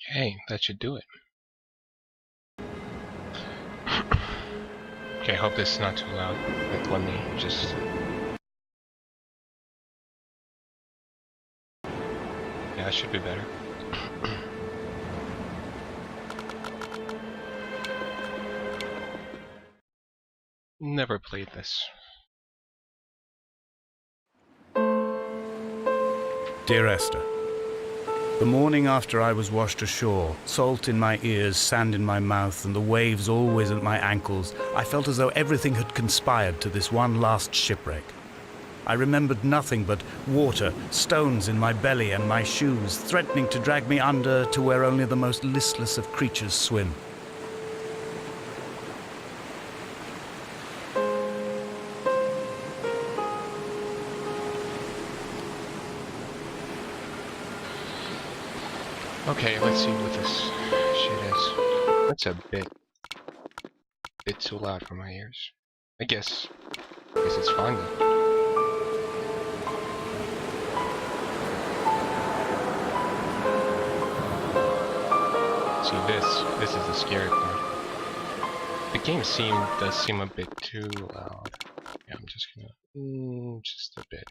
Okay, that should do it. Okay, I hope this is not too loud. Like, let me just... Yeah, that should be better. Never played this. Dear Esther, the morning after I was washed ashore, salt in my ears, sand in my mouth, and the waves always at my ankles, I felt as though everything had conspired to this one last shipwreck. I remembered nothing but water, stones in my belly and my shoes, threatening to drag me under to where only the most listless of creatures swim. Okay, let's see what this shit is. That's a bit too loud for my ears. I guess it's fine though. See, this is the scary part. The game does seem a bit too loud. Yeah, I'm just gonna just a bit.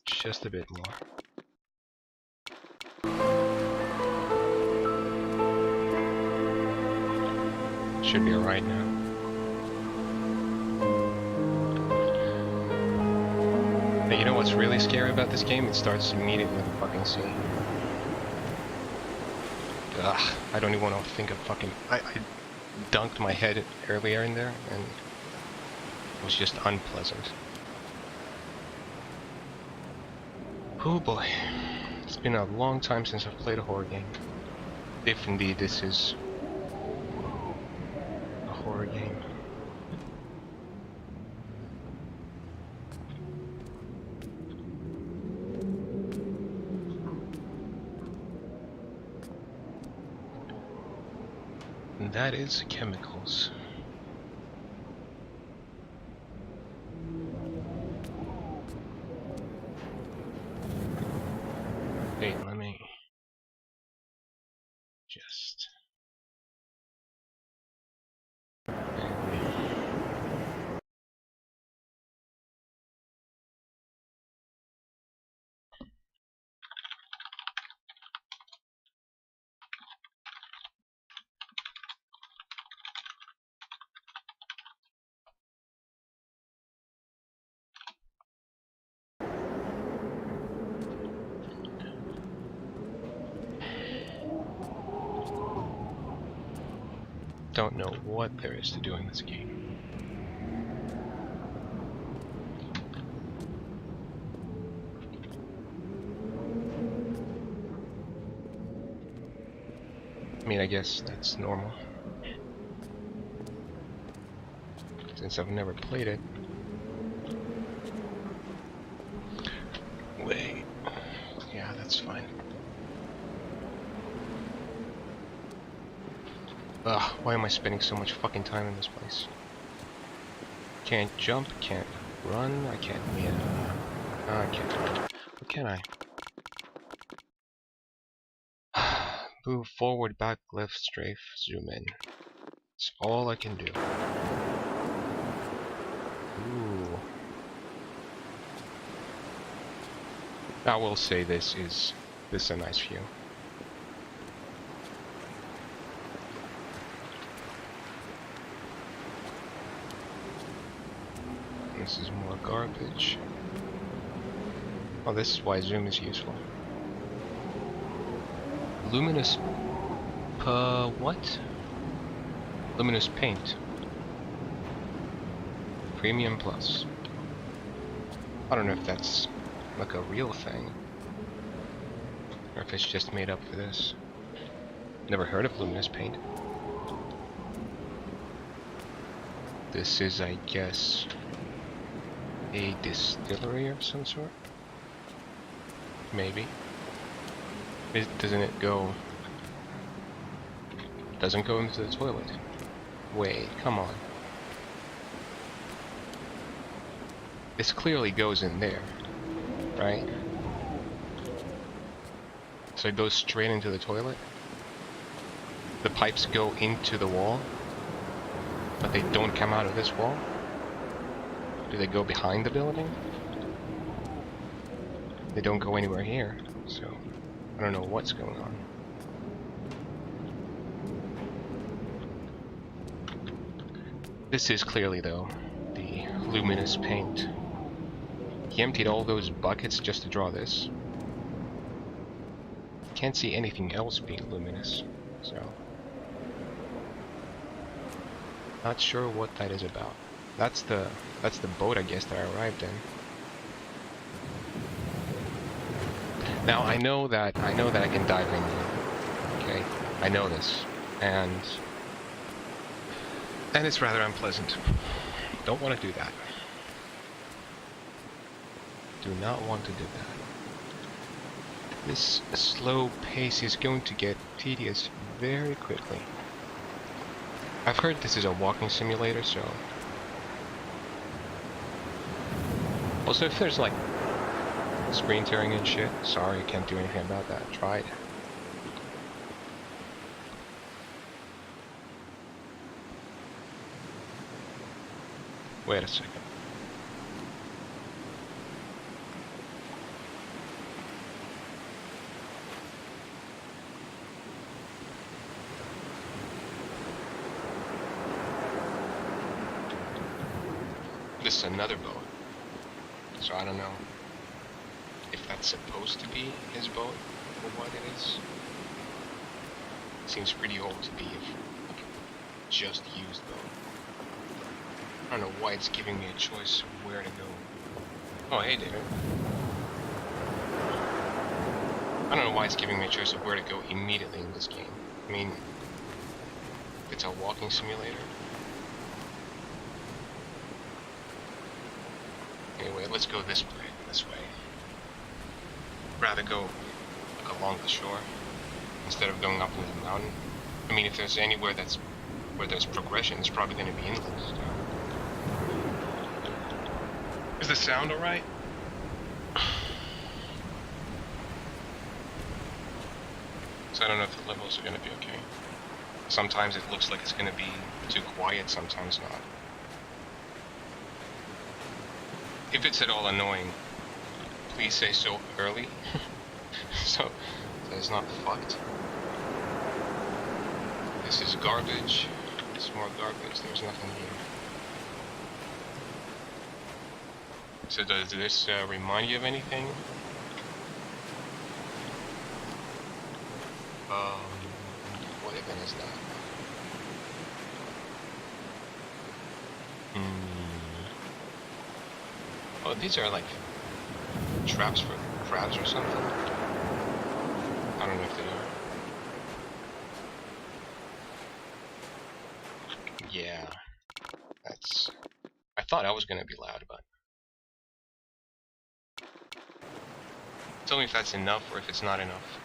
Just a bit more. Should be alright now. Hey, you know what's really scary about this game? It starts immediately with a fucking scene. Ugh, I don't even want to think of fucking... I dunked my head earlier in there, and it was just unpleasant. Oh boy, it's been a long time since I've played a horror game. If indeed this is a horror game. And that is chemicals. Wait, let me just... Don't know what there is to do in this game. I mean, I guess that's normal, since I've never played it. Wait. Yeah, that's fine. Ugh, why am I spending so much fucking time in this place? Can't jump, can't run, I can't... Yeah. I can't. What can I? Move forward, back, left, strafe, zoom in. It's all I can do. Ooh. I will say this is a nice view. This is more garbage. Oh, this is why zoom is useful. Luminous... what? Luminous paint. Premium Plus. I don't know if that's like a real thing, or if it's just made up for this. Never heard of luminous paint. This is, I guess, a distillery of some sort? Maybe. Doesn't it go... Doesn't go into the toilet. Wait, come on. This clearly goes in there, right? So it goes straight into the toilet. The pipes go into the wall, but they don't come out of this wall. Do they go behind the building? They don't go anywhere here, so I don't know what's going on. This is clearly, though, the luminous paint. He emptied all those buckets just to draw this. Can't see anything else being luminous, so not sure what that is about. That's the boat, I guess, that I arrived in. Now I know that I can dive in here. Okay, I know this, and it's rather unpleasant. Don't want to do that. Do not want to do that. This slow pace is going to get tedious very quickly. I've heard this is a walking simulator, so... Also, if there's like screen tearing and shit, sorry, can't do anything about that. Tried. Wait a second. This is another boat, so I don't know if that's supposed to be his boat or what it is. Seems pretty old to be a just used boat. I don't know why it's giving me a choice of where to go. Oh, hey, David. I don't know why it's giving me a choice of where to go immediately in this game. I mean, it's a walking simulator. Anyway, let's go this way. Rather go like, along the shore instead of going up into the mountain. I mean, if there's anywhere where there's progression, it's probably going to be inland. So. Is the sound alright? So I don't know if the levels are going to be okay. Sometimes it looks like it's going to be too quiet, sometimes not. If it's at all annoying, please say so early, so it's not fucked. This is garbage. It's more garbage. There's nothing here. So does this remind you of anything? What event is that? Oh, these are like traps for crabs or something. I don't know if they are. Yeah, that's... I thought I was gonna be loud, but... Tell me if that's enough or if it's not enough.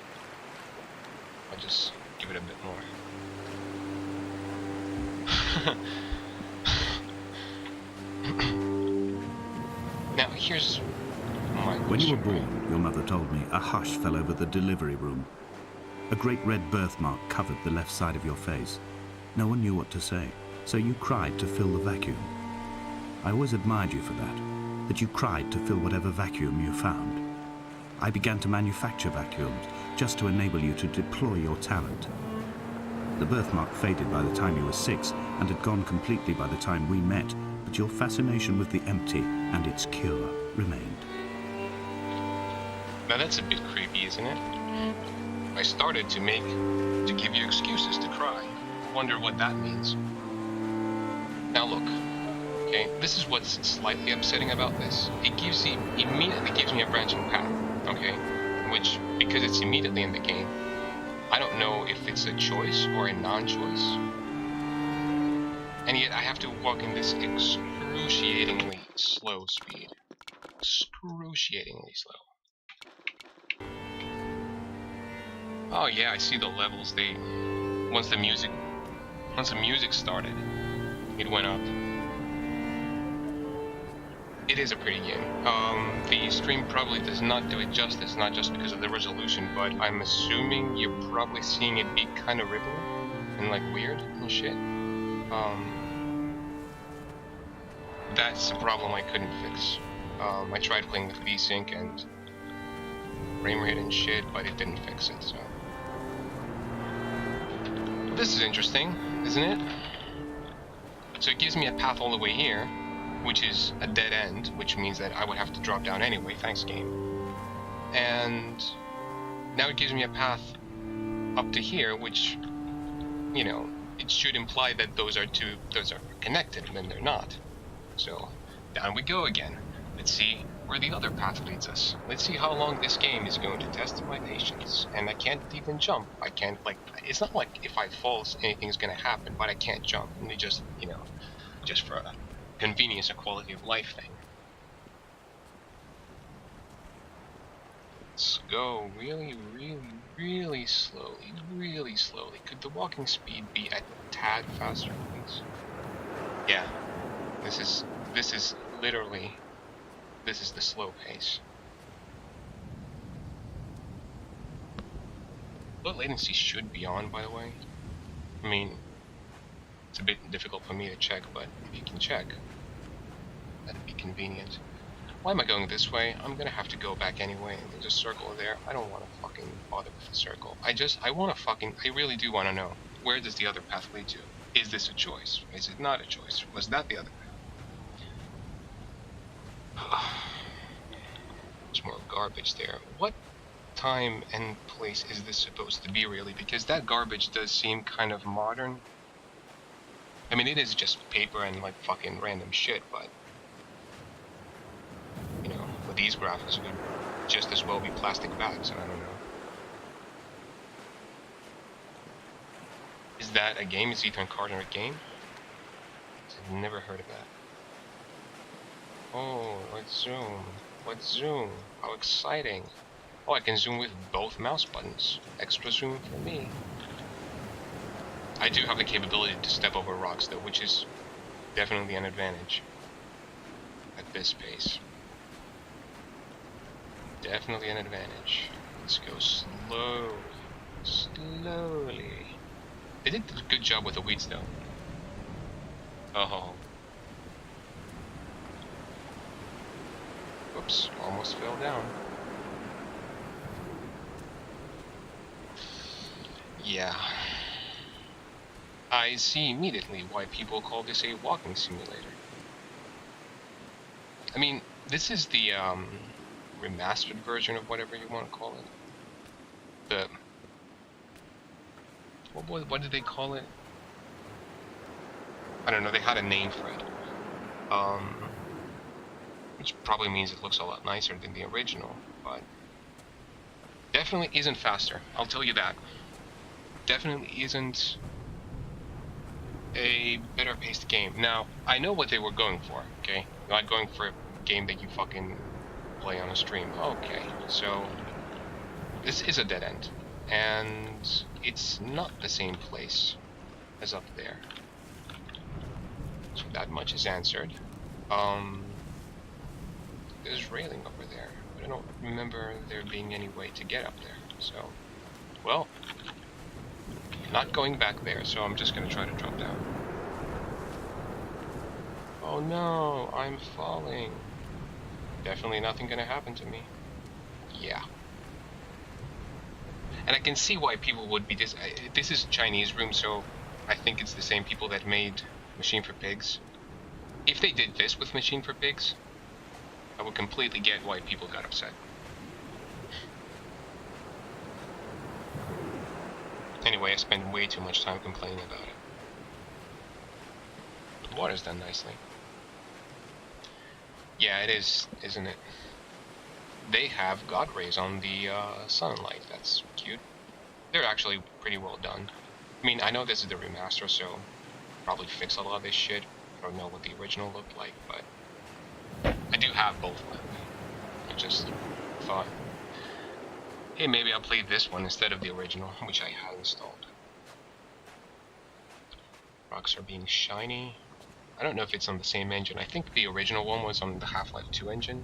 I'll just give it a bit more. Now, here's my question. When you were born, your mother told me, a hush fell over the delivery room. A great red birthmark covered the left side of your face. No one knew what to say, so you cried to fill the vacuum. I always admired you for that you cried to fill whatever vacuum you found. I began to manufacture vacuums just to enable you to deploy your talent. The birthmark faded by the time you were 6 and had gone completely by the time we met, but your fascination with the empty and its cure remained. Now that's a bit creepy, isn't it? I started to give you excuses to cry. Wonder what that means. Now look, okay, this is what's slightly upsetting about this. It immediately gives me a branching path, okay? Which, because it's immediately in the game, I don't know if it's a choice or a non-choice. And yet I have to walk in this excruciatingly slow speed. Excruciatingly slow. Oh yeah, I see the levels. Once the music started, it went up. it is a pretty game. The stream probably does not do it justice, not just because of the resolution, but I'm assuming you're probably seeing it be kind of ribbly and like weird and shit. That's a problem I couldn't fix. I tried playing with VSync and frame rate and shit, but it didn't fix it, so. This is interesting, isn't it? So it gives me a path all the way here, which is a dead end, which means that I would have to drop down anyway, thanks game. And now it gives me a path up to here, which, you know, it should imply that those are connected, and then they're not. So, down we go again. Let's see where the other path leads us. Let's see how long this game is going to test my patience. And I can't even jump. I can't, like, it's not like if I fall, anything's gonna happen, but I can't jump. And they just, you know, just for a convenience and quality of life thing. Let's go really, really, really slowly, really slowly. Could the walking speed be a tad faster, please? Yeah. This is literally, this is the slow pace. Low latency should be on, by the way. I mean, it's a bit difficult for me to check, but if you can check, that'd be convenient. Why am I going this way? I'm gonna have to go back anyway. There's a circle there. I don't want to fucking bother with the circle. I really do want to know, where does the other path lead to? Is this a choice? Is it not a choice? Was that the other path? There's more garbage there. What time and place is this supposed to be, really? Because that garbage does seem kind of modern. I mean, it is just paper and like fucking random shit, but you know, with these graphics it would just as well be plastic bags, I don't know. Is that a game? Is Ethan Carter a game? I've never heard of that. Oh, let's zoom. Let's zoom. How exciting. Oh, I can zoom with both mouse buttons. Extra zoom for me. I do have the capability to step over rocks though, which is definitely an advantage at this pace. Definitely an advantage. Let's go slowly. Slowly. They did a good job with the weeds though. Oh. Oops, almost fell down. Yeah. I see immediately why people call this a walking simulator. I mean, this is the remastered version of whatever you want to call it. What did they call it? I don't know, they had a name for it. Which probably means it looks a lot nicer than the original, but definitely isn't faster, I'll tell you that. Definitely isn't a better paced game. Now, I know what they were going for, okay? Not going for a game that you fucking play on a stream. Okay, so this is a dead end, and it's not the same place as up there. So that much is answered. There's railing over there, but I don't remember there being any way to get up there. So, well, not going back there, so I'm just gonna try to drop down. Oh no, I'm falling. Definitely nothing gonna happen to me. Yeah. And I can see why people would be this is Chinese room, so I think it's the same people that made Machine for Pigs. If they did this with Machine for Pigs, I would completely get why people got upset. Anyway, I spent way too much time complaining about it. The water's done nicely. Yeah, it is, isn't it? They have God rays on the sunlight. That's cute. They're actually pretty well done. I mean, I know this is the remaster, so probably fix a lot of this shit. I don't know what the original looked like, but I do have both of them. I just thought, hey, maybe I'll play this one instead of the original, which I had installed. Rocks are being shiny. I don't know if it's on the same engine. I think the original one was on the Half-Life 2 engine.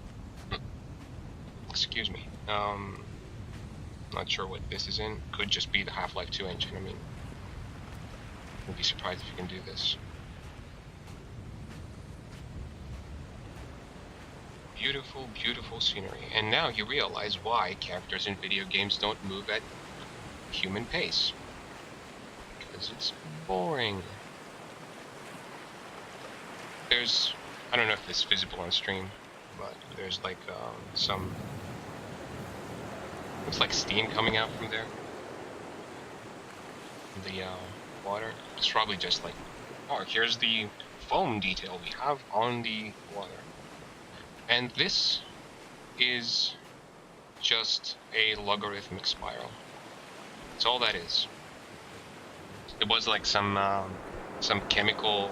Excuse me. Not sure what this is in. Could just be the Half-Life 2 engine. I mean, wouldn't be surprised if you can do this. Beautiful, beautiful scenery. And now you realize why characters in video games don't move at human pace. Because it's boring. There's, I don't know if this is visible on stream, but there's like some, looks like steam coming out from there. The water. It's probably just like, oh, here's the foam detail we have on the water. And this is just a logarithmic spiral. That's all that is. It was like some chemical,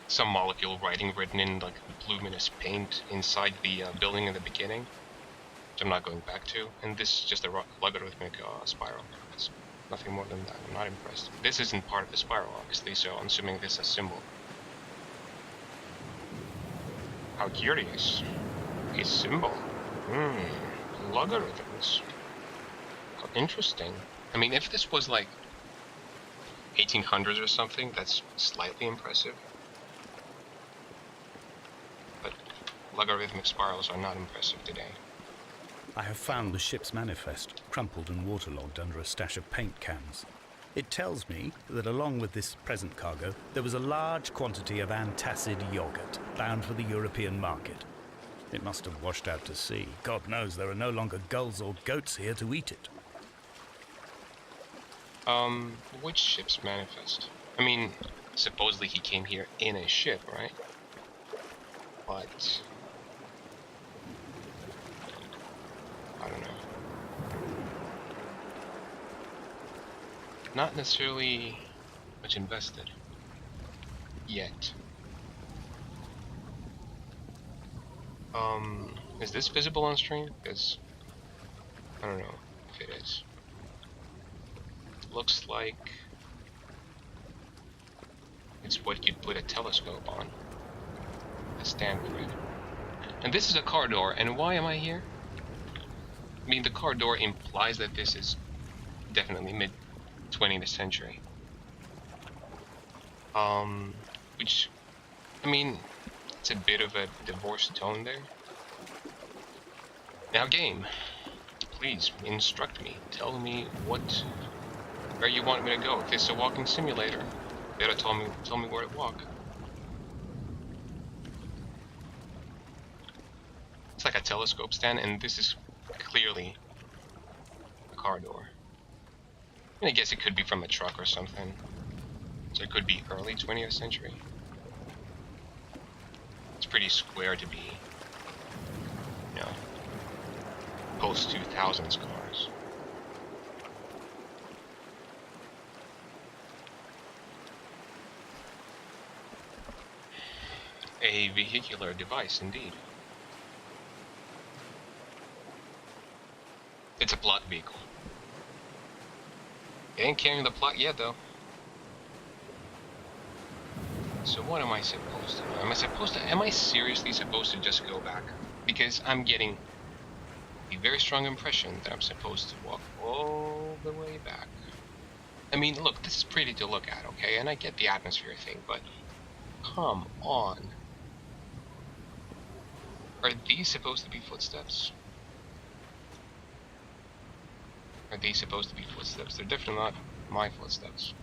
some molecule writing written in like luminous paint inside the building in the beginning, which I'm not going back to. And this is just a logarithmic spiral. It's nothing more than that. I'm not impressed. This isn't part of the spiral, obviously, so I'm assuming this is a symbol. How curious. A symbol. Logarithms. How interesting. I mean, if this was like 1800s or something, that's slightly impressive. But logarithmic spirals are not impressive today. I have found the ship's manifest, crumpled and waterlogged under a stash of paint cans. It tells me that along with this present cargo, there was a large quantity of antacid yogurt bound for the European market. It must have washed out to sea. God knows there are no longer gulls or goats here to eat it. Which ship's manifest? I mean, supposedly he came here in a ship, right? But I don't know. Not necessarily much invested yet. Is this visible on stream? Because I don't know if it is. Looks like it's what you'd put a telescope on. A stand for it. And this is a car door, and why am I here? I mean, the car door implies that this is definitely mid-20th century. Which, I mean, it's a bit of a divorced tone there. Now game, please instruct me. Tell me where you want me to go. If this is a walking simulator, you gotta tell me where to walk. It's like a telescope stand, and this is clearly a car door. I guess it could be from a truck or something. So it could be early 20th century. It's pretty square to be, you know, post-2000s cars. A vehicular device, indeed. It's a plot vehicle. It ain't carrying the plot yet, though. So what am I supposed to do? Am I seriously supposed to just go back? Because I'm getting a very strong impression that I'm supposed to walk all the way back. I mean, look, this is pretty to look at, okay? And I get the atmosphere thing, but come on. Are these supposed to be footsteps? Are these supposed to be footsteps? They're definitely not my footsteps.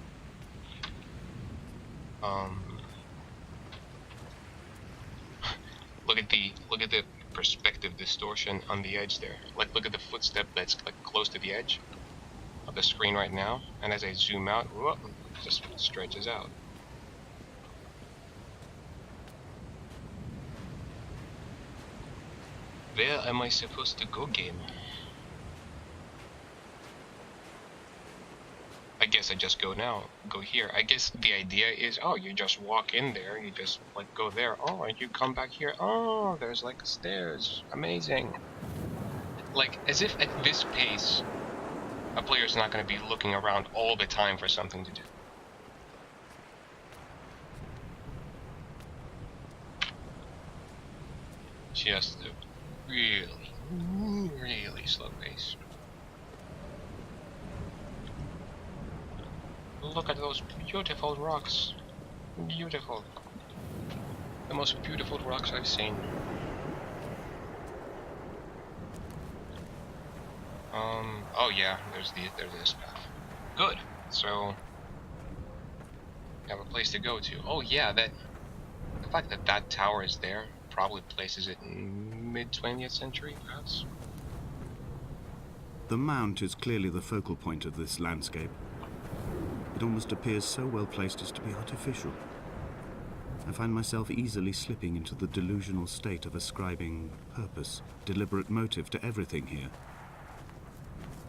Look at the perspective distortion on the edge there. Like, look at the footstep that's like close to the edge of the screen right now, and as I zoom out, whoop, it just stretches out. Where am I supposed to go, game? I guess I just go now. Go here. I guess the idea is, oh, you just walk in there. You just, like, go there. Oh, and you come back here. Oh, there's, like, stairs. Amazing. Like, as if at this pace, a player's not going to be looking around all the time for something to do. Just a really, really slow pace. Look at those beautiful rocks. Beautiful. The most beautiful rocks I've seen. Oh yeah, there's this path. Good. So, we have a place to go to. Oh yeah, the fact that that tower is there probably places it in mid-20th century, perhaps. The mount is clearly the focal point of this landscape. It almost appears so well placed as to be artificial. I find myself easily slipping into the delusional state of ascribing purpose, deliberate motive to everything here.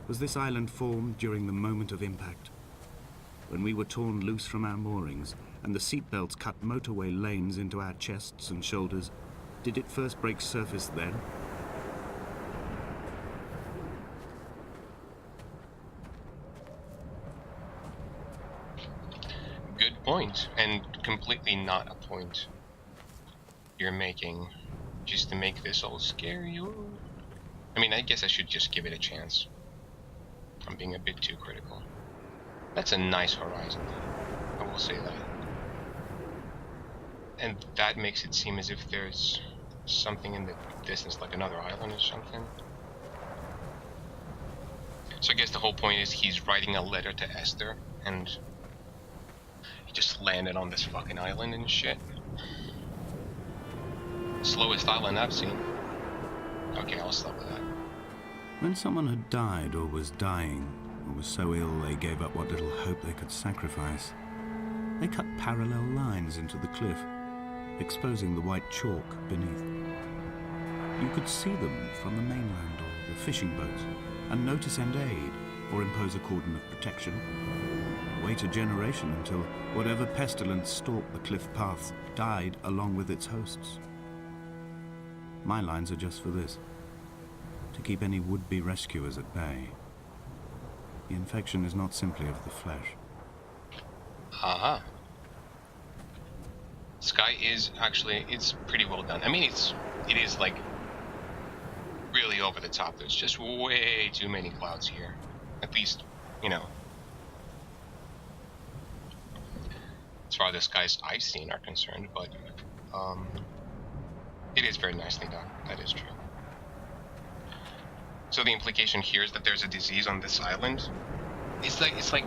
Was this island formed during the moment of impact? When we were torn loose from our moorings and the seatbelts cut motorway lanes into our chests and shoulders, did it first break surface then? Good point, and completely not a point you're making just to make this all scary. I mean, I guess I should just give it a chance. I'm being a bit too critical. That's a nice horizon, I will say that. And that makes it seem as if there's something in the distance, like another island or something. So I guess the whole point is he's writing a letter to Esther, and he just landed on this fucking island and shit. Slowest island I've seen. Okay, I'll stop with that. When someone had died or was dying, or was so ill they gave up what little hope they could sacrifice, they cut parallel lines into the cliff, exposing the white chalk beneath. You could see them from the mainland or the fishing boats, and know to send aid or impose a cordon of protection. Wait a generation until whatever pestilence stalked the cliff paths died along with its hosts. My lines are just for this, to keep any would-be rescuers at bay. The infection is not simply of the flesh. Aha. Sky is actually, it's pretty well done. I mean, it is like really over the top. There's just way too many clouds here. At least, you know, as far as the skies I've seen are concerned, but it is very nicely done. That is true. So the implication here is that there's a disease on this island. It's like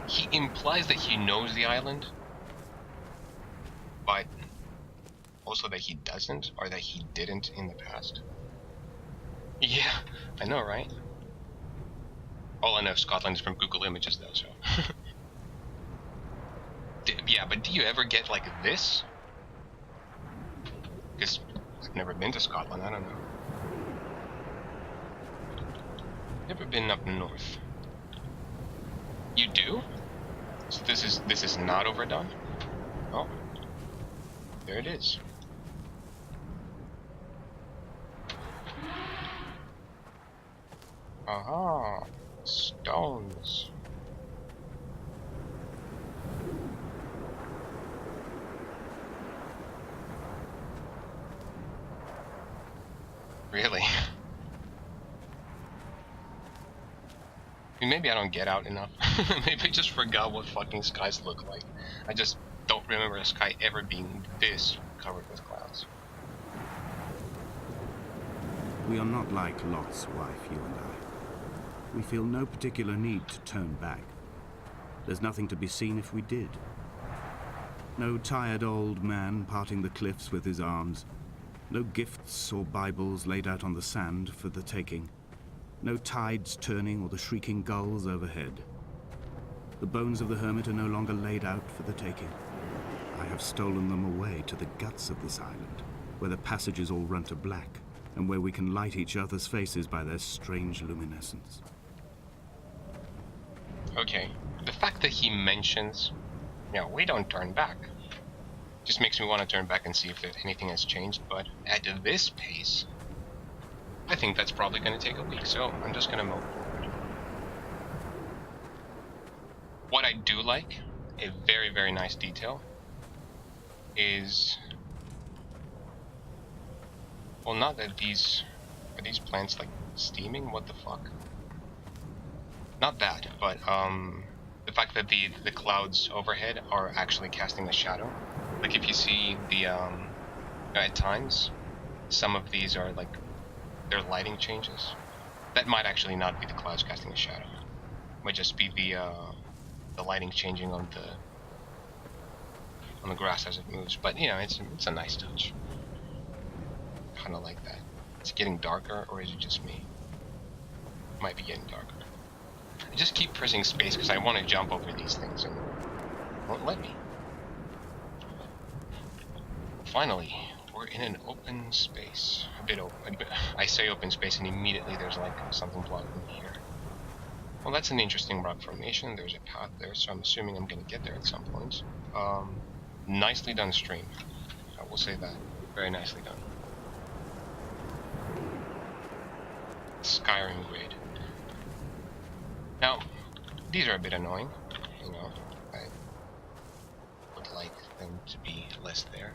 he implies that he knows the island, but also that he doesn't, or that he didn't in the past. Yeah, I know, right? All I know of Scotland is from Google Images, though, so. Yeah, but do you ever get like this? Because I've never been to Scotland, I don't know. Never been up north. You do? So this is not overdone? Oh. There it is. Aha. Stones. Really? I mean, maybe I don't get out enough. Maybe I just forgot what fucking skies look like. I just don't remember a sky ever being this covered with clouds. We are not like Lot's wife, you and I. We feel no particular need to turn back. There's nothing to be seen if we did. No tired old man parting the cliffs with his arms. No gifts or Bibles laid out on the sand for the taking. No tides turning or the shrieking gulls overhead. The bones of the hermit are no longer laid out for the taking. I have stolen them away to the guts of this island, where the passages all run to black, and where we can light each other's faces by their strange luminescence. Okay, the fact that he mentions, you know, we don't turn back, just makes me want to turn back and see if anything has changed, but at this pace, I think that's probably going to take a week, so I'm just going to move forward. What I do like, a very, very nice detail, is Well, not that these... Are these plants, like, steaming? What the fuck? Not that, but, the fact that the clouds overhead are actually casting a shadow. Like, if you see the, at times, some of these are, like, their lighting changes. That might actually not be the clouds casting a shadow. It might just be the lighting changing on the grass as it moves. But, you know, it's a nice touch. Kind of like that. Is it getting darker, or is it just me? Might be getting darker. I just keep pressing space because I want to jump over these things and it won't let me. Finally, we're in an open space. A bit open. I say open space and immediately there's like something blocking me here. Well, that's an interesting rock formation. There's a path there, so I'm assuming I'm going to get there at some point. Nicely done stream. I will say that. Very nicely done. Skyrim grade. Now, these are a bit annoying, you know. I would like them to be less there.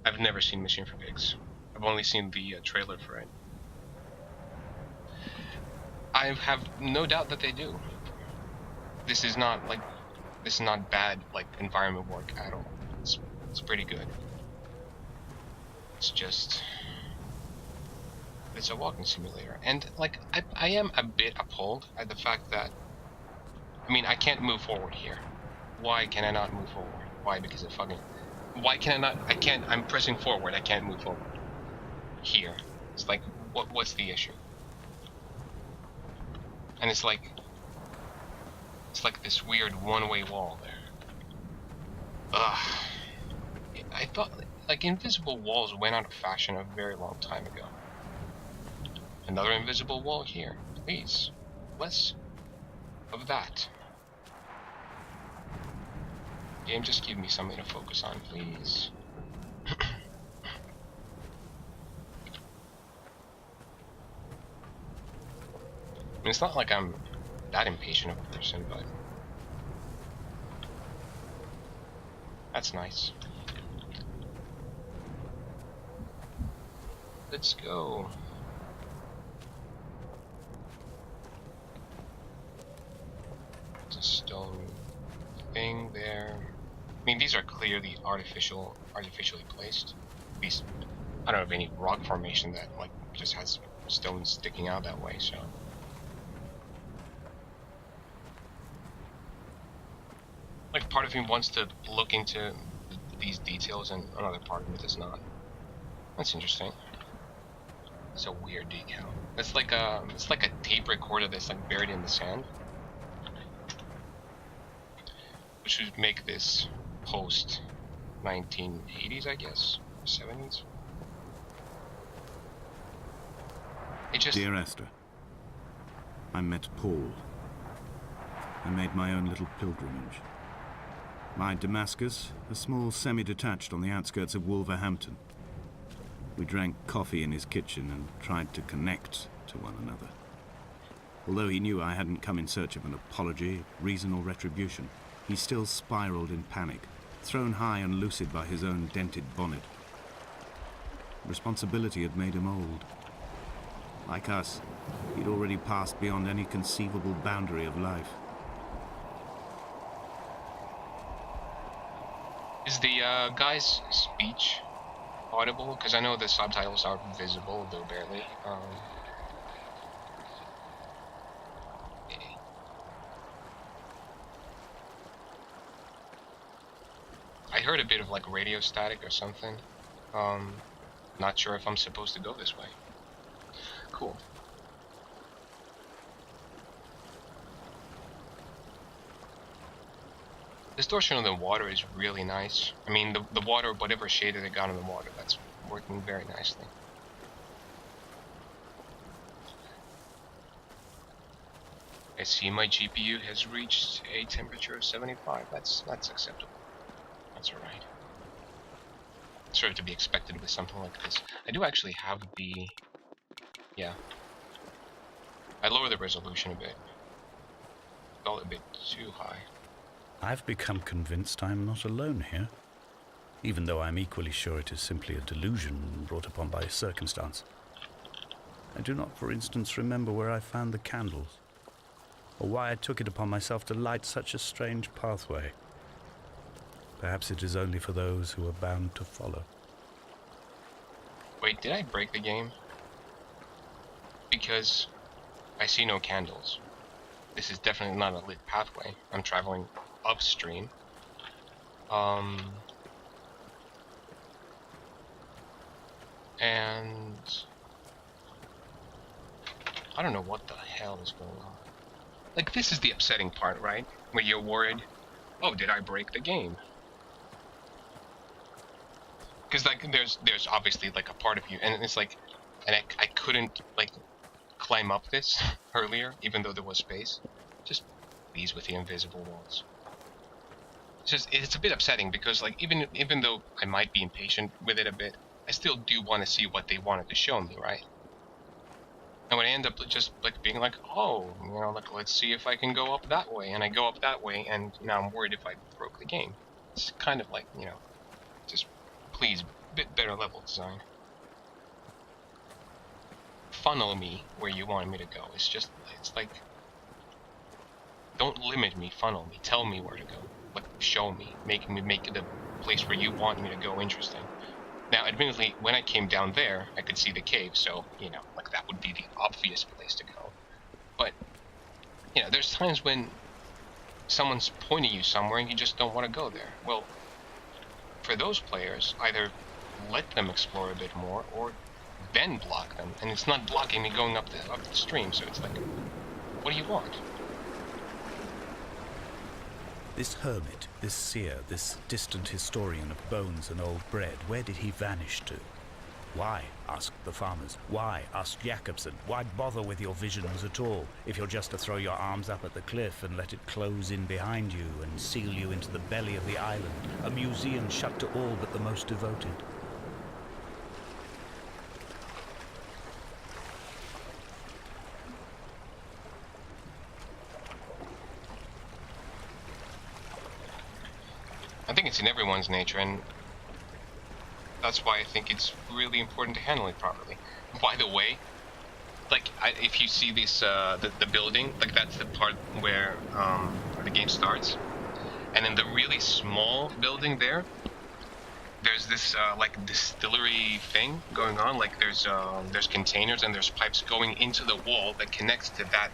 I've never seen Mission for Pigs. I've only seen the trailer for it. I have no doubt that they do. This is not bad like environment work at all. It's pretty good. It's just, it's a walking simulator, and like I am a bit appalled at the fact that, I mean, I can't move forward here. Why can I not move forward? Why? Because it fucking, why can I not? I can't. I'm pressing forward. I can't move forward. Here, it's like, what's the issue? And it's like this weird one-way wall there. Ugh. I thought like invisible walls went out of fashion a very long time ago. Another invisible wall here, please. Less of that. Game, just give me something to focus on, please. I mean, it's not like I'm that impatient of a person, but that's nice. Let's go. It's a stone thing there. I mean, these are clearly artificially placed. These, I don't have any rock formation that like just has stones sticking out that way, so. Like, part of me wants to look into these details, and another part of me does not. That's interesting. It's a weird decal. It's like a tape recorder that's like buried in the sand, which would make this post 1980s, I guess, or 70s. It just. Dear Esther, I met Paul. I made my own little pilgrimage. My Damascus, a small semi-detached on the outskirts of Wolverhampton. We drank coffee in his kitchen and tried to connect to one another. Although he knew I hadn't come in search of an apology, reason or retribution, he still spiraled in panic, thrown high and lucid by his own dented bonnet. Responsibility had made him old. Like us, he'd already passed beyond any conceivable boundary of life. Is the guy's speech audible? Because I know the subtitles are visible, though barely. I heard a bit of like radio static or something. Not sure if I'm supposed to go this way. Cool. Distortion of the water is really nice. I mean, the water, whatever shade that it got in the water, that's working very nicely. I see my GPU has reached a temperature of 75. That's acceptable. That's alright. Sort of to be expected with something like this. I do actually have the... yeah. I lower the resolution a bit. Felt a bit too high. I've become convinced I'm not alone here. even though I'm equally sure it is simply a delusion brought upon by circumstance. I do not, for instance, remember where I found the candles, or why I took it upon myself to light such a strange pathway. Perhaps it is only for those who are bound to follow. Wait, did I break the game? Because I see no candles. This is definitely not a lit pathway. I'm traveling upstream. And I don't know what the hell is going on. Like, this is the upsetting part, right? Where you're worried, oh, did I break the game? Because, like, there's obviously, like, a part of you, and it's like, and I couldn't, like, climb up this earlier, even though there was space. Just please with the invisible walls. It's a bit upsetting because, like, even though I might be impatient with it a bit, I still do want to see what they wanted to show me, right? And when I end up just, like, being like, oh, you know, like, let's see if I can go up that way, and I go up that way, and now I'm worried if I broke the game. It's kind of like, you know, just please, bit better level design. Funnel me where you want me to go. It's like, don't limit me, funnel me, tell me where to go. Like, show me, make the place where you want me to go interesting. Now, admittedly, when I came down there, I could see the cave, so, you know, like, that would be the obvious place to go. But, you know, there's times when someone's pointing you somewhere and you just don't want to go there. Well, for those players, either let them explore a bit more, or then block them. And it's not blocking me going up the stream, so it's like, what do you want? This hermit, this seer, this distant historian of bones and old bread, where did he vanish to? Why? Asked the farmers. Why? Asked Jakobsen. Why bother with your visions at all, if you're just to throw your arms up at the cliff and let it close in behind you and seal you into the belly of the island, a museum shut to all but the most devoted? I think it's in everyone's nature, and that's why I think it's really important to handle it properly. By the way, like, if you see this, the building, like, that's the part where the game starts, and in the really small building there's this like distillery thing going on. Like, there's containers and there's pipes going into the wall that connects to that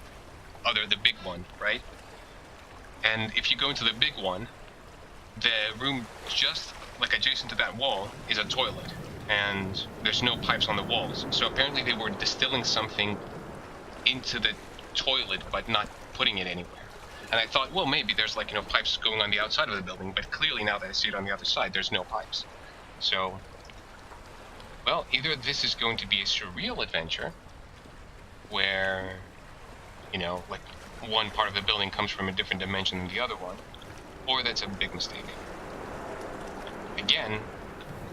the big one, right? And if you go into the big one, the room just like adjacent to that wall is a toilet, and there's no pipes on the walls. So apparently they were distilling something into the toilet but not putting it anywhere. And I thought, well, maybe there's, like, you know, pipes going on the outside of the building, but clearly now that I see it on the other side, there's no pipes. So, well, either this is going to be a surreal adventure where, you know, like, one part of the building comes from a different dimension than the other one, or that's a big mistake. Again,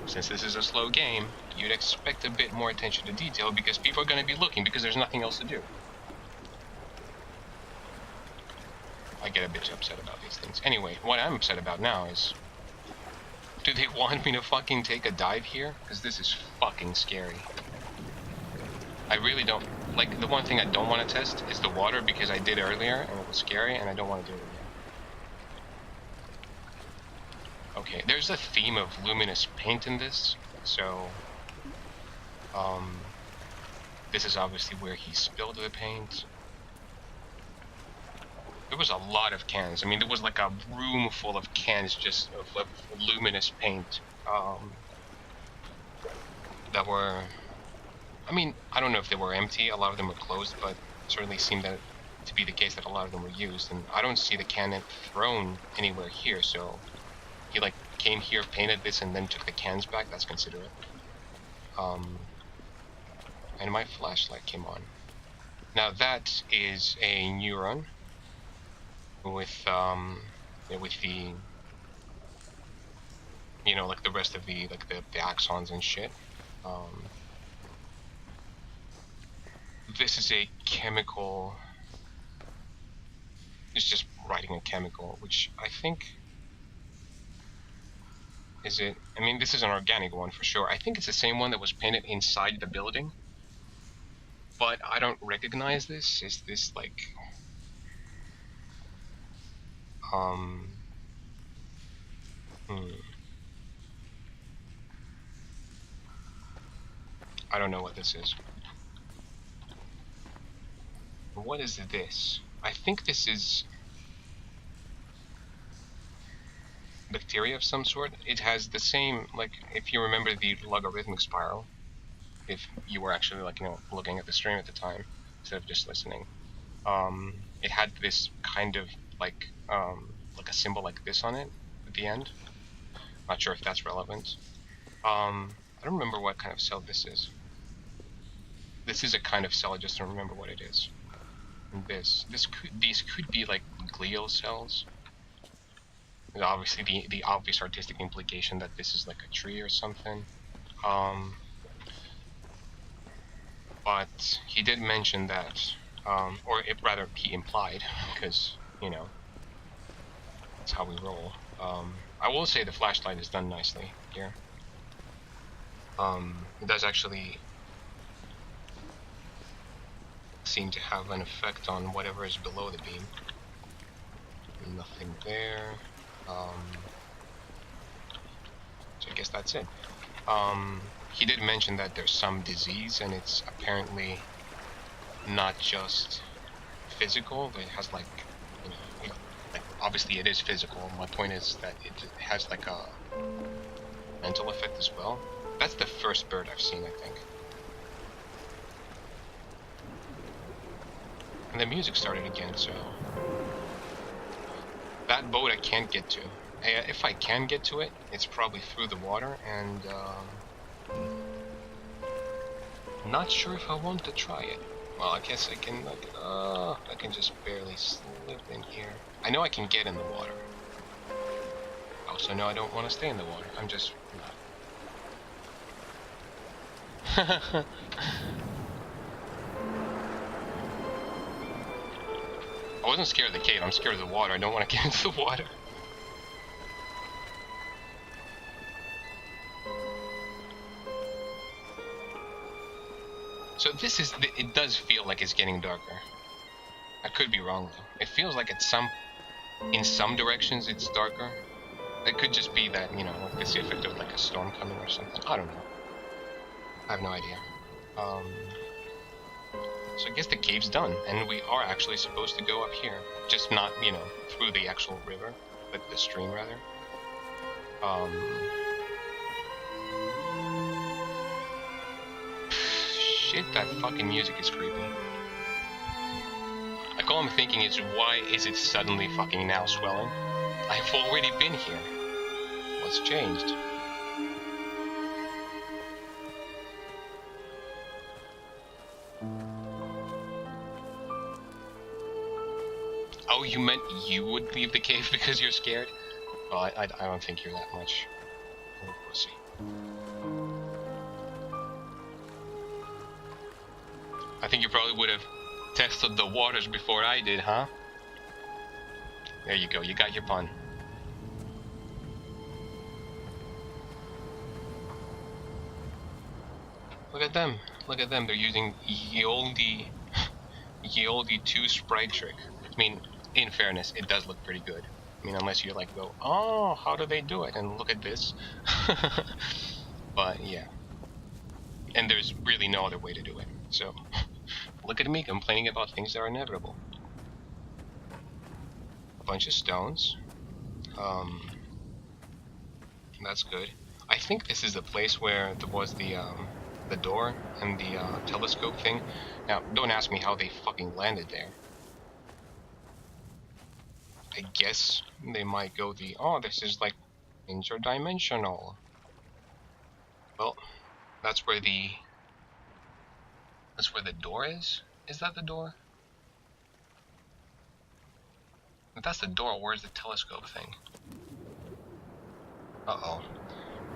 since this is a slow game, you'd expect a bit more attention to detail because people are going to be looking because there's nothing else to do. I get a bit upset about these things. Anyway, what I'm upset about now is, do they want me to fucking take a dive here? Because this is fucking scary. I really don't, like, the one thing I don't want to test is the water because I did earlier and it was scary and I don't want to do it again. Okay, there's a theme of luminous paint in this, so this is obviously where he spilled the paint. There was a lot of cans. I mean, there was like a room full of cans just of luminous paint that were, I mean, I don't know if they were empty, a lot of them were closed, but it certainly seemed that to be the case that a lot of them were used, and I don't see the can thrown anywhere here, so he, like, came here, painted this, and then took the cans back. That's considerate. And my flashlight came on. Now that is a neuron with the, you know, like the rest of the, like the axons and shit. This is a chemical. It's just writing a chemical, which I think Is it? I mean, this is an organic one for sure. I think it's the same one that was painted inside the building. But I don't recognize this. Is this like... Hmm. I don't know what this is. What is this? I think this is bacteria of some sort. It has the same, like, if you remember the logarithmic spiral, if you were actually, like, you know, looking at the stream at the time instead of just listening, it had this kind of like a symbol like this on it at the end. Not sure if that's relevant. I don't remember what kind of cell this is. This is a kind of cell. I just don't remember what it is. And these could be like glial cells. And obviously, the obvious artistic implication that this is like a tree or something. But he did mention that, or rather, he implied, because you know, that's how we roll. I will say the flashlight is done nicely here. It does actually seem to have an effect on whatever is below the beam. Nothing there. So I guess that's it. He did mention that there's some disease, and it's apparently not just physical. It has like, you know, like obviously it is physical. My point is that it has like a mental effect as well. That's the first bird I've seen, I think. And the music started again, so... That boat I can't get to. If I can get to it, it's probably through the water, and not sure if I want to try it. Well, I guess I can, like, I can just barely slip in here. I know I can get in the water. I also know I don't want to stay in the water. I'm just... I wasn't scared of the cave, I'm scared of the water. I don't want to get into the water. So this is, it does feel like it's getting darker. I could be wrong though. It feels like in some directions it's darker. It could just be that, you know, like it's the effect of like a storm coming or something. I don't know. I have no idea. So I guess the cave's done, and we are actually supposed to go up here. Just not, you know, through the actual river, but the stream rather. Shit, that fucking music is creepy. Like all I'm thinking is, why is it suddenly fucking now swelling? I've already been here. What's changed? Oh, you meant you would leave the cave because you're scared? Well, I don't think you're that much of a pussy. I think you probably would have tested the waters before I did, huh? There you go, you got your pun. Look at them, they're using Yoldi 2 sprite trick. I mean, in fairness, it does look pretty good. I mean, unless you like go, oh, how do they do it? And look at this. But yeah. And there's really no other way to do it. So, look at me complaining about things that are inevitable. A bunch of stones. That's good. I think this is the place where there was the door and the telescope thing. Now, don't ask me how they fucking landed there. I guess they might go oh, this is like interdimensional. Well, that's where the door is? Is that the door? If that's the door, where's the telescope thing? Uh-oh.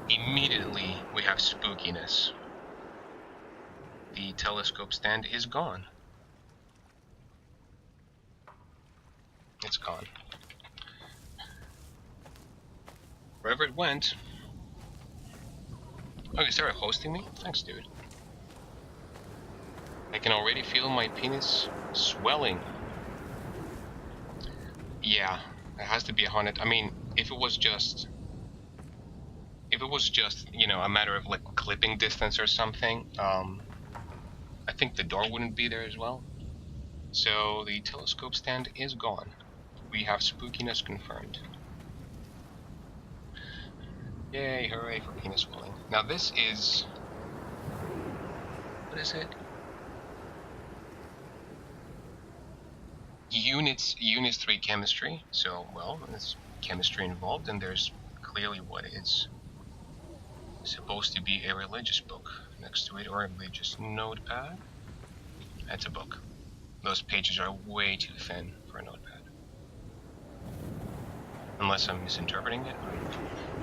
Immediately, we have spookiness. The telescope stand is gone. It's gone. Wherever it went, Oh, you started hosting me? Thanks, dude. I can already feel my penis swelling. Yeah, it has to be 100. I mean, if it was just, you know, a matter of like clipping distance or something, I think the door wouldn't be there as well. So the telescope stand is gone. We have spookiness confirmed. Yay, hooray for penis swelling. Now this is... what is it? Units 3 chemistry. So, well, there's chemistry involved, and there's clearly what is supposed to be a religious book next to it, or a religious notepad. That's a book. Those pages are way too thin for a notepad. Unless I'm misinterpreting it.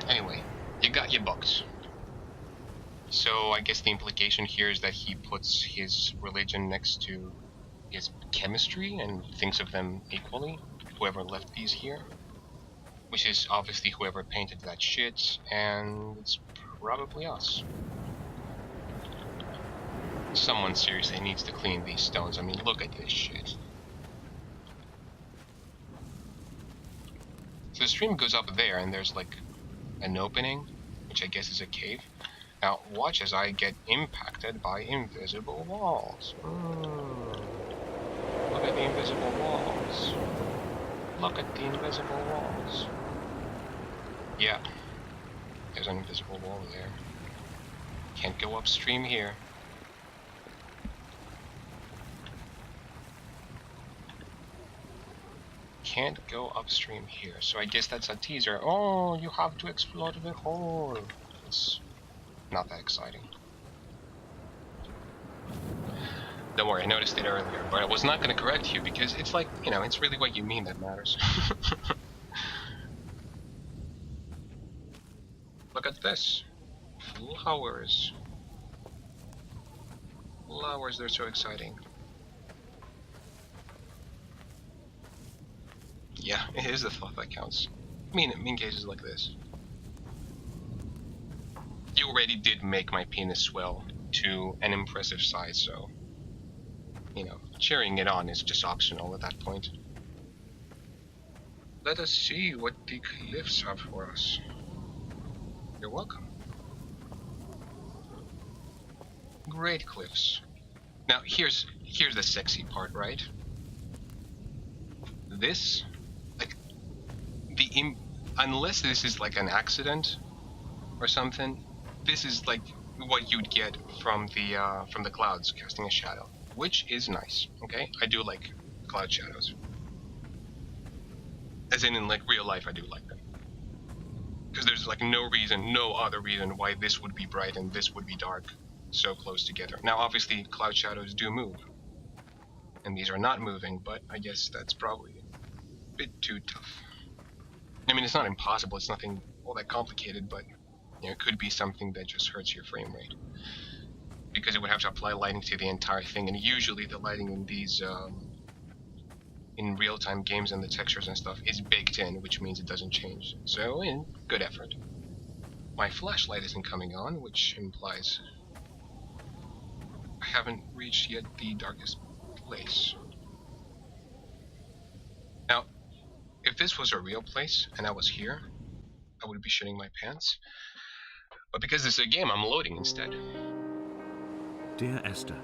Anyway, you got your books. So I guess the implication here is that he puts his religion next to his chemistry and thinks of them equally, whoever left these here. Which is obviously whoever painted that shit, and it's probably us. Someone seriously needs to clean these stones. I mean, look at this shit. So the stream goes up there, and there's like an opening, which I guess is a cave. Now, watch as I get impacted by invisible walls. Look at the invisible walls. Look at the invisible walls. Yeah, there's an invisible wall there. Can't go upstream here. Can't go upstream here, so I guess that's a teaser. Oh, you have to explore the hole. It's not that exciting. Don't worry, I noticed it earlier, but I was not going to correct you because it's like, you know, it's really what you mean that matters. Look at this. Flowers. Flowers, they're so exciting. Yeah, it is the thought that counts. I mean, in cases like this. You already did make my penis swell to an impressive size, so... you know, cheering it on is just optional at that point. Let us see what the cliffs have for us. You're welcome. Great cliffs. Now, here's the sexy part, right? This... unless this is like an accident or something, this is like what you'd get from the clouds casting a shadow, which is nice. Okay, I do like cloud shadows, as in like real life. I do like them because there's like no other reason why this would be bright and this would be dark so close together. Now, obviously, cloud shadows do move, and these are not moving, but I guess that's probably a bit too tough. I mean, it's not impossible, it's nothing all that complicated, but you know, it could be something that just hurts your frame rate. Because it would have to apply lighting to the entire thing, and usually the lighting in these, in real-time games and the textures and stuff is baked in, which means it doesn't change. So, good effort. My flashlight isn't coming on, which implies I haven't reached yet the darkest place. Now, if this was a real place, and I was here, I would be shitting my pants. But because this is a game, I'm loading instead. Dear Esther,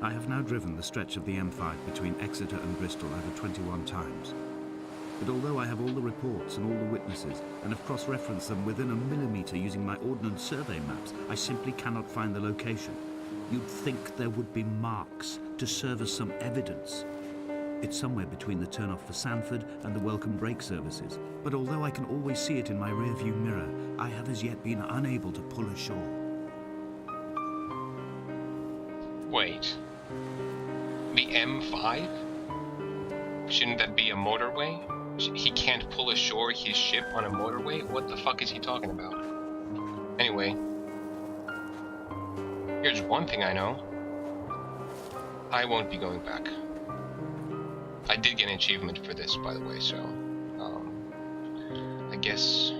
I have now driven the stretch of the M5 between Exeter and Bristol over 21 times. But although I have all the reports and all the witnesses, and have cross-referenced them within a millimetre using my Ordnance Survey maps, I simply cannot find the location. You'd think there would be marks to serve as some evidence. It's somewhere between the turn-off for Sanford and the welcome brake services, but although I can always see it in my rear-view mirror, I have as yet been unable to pull ashore. Wait. The M5? Shouldn't that be a motorway? He can't pull ashore his ship on a motorway? What the fuck is he talking about? Anyway. Here's one thing I know. I won't be going back. I did get an achievement for this, by the way, so... I guess...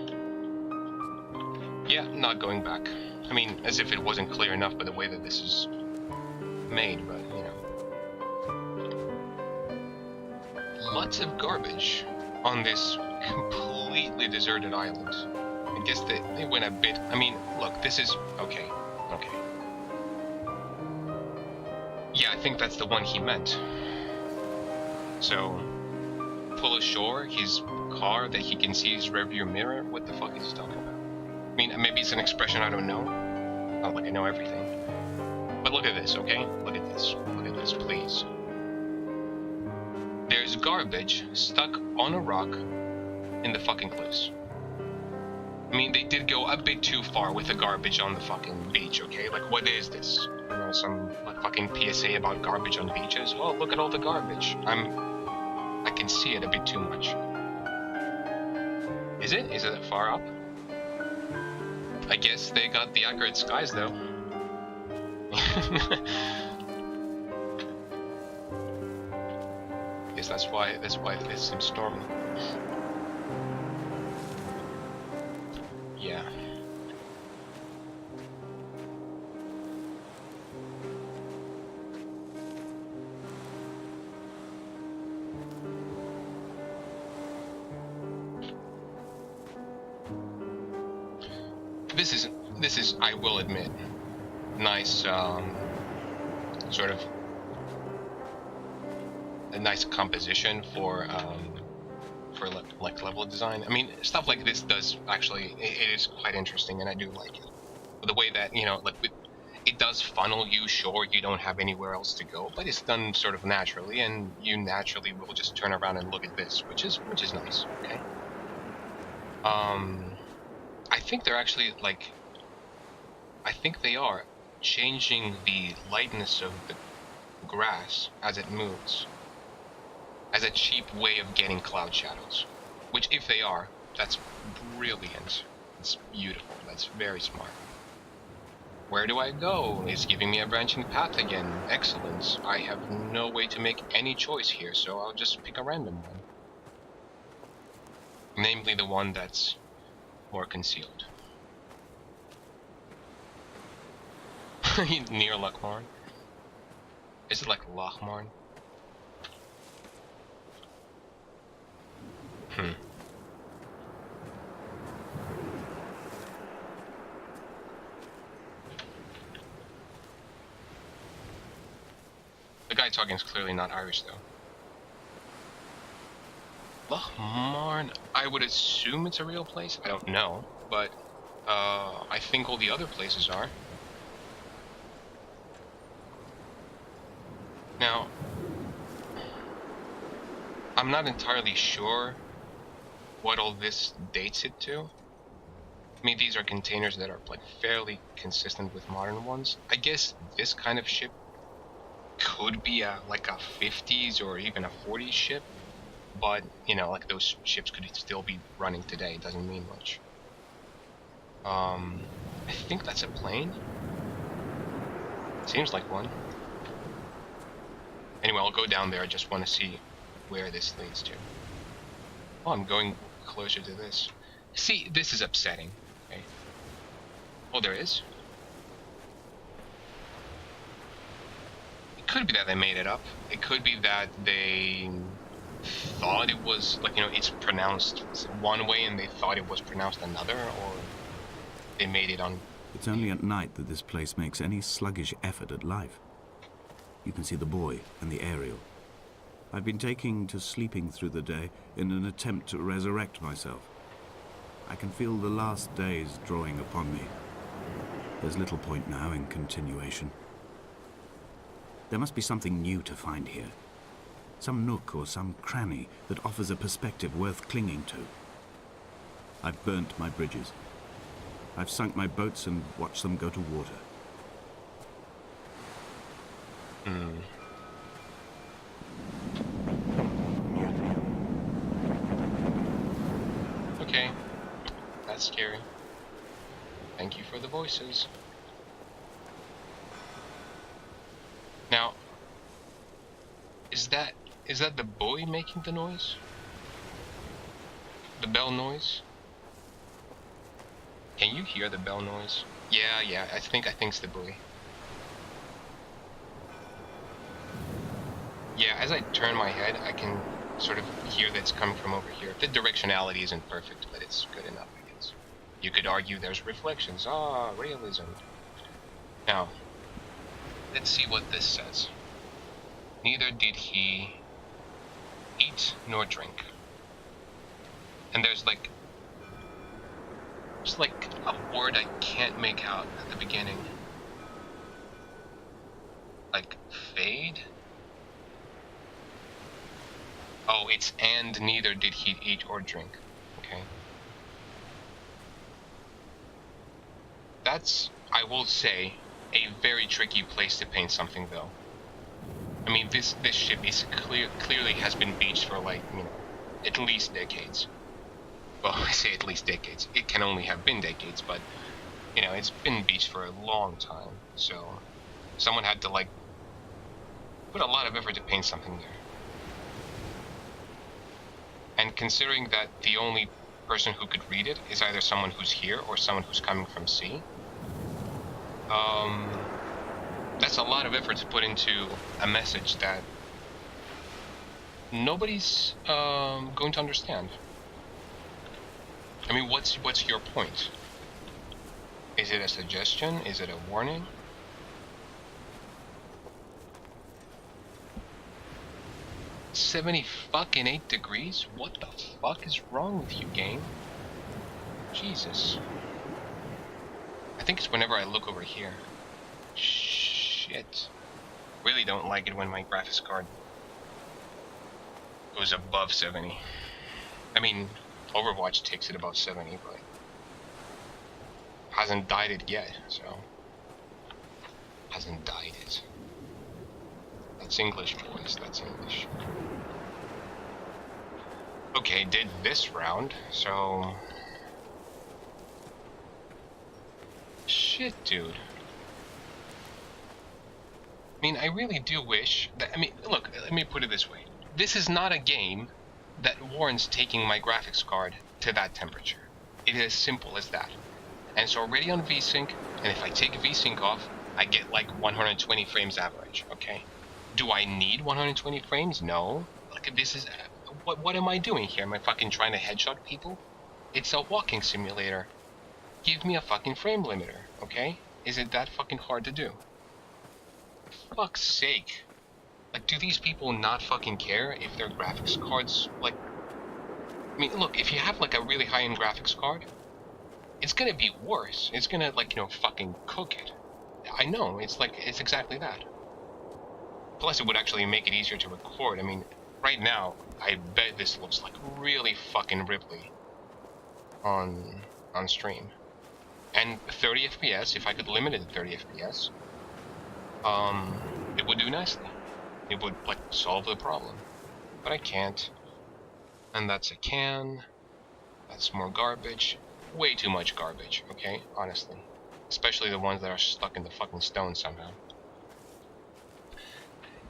Yeah, not going back. I mean, as if it wasn't clear enough by the way that this is made, but, you know. Lots of garbage on this completely deserted island. I guess they went a bit... I mean, look, this is... Okay. Yeah, I think that's the one he meant. So, pull ashore his car that he can see his rearview mirror? What the fuck is he talking about? I mean, maybe it's an expression I don't know. Not like I know everything. But look at this, okay? Look at this, please. There's garbage stuck on a rock in the fucking cliffs. I mean, they did go a bit too far with the garbage on the fucking beach, okay? Like, what is this? You know, some like fucking PSA about garbage on beaches? Well, look at all the garbage. I can see it a bit too much. Is it? Is it far up? I guess they got the accurate skies, though. Guess that's why it seems stormy. Yeah. This is, I will admit, nice, sort of a nice composition for like level design. I mean, stuff like this does actually, it is quite interesting, and I do like it. But the way that, you know, like it does funnel you, sure, you don't have anywhere else to go, but it's done sort of naturally, and you naturally will just turn around and look at this, which is nice. Okay. I think they're actually like, I think they are changing the lightness of the grass as it moves as a cheap way of getting cloud shadows. Which, if they are, that's brilliant. It's beautiful. That's very smart. Where do I go? It's giving me a branching path again. Excellent. I have no way to make any choice here, so I'll just pick a random one. Namely the one that's more concealed. Near Lochmarn. Is it like Lochmarn? The guy talking is clearly not Irish, though. Lochmarn, I would assume it's a real place. I don't know, but I think all the other places are. Now, I'm not entirely sure what all this dates it to. I mean, these are containers that are like fairly consistent with modern ones. I guess this kind of ship could be like a 50s or even a 40s ship, but you know, like those ships could still be running today. It doesn't mean much. I think that's a plane. Seems like one. Anyway, I'll go down there. I just want to see where this leads to. Oh, I'm going closer to this. See, this is upsetting. Okay. Oh, there is? It could be that they made it up. It could be that they thought it was, like, you know, it's pronounced one way and they thought it was pronounced another, or they made it on... It's only at night that this place makes any sluggish effort at life. You can see the buoy and the aerial. I've been taking to sleeping through the day in an attempt to resurrect myself. I can feel the last days drawing upon me. There's little point now in continuation. There must be something new to find here. Some nook or some cranny that offers a perspective worth clinging to. I've burnt my bridges. I've sunk my boats and watched them go to water. Okay, that's scary. Thank you for the voices. Now, is that the buoy making the noise? The bell noise? Can you hear the bell noise? Yeah, I think it's the buoy. Yeah, as I turn my head, I can sort of hear that it's coming from over here. The directionality isn't perfect, but it's good enough, I guess. You could argue there's reflections. Ah, realism. Now, let's see what this says. Neither did he eat nor drink. And there's like a word I can't make out at the beginning. Like fade? Oh, it's and neither did he eat or drink. Okay. That's, I will say, a very tricky place to paint something though. I mean, this ship is clearly has been beached for like, you know, at least decades. Well, I say at least decades. It can only have been decades, but, you know, it's been beached for a long time. So, someone had to, like, put a lot of effort to paint something there. And considering that the only person who could read it is either someone who's here or someone who's coming from sea, that's a lot of effort to put into a message that nobody's going to understand. I mean, what's your point? Is it a suggestion? Is it a warning? $78 degrees? What the fuck is wrong with you, game? Jesus. I think it's whenever I look over here. Shit. Really don't like it when my graphics card goes above 70. I mean, Overwatch takes it above 70, but hasn't dyed it yet, so hasn't dyed it. That's English, boys, that's English. Okay, did this round, so shit, dude. I mean, I really do wish that, I mean, look, let me put it this way. This is not a game that warrants taking my graphics card to that temperature. It is as simple as that. And it's already on VSync, and if I take VSync off, I get like 120 frames average, okay? Do I need 120 frames? No. Like, this is, what am I doing here? Am I fucking trying to headshot people? It's a walking simulator. Give me a fucking frame limiter, okay? Is it that fucking hard to do? Fuck's sake. Like, do these people not fucking care if their graphics cards, like... I mean, look, if you have, like, a really high-end graphics card, it's gonna be worse. It's gonna, like, you know, fucking cook it. I know, it's like, it's exactly that. Plus, it would actually make it easier to record. I mean, right now, I bet this looks like really fucking Ripley on stream. And 30 FPS, if I could limit it to 30 FPS, it would do nicely. It would, like, solve the problem. But I can't. And that's a can. That's more garbage. Way too much garbage, okay? Honestly. Especially the ones that are stuck in the fucking stone somehow.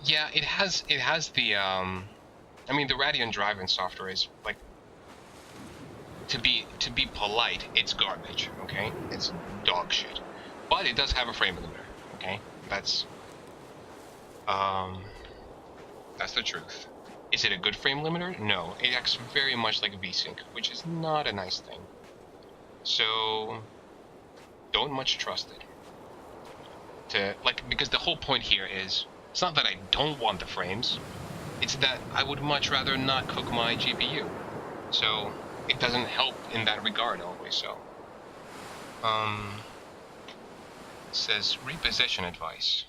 Yeah, it has the, I mean, the Radeon driving software is, like, to be polite, it's garbage, okay? It's dog shit. But it does have a frame limiter, okay? That's the truth. Is it a good frame limiter? No. It acts very much like VSync, which is not a nice thing. So, don't much trust it. Because the whole point here is, it's not that I don't want the frames, it's that I would much rather not cook my GPU. So, it doesn't help in that regard always, so. It says, reposition advice.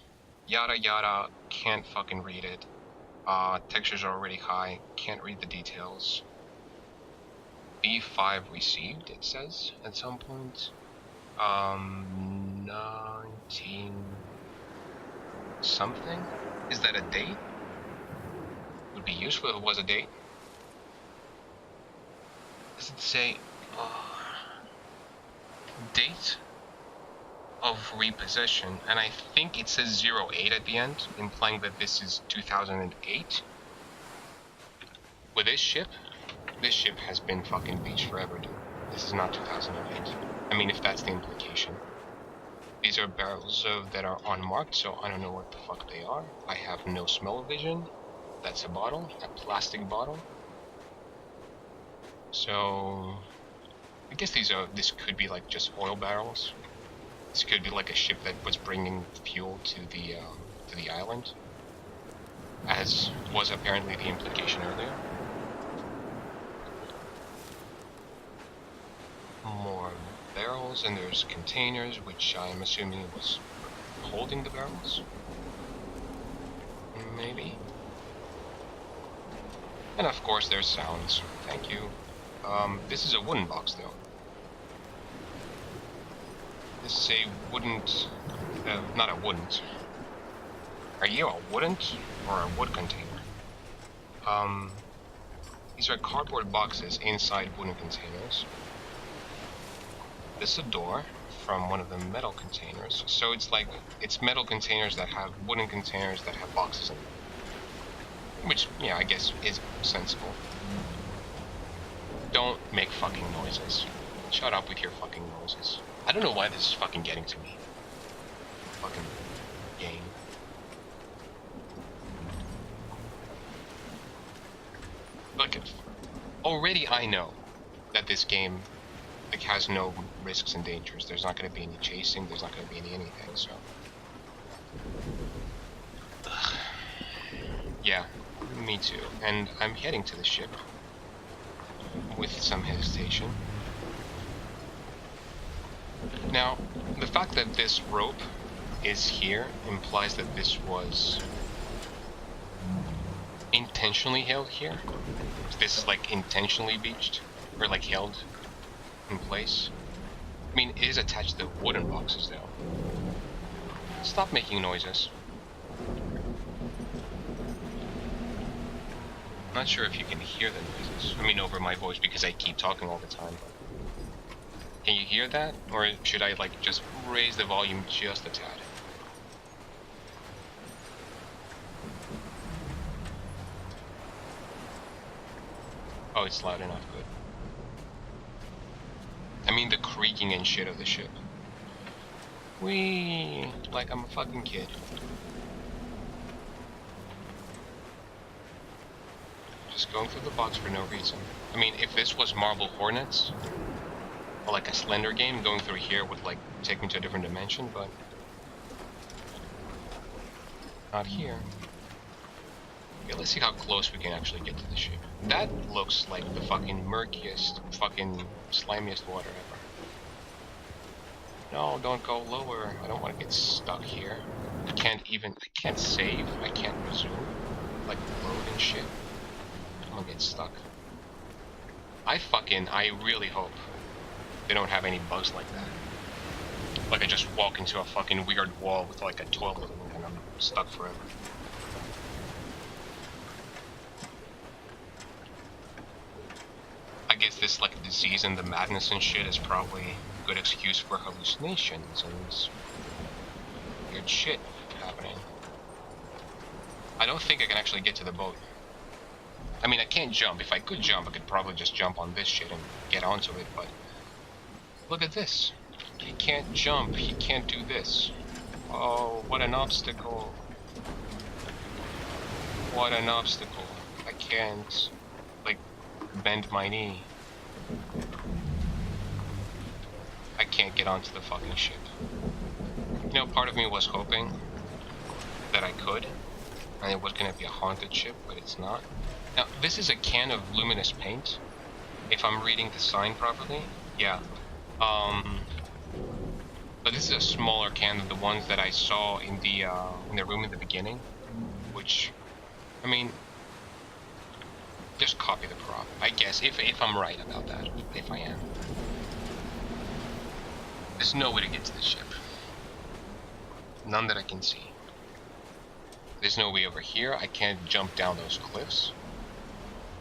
Yada yada, can't fucking read it. Textures are already high, can't read the details. B5 received, it says, at some point. 19... something? Is that a date? Would be useful if it was a date. Does it say... date of repossession, and I think it says 08 at the end, implying that this is 2008. With this ship has been fucking beached forever, dude. This is not 2008. I mean, if that's the implication. These are barrels that are unmarked, so I don't know what the fuck they are. I have no smell vision. That's a bottle, a plastic bottle. So I guess this could be like just oil barrels. This could be like a ship that was bringing fuel to the island, as was apparently the implication earlier. More barrels, and there's containers, which I'm assuming was holding the barrels. Maybe. And of course there's sounds. Thank you. This is a wooden box though. This is a wooden, not a wooden. Are you a wooden or a wood container? These are cardboard boxes inside wooden containers. This is a door from one of the metal containers. So it's metal containers that have wooden containers that have boxes in them. Which, yeah, I guess is sensible. Don't make fucking noises. Shut up with your fucking noises. I don't know why this is fucking getting to me. Fucking game. Like, already I know that this game has no risks and dangers. There's not going to be any chasing. There's not going to be anything. So, yeah, me too. And I'm heading to the ship with some hesitation. Now, the fact that this rope is here implies that this was intentionally held here. This is like intentionally beached or like held in place. I mean, it is attached to wooden boxes though. Stop making noises. Not sure if you can hear the noises. I mean, over my voice because I keep talking all the time. Can you hear that? Or should I like just raise the volume just a tad? Oh, it's loud enough, good. I mean the creaking and shit of the ship. Whee! Like I'm a fucking kid. Just going through the box for no reason. I mean, if this was Marble Hornets, or like a Slender game, going through here would like take me to a different dimension, but not here. Okay, let's see how close we can actually get to the ship. That looks like the fucking murkiest, fucking slimiest water ever. No, don't go lower. I don't want to get stuck here. I can't save. I can't resume. Like load and shit. I'm gonna get stuck. I really hope they don't have any bugs like that. Like I just walk into a fucking weird wall with like a toilet and I'm stuck forever. I guess this like disease and the madness and shit is probably a good excuse for hallucinations and weird shit happening. I don't think I can actually get to the boat. I mean, I can't jump. If I could jump, I could probably just jump on this shit and get onto it, but look at this. He can't jump. He can't do this. Oh, what an obstacle. What an obstacle. I can't, like, bend my knee. I can't get onto the fucking ship. You know, part of me was hoping that I could, and it was gonna be a haunted ship, but it's not. Now, this is a can of luminous paint, if I'm reading the sign properly. Yeah. But this is a smaller can than the ones that I saw in the room in the beginning, which, I mean, just copy the prop, I guess, if I'm right about that, if I am. There's no way to get to the ship. None that I can see. There's no way over here. I can't jump down those cliffs.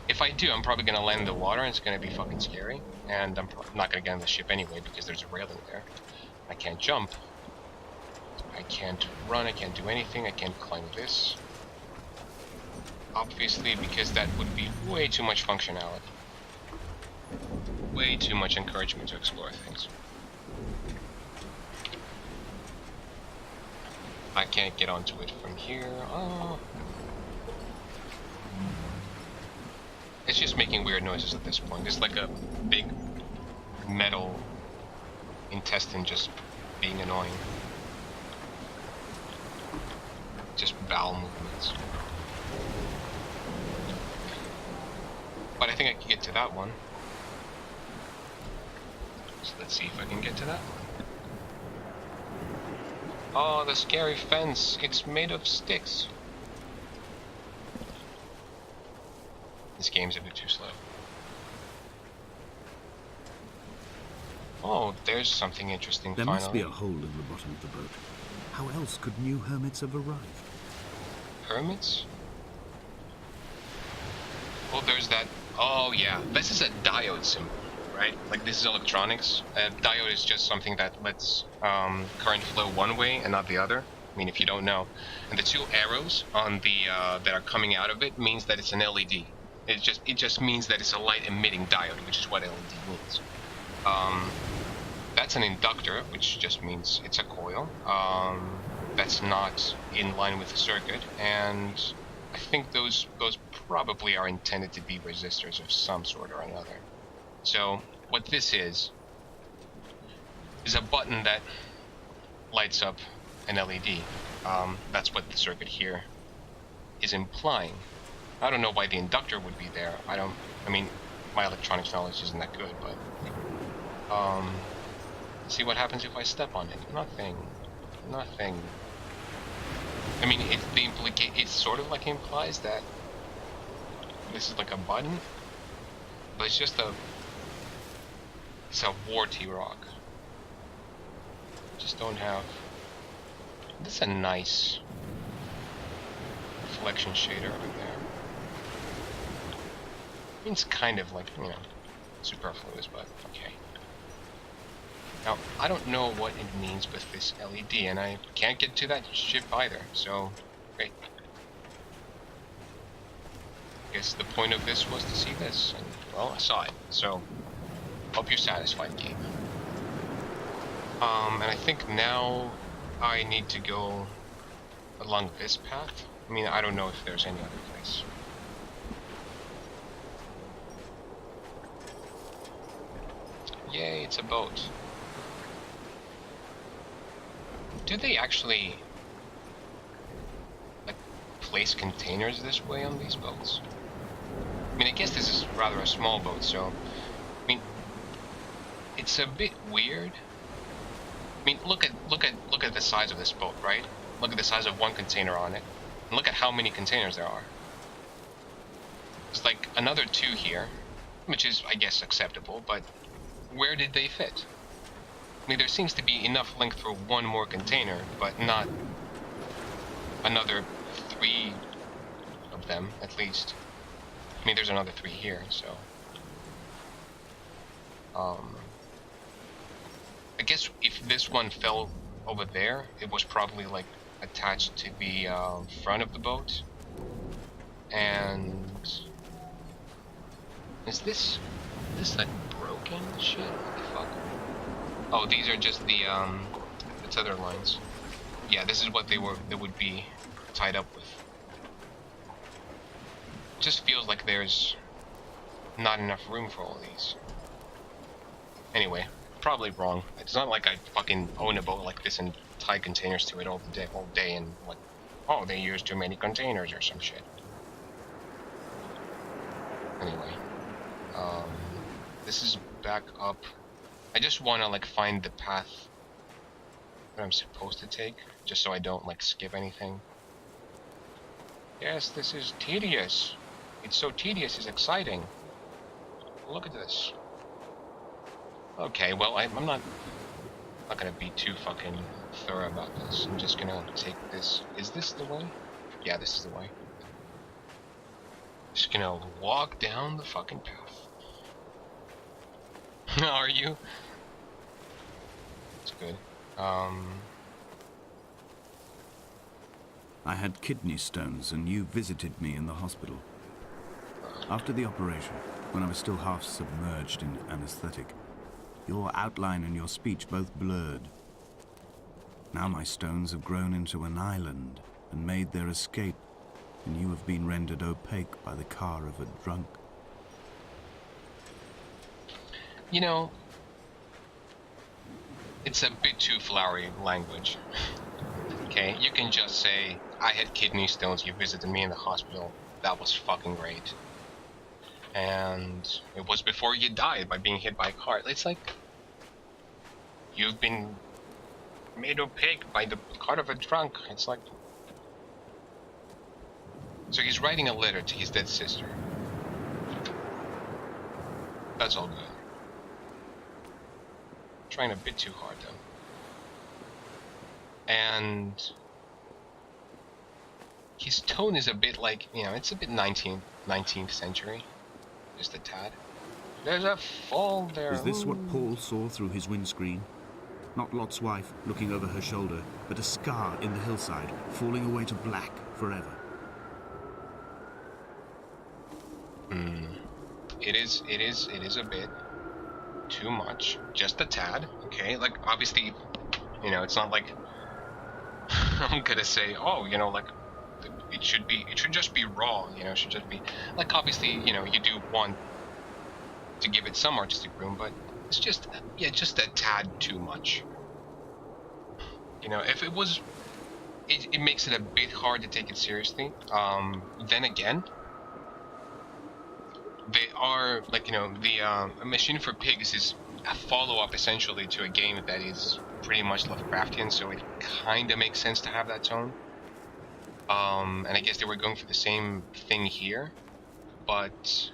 If I do, I'm probably gonna land in the water and it's gonna be fucking scary. And I'm not gonna get on the ship anyway because there's a railing there. I can't jump. I can't run, I can't do anything, I can't climb this. Obviously, because that would be way too much functionality. Way too much encouragement to explore things. I can't get onto it from here. Oh. It's just making weird noises at this point. It's like a big metal intestine just being annoying. Just bowel movements. But I think I can get to that one. So let's see if I can get to that one. Oh, the scary fence. It's made of sticks. This game's a bit too slow. Oh, there's something interesting There finally. must be a hole in the bottom of the boat. How else could new hermits have arrived? Hermits? Oh, there's that. Oh, yeah. This is a diode symbol, right? Like, this is electronics. A diode is just something that lets current flow one way and not the other. I mean, if you don't know. And the two arrows on the that are coming out of it means that it's an LED. It just means that it's a light emitting diode, which is what LED means. That's an inductor, which just means it's a coil. That's not in line with the circuit, and I think those probably are intended to be resistors of some sort or another. So what this is a button that lights up an LED. That's what the circuit here is implying. I don't know why the inductor would be there. I mean, my electronics knowledge isn't that good, but see what happens if I step on it. Nothing. I mean, it sort of like implies that this is like a button, but it's just it's a warty rock. Just don't have. This is a nice reflection shader right there. I mean, it's kind of like, you know, superfluous, but okay. Now, I don't know what it means with this LED, and I can't get to that ship either, so great. I guess the point of this was to see this, and, well, I saw it, so hope you're satisfied, game. And I think now I need to go along this path. I mean, I don't know if there's any other place. Yay, it's a boat. Do they actually like place containers this way on these boats? I mean, I guess this is rather a small boat, so I mean, it's a bit weird. I mean, look at the size of this boat, right? Look at the size of one container on it, and look at how many containers there are. There's like another two here, which is, I guess, acceptable, but where did they fit? I mean, there seems to be enough length for one more container, but not another 3 of them, at least. I mean, there's another 3 here, so... I guess if this one fell over there, it was probably, like, attached to the front of the boat. And... Is this like broken shit? What the fuck? Oh, these are just the tether lines. Yeah, this is what they would be tied up with. It just feels like there's not enough room for all these. Anyway, probably wrong. It's not like I fucking own a boat like this and tie containers to it all day and what? Oh, they use too many containers or some shit. Anyway, this is back up. I just want to like find the path that I'm supposed to take, just so I don't like skip anything. Yes, this is tedious. It's so tedious, it's exciting. Look at this. Okay, well, I'm not gonna be too fucking thorough about this. I'm just gonna take this. Is this the way? Yeah, this is the way. Just gonna walk down the fucking path. Are you? That's good. I had kidney stones, and you visited me in the hospital. After the operation, when I was still half submerged in anesthetic, your outline and your speech both blurred. Now my stones have grown into an island and made their escape, and you have been rendered opaque by the car of a drunk. You know, it's a bit too flowery language. Okay, you can just say, I had kidney stones, you visited me in the hospital, that was fucking great. And it was before you died by being hit by a car. It's like, you've been made opaque by the car of a drunk. It's like... So he's writing a letter to his dead sister. That's all good. Trying a bit too hard though. And his tone is a bit like, you know, it's a bit 19th century. Just a tad. There's a fall there. Is this what Paul saw through his windscreen? Not Lot's wife looking over her shoulder, but a scar in the hillside, falling away to black forever. It is a bit too much. Just a tad, okay? Like, obviously, you know, it's not like I'm gonna say, oh, you know, like, it should just be raw, you know, it should just be, like, obviously, you know, you do want to give it some artistic room, but it's just, yeah, just a tad too much. You know, if it was, it makes it a bit hard to take it seriously. Then again, they are, like, you know, the Machine for Pigs is a follow-up essentially to a game that is pretty much Lovecraftian, so it kind of makes sense to have that tone. And I guess they were going for the same thing here, but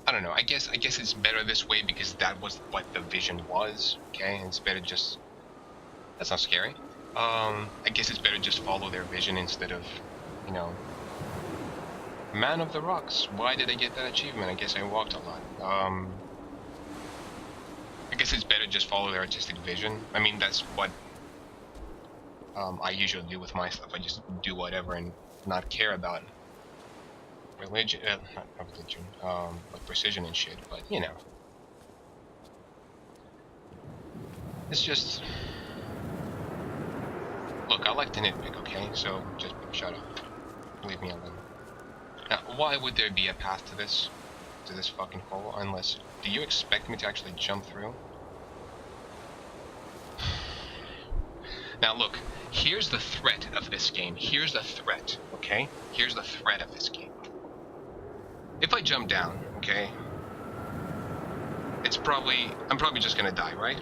I don't know. I guess it's better this way because that was what the vision was. Okay, and it's better just. That's not scary. I guess it's better just follow their vision instead of, you know, Man of the Rocks. Why did I get that achievement? I guess I walked a lot. I guess it's better just follow their artistic vision. I mean, that's what I usually do with my stuff. I just do whatever and not care about religion, not religion, like precision and shit. But you know, it's just. Look, I like to nitpick, okay? So just shut up. Leave me alone. Now, why would there be a path to this fucking hole? Unless, do you expect me to actually jump through? Now look, here's the threat of this game. Here's the threat, okay? Here's the threat of this game. If I jump down, okay, I'm probably just gonna die, right?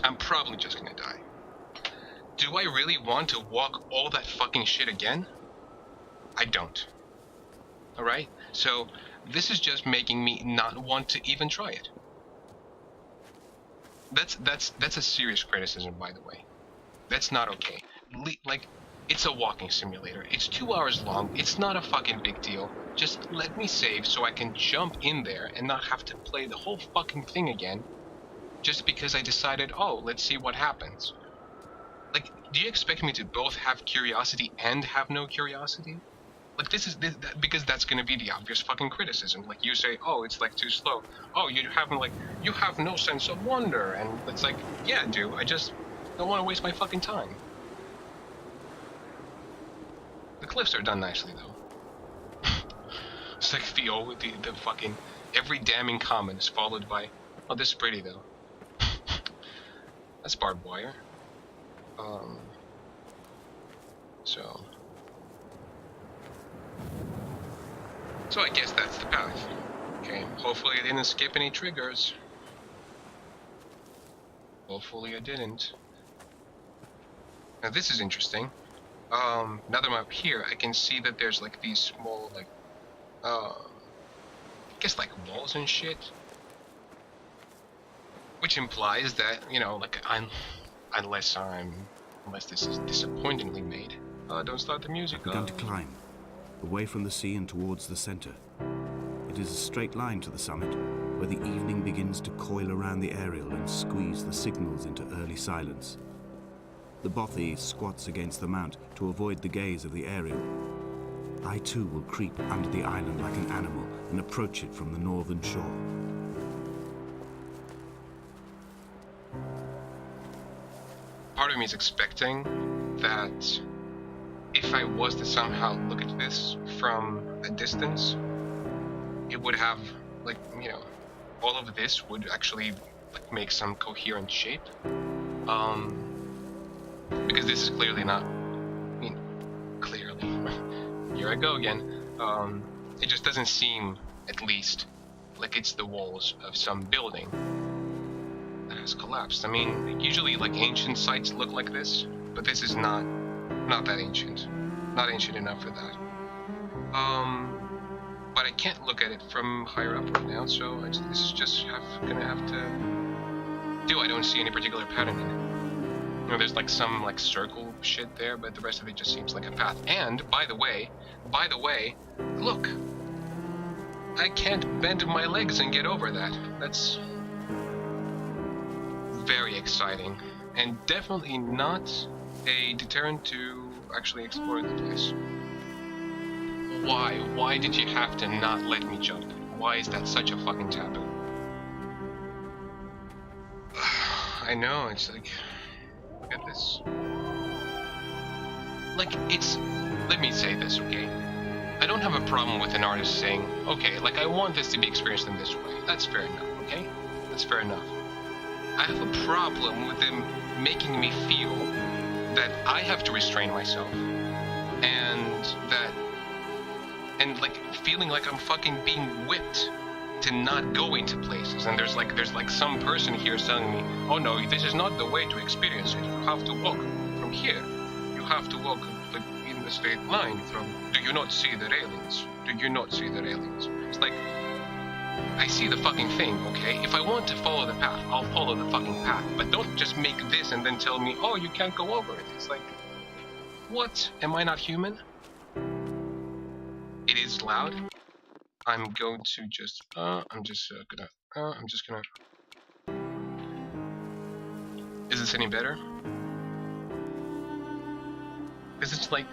I'm probably just gonna die. Do I really want to walk all that fucking shit again? I don't. Alright? So, this is just making me not want to even try it. That's a serious criticism, by the way. That's not okay. Like, it's a walking simulator. It's 2 hours long. It's not a fucking big deal. Just let me save so I can jump in there and not have to play the whole fucking thing again. Just because I decided, oh, let's see what happens. Like, do you expect me to both have curiosity and have no curiosity? Like, because that's gonna be the obvious fucking criticism. Like, you say, oh, it's like too slow. Oh, you have no sense of wonder. And it's like, yeah, I do. I just don't want to waste my fucking time. The cliffs are done nicely, though. It's like the fucking, every damning comment is followed by, oh, this is pretty, though. That's barbed wire. So I guess that's the path. Okay, hopefully I didn't skip any triggers. Hopefully I didn't. Now this is interesting. Now that I'm up here, I can see that there's like these small, like, I guess like walls and shit. Which implies that, you know, like unless this is disappointingly made. Don't start the music. Begun to climb, away from the sea and towards the center. It is a straight line to the summit, where the evening begins to coil around the aerial and squeeze the signals into early silence. The bothy squats against the mount to avoid the gaze of the aerial. I too will creep under the island like an animal and approach it from the northern shore. part of me is expecting that if I was to somehow look at this from a distance, it would have, like, you know, all of this would actually like make some coherent shape. Because this is clearly not, I mean, clearly, here I go again. It just doesn't seem, at least, like it's the walls of some building that has collapsed. I mean, usually like ancient sites look like this, but this is not that ancient. Not ancient enough for that. But I can't look at it from higher up right now, so this is just gonna have to do. I don't see any particular pattern in it. You know, there's like some like circle shit there, but the rest of it just seems like a path. And by the way, look, I can't bend my legs and get over that. That's very exciting, and definitely not a deterrent to actually explore the place. Why? Why did you have to not let me jump? Why is that such a fucking taboo? I know, it's like, look at this. Like, let me say this, okay? I don't have a problem with an artist saying, okay, like, I want this to be experienced in this way. That's fair enough, okay? That's fair enough. I have a problem with them making me feel that I have to restrain myself, and like feeling like I'm fucking being whipped to not go into places. And there's like some person here telling me, oh no, this is not the way to experience it. You have to walk from here. You have to walk like in the straight line from. Do you not see the railings? Do you not see the railings? It's like, I see the fucking thing, okay? If I want to follow the path, I'll follow the fucking path. But don't just make this and then tell me, oh, you can't go over it. It's like, what? Am I not human? It is loud. I'm going to just, I'm just gonna. Is this any better? Because it's like,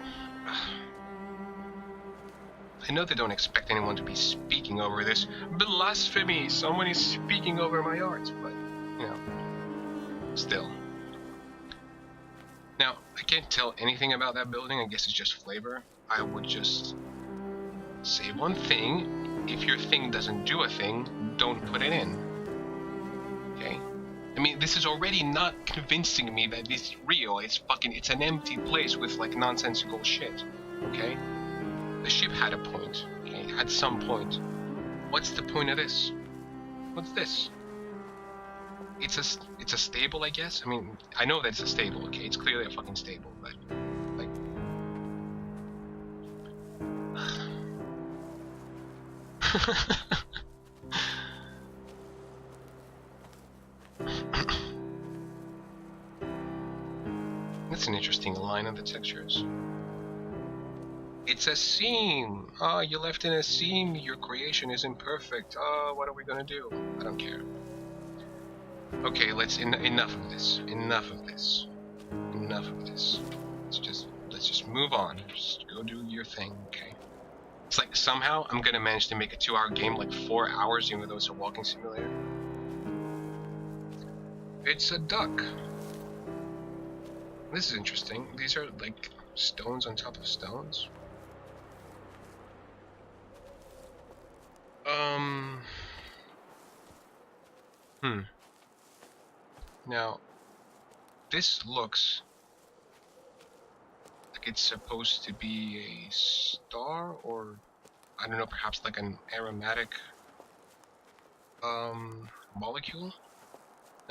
I know they don't expect anyone to be speaking over this. Blasphemy! Someone is speaking over my art, but, you know, still. Now, I can't tell anything about that building. I guess it's just flavor. I would just say one thing. If your thing doesn't do a thing, don't put it in. Okay? I mean, this is already not convincing me that this is real. It's an empty place with, like, nonsensical shit. Okay? The ship had a point. Okay? It had some point. What's the point of this? What's this? It's a stable, I guess? I mean, I know that it's a stable, okay? It's clearly a fucking stable, but, like... That's an interesting line of the textures. It's a seam! Ah, you left in a seam, your creation isn't perfect. Ah, what are we gonna do? I don't care. Okay, enough of this. Enough of this. Enough of this. Let's just move on. Just go do your thing, okay? It's like somehow I'm gonna manage to make a 2-hour game like 4 hours, even though it's a walking simulator. It's a duck. This is interesting. These are like stones on top of stones. Now, this looks like it's supposed to be a star, or I don't know, perhaps like an aromatic molecule.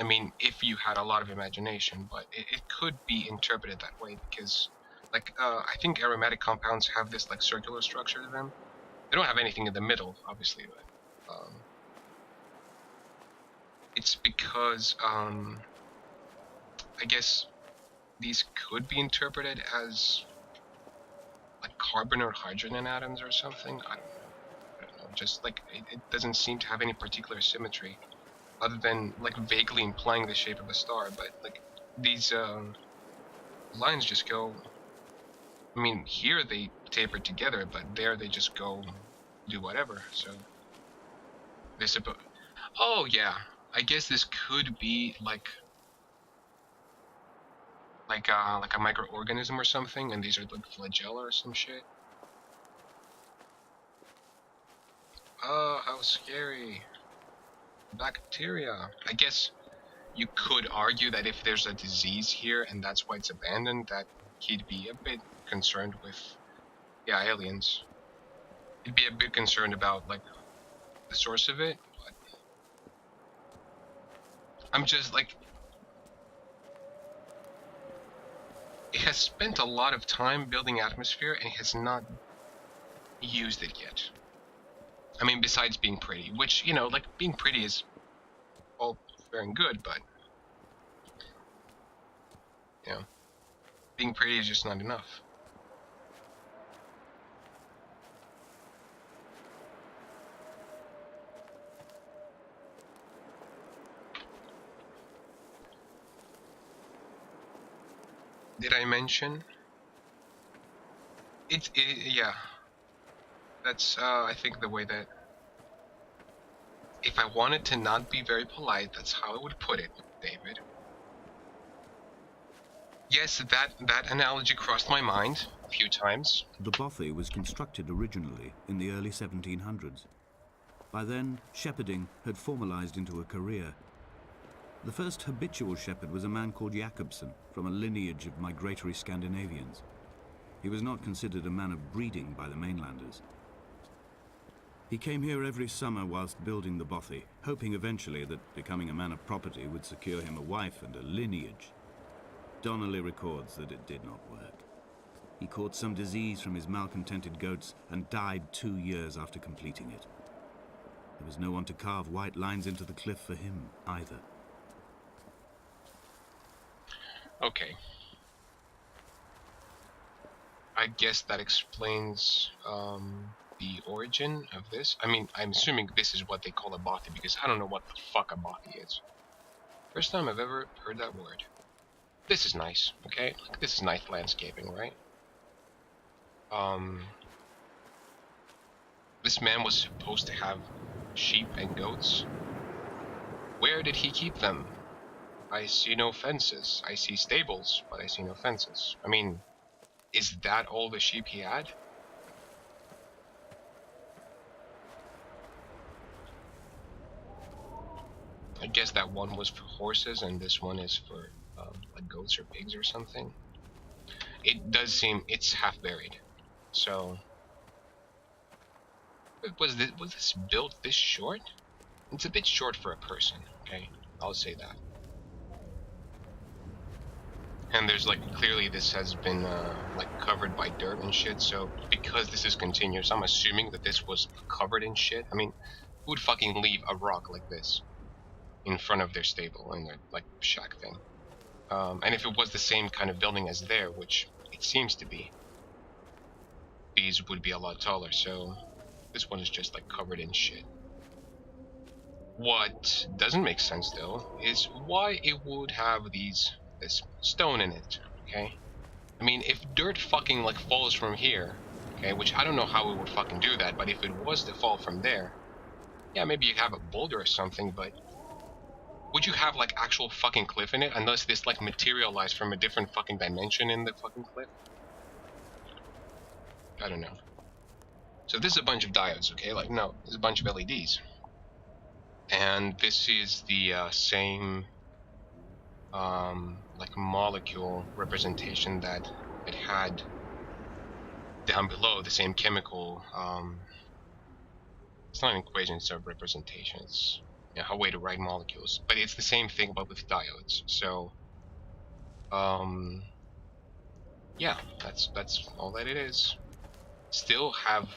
I mean, if you had a lot of imagination, but it could be interpreted that way because, like, I think aromatic compounds have this like circular structure to them. They don't have anything in the middle, obviously, but it's because I guess these could be interpreted as like carbon or hydrogen atoms or something. I don't know. Just like it doesn't seem to have any particular symmetry, other than like vaguely implying the shape of a star. But like these lines just go. I mean, here they taper together, but there they just go do whatever. So they're supposed. Oh yeah, I guess this could be like like a microorganism or something, and these are like flagella or some shit. Oh, how scary. Bacteria. I guess you could argue that if there's a disease here and that's why it's abandoned, that he'd be a bit concerned with, yeah, aliens. He'd be a bit concerned about, like, the source of it, but I'm just, like, it has spent a lot of time building atmosphere and it has not used it yet. I mean, besides being pretty, which, you know, like, being pretty is all fair and good, but, you know, being pretty is just not enough. Did I mention? Yeah. That's, I think the way that, if I wanted to not be very polite, that's how I would put it, David. Yes, that analogy crossed my mind a few times. The bothy was constructed originally in the early 1700s. By then, shepherding had formalized into a career. The first habitual shepherd was a man called Jakobsen, from a lineage of migratory Scandinavians. He was not considered a man of breeding by the mainlanders. He came here every summer whilst building the bothy, hoping eventually that becoming a man of property would secure him a wife and a lineage. Donnelly records that it did not work. He caught some disease from his malcontented goats and died 2 years after completing it. There was no one to carve white lines into the cliff for him either. Okay. I guess that explains the origin of this. I mean, I'm assuming this is what they call a bothy because I don't know what the fuck a bothy is. First time I've ever heard that word. This is nice, okay? Like, this is nice landscaping, right? This man was supposed to have sheep and goats. Where did he keep them? I see no fences. I see stables, but I see no fences. I mean, is that all the sheep he had? I guess that one was for horses and this one is for like goats or pigs or something. It does seem it's half buried. So was this built this short? It's a bit short for a person, okay? I'll say that. And there's like clearly this has been like covered by dirt and shit, so because this is continuous, I'm assuming that this was covered in shit. I mean, who would fucking leave a rock like this in front of their stable and their like shack thing? And if it was the same kind of building as there, which it seems to be, these would be a lot taller, so this one is just like covered in shit. What doesn't make sense though is why it would have this stone in it, okay? I mean, if dirt fucking like falls from here, okay, which I don't know how it would fucking do that, but if it was to fall from there, yeah, maybe you have a boulder or something, but would you have like actual fucking cliff in it unless this like materialized from a different fucking dimension in the fucking cliff? I don't know. So this is a bunch of diodes, okay? Like, no, this is a bunch of LEDs. And this is the same like molecule representation that it had down below, the same chemical it's not an equation, it's a representation. It's a way to write molecules, but it's the same thing but with diodes. So yeah, that's all that it is. Still have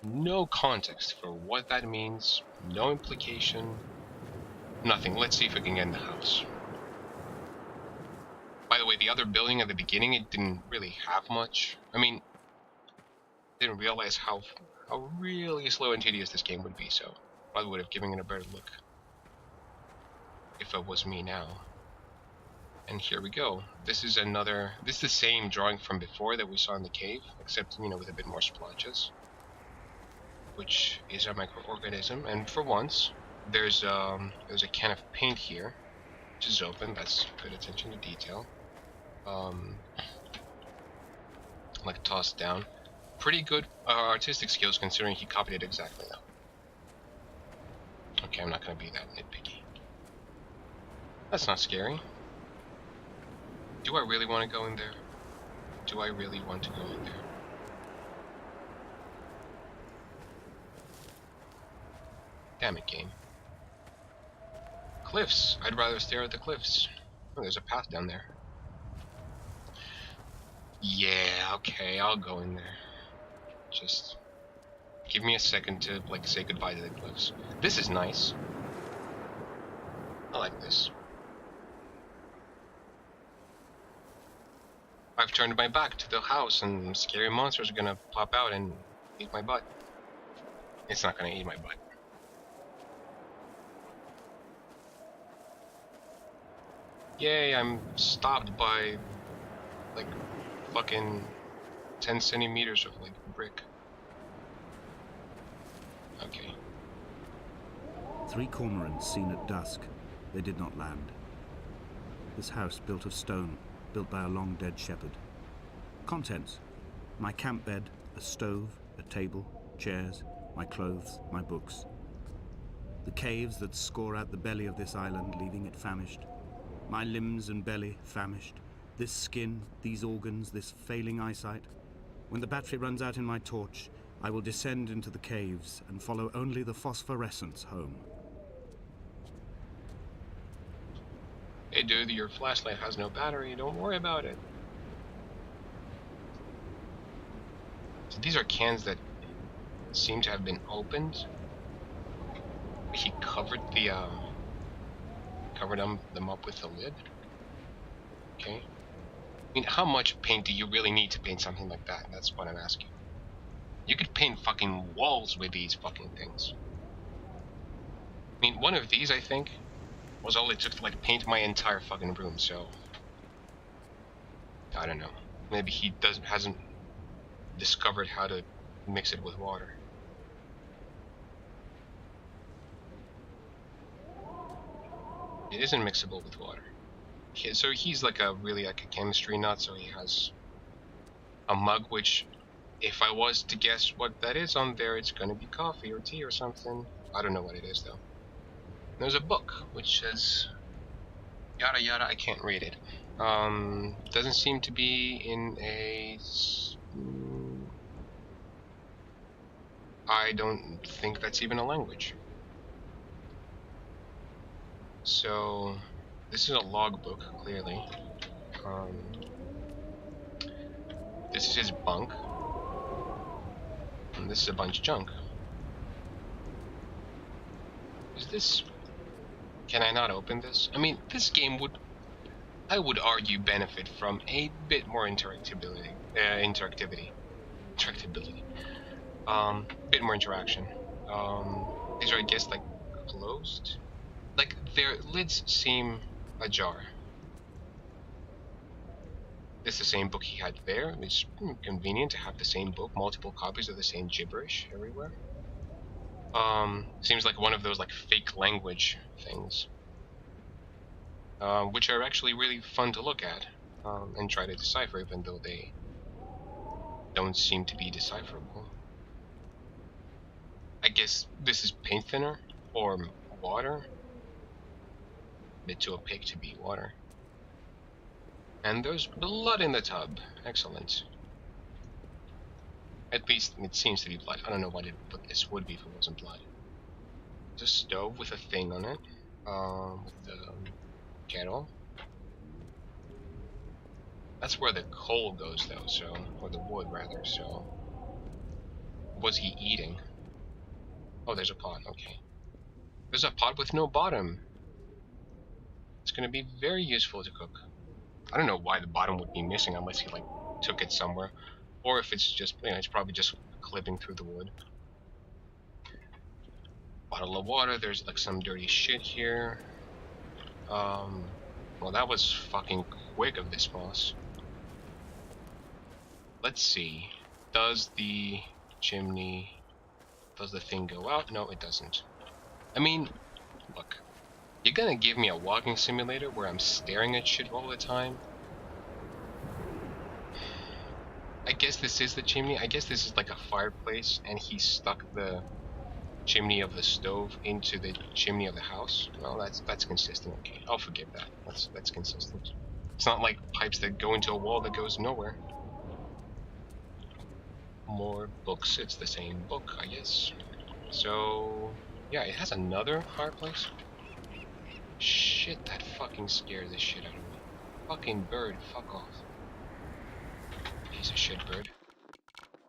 no context for what that means, no implication, nothing. Let's see if we can get in the house. By the way, the other building at the beginning, it didn't really have much. I mean, didn't realize how really slow and tedious this game would be, so probably would have given it a better look if it was me now. And here we go. This is the same drawing from before that we saw in the cave, except, with a bit more splotches, which is a microorganism. And for once, there's a can of paint here, which is open. That's good attention to detail. like tossed down. Pretty good artistic skills considering he copied it exactly though. Okay, I'm not gonna be that nitpicky. That's not scary. Do I really want to go in there? Do I really want to go in there? Damn it, game. Cliffs. I'd rather stare at the cliffs. Oh, there's a path down there. Yeah, okay, I'll go in there. Just give me a second to, like, say goodbye to the cliffs. This is nice. I like this. I've turned my back to the house and scary monsters are gonna pop out and eat my butt. It's not gonna eat my butt. Yay, I'm stopped by, like, fucking 10 centimeters of, like, brick. Okay. 3 cormorants seen at dusk. They did not land. This house built of stone, built by a long-dead shepherd. Contents: my camp bed, a stove, a table, chairs, my clothes, my books. The caves that score out the belly of this island, leaving it famished. My limbs and belly famished. This skin, these organs, this failing eyesight. When the battery runs out in my torch, I will descend into the caves and follow only the phosphorescence home. Hey dude, your flashlight has no battery, don't worry about it. So these are cans that seem to have been opened. He covered the covered them up with the lid. Okay. I mean, how much paint do you really need to paint something like that? That's what I'm asking. You could paint fucking walls with these fucking things. I mean, one of these, I think, was all it took to, like, paint my entire fucking room, so... I don't know. Maybe he hasn't discovered how to mix it with water. It isn't mixable with water. So he's like a chemistry nut, so he has a mug which, if I was to guess what that is on there, it's gonna be coffee or tea or something. I don't know what it is though. There's a book which says yada yada. I can't read it. Doesn't seem to be in a... I don't think that's even a language. So this is a logbook, clearly. This is his bunk. And this is a bunch of junk. Is this... Can I not open this? I mean, this game would, I would argue, benefit from a bit more interactivity. Bit more interaction. These are, I guess, like, closed? Like, their lids seem ajar. This is the same book he had there. It's convenient to have the same book, multiple copies of the same gibberish everywhere. Seems like one of those, like, fake language things. Which are actually really fun to look at, and try to decipher, even though they don't seem to be decipherable. I guess this is paint thinner, or water. A bit too opaque to be water. And there's blood in the tub. Excellent. At least it seems to be blood. I don't know what this would be if it wasn't blood. There's a stove with a thing on it. With the kettle. That's where the coal goes though, so... Or the wood, rather, so... What was he eating? Oh, there's a pot, okay. There's a pot with no bottom. It's gonna be very useful to cook. I don't know why the bottom would be missing unless he, like, took it somewhere. Or if it's just, you know, it's probably just clipping through the wood. Bottle of water, there's, like, some dirty shit here. Well, that was fucking quick of this boss. Let's see. Does the chimney... Does the thing go out? No, it doesn't. I mean, look. You're gonna give me a walking simulator where I'm staring at shit all the time? I guess this is the chimney. I guess this is like a fireplace, and he stuck the chimney of the stove into the chimney of the house. Well, that's consistent. Okay, I'll forgive that. That's consistent. It's not like pipes that go into a wall that goes nowhere. More books. It's the same book, I guess. So yeah, it has another fireplace. Shit, that fucking scared the shit out of me. Fucking bird, fuck off. Piece of shit bird.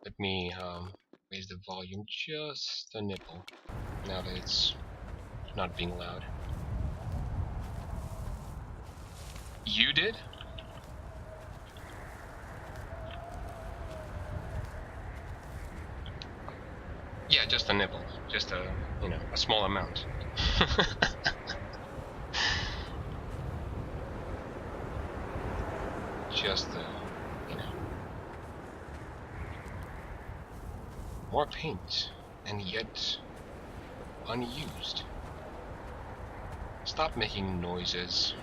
Let me raise the volume just a nipple now that it's not being loud. You did? Yeah, just a nipple. Just a, you know, a small amount. Just you know. More paint, and yet unused. Stop making noises.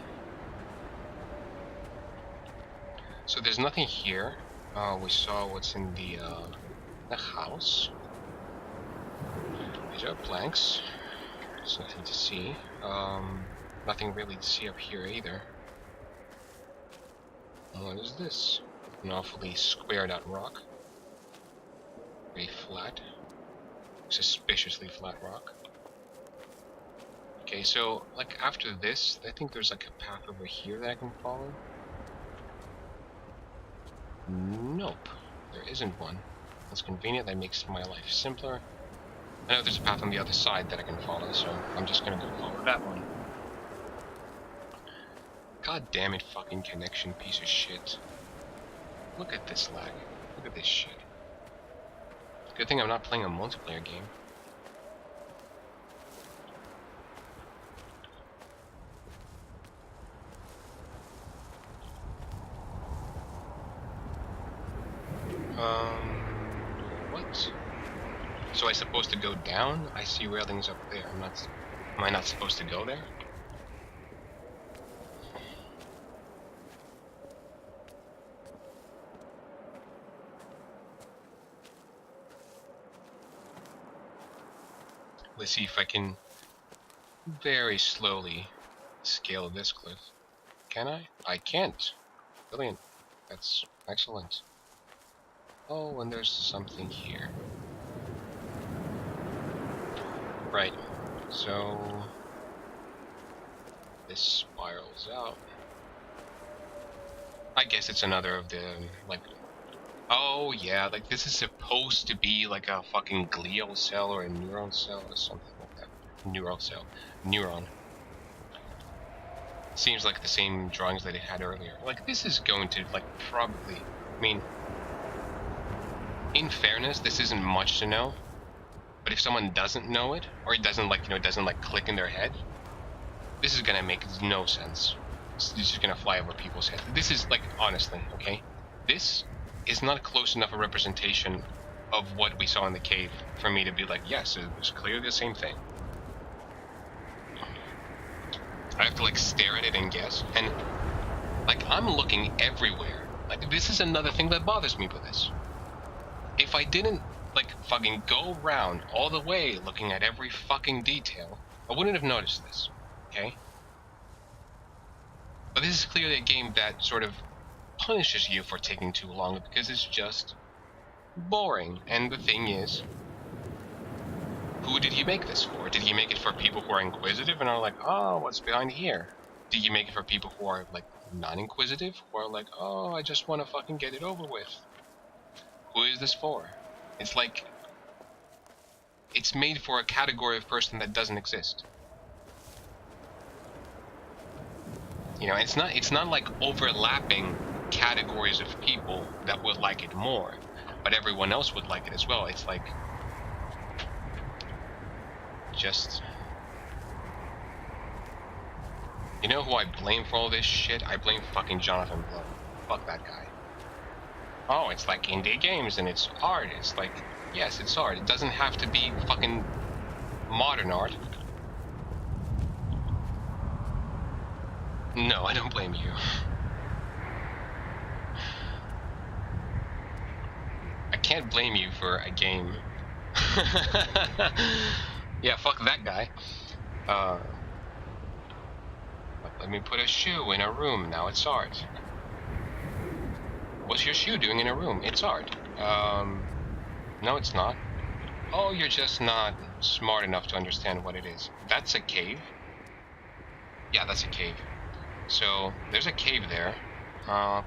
So there's nothing here. We saw what's in the house. These are planks. There's nothing to see. Nothing really to see up here either. What is this? An awfully squared out rock. Very flat. Suspiciously flat rock. Okay, so like after this, I think there's like a path over here that I can follow. Nope, there isn't one. That's convenient, that makes my life simpler. I know there's a path on the other side that I can follow, so I'm just gonna go follow that one. God damn it, fucking connection, piece of shit. Look at this lag. Look at this shit. Good thing I'm not playing a multiplayer game. What? So I supposed to go down? I see railings up there. Am I not supposed to go there? Let's see if I can very slowly scale this cliff. Can I? I can't. Brilliant. That's excellent. Oh, and there's something here. Right. So this spirals out. I guess it's another of the, like, oh yeah, like this is supposed to be like a fucking glial cell or a neuron cell or something like that. Neural cell. Neuron. Seems like the same drawings that it had earlier. Like this is going to, like, probably, I mean, in fairness, this isn't much to know. But if someone doesn't know it, or it doesn't, like, you know, it doesn't like click in their head, this is gonna make no sense. It's just gonna fly over people's heads. This is, like, honestly, okay? This is not close enough a representation of what we saw in the cave for me to be like, yes, it was clearly the same thing. I have to, like, stare at it and guess. And, like, I'm looking everywhere. Like, this is another thing that bothers me with this. If I didn't, like, fucking go around all the way looking at every fucking detail, I wouldn't have noticed this, okay? But this is clearly a game that sort of punishes you for taking too long because it's just boring. And the thing is, who did he make this for? Did he make it for people who are inquisitive and are like, oh, what's behind here? Did he make it for people who are, like, non-inquisitive? Who are like, oh, I just want to fucking get it over with? Who is this for? It's like, it's made for a category of person that doesn't exist. You know, it's not like overlapping categories of people that would like it more, but everyone else would like it as well. It's like, just, you know who I blame for all this shit? I blame fucking Jonathan Blow. Fuck that guy. Oh, it's like indie games and it's art. It's like, yes, it's art. It doesn't have to be fucking modern art. No, I don't blame you. can't blame you for a game. Yeah, fuck that guy. Let me put a shoe in a room. Now it's art. What's your shoe doing in a room? It's art. No, it's not. Oh, you're just not smart enough to understand what it is. That's a cave. Yeah, that's a cave. So, there's a cave there.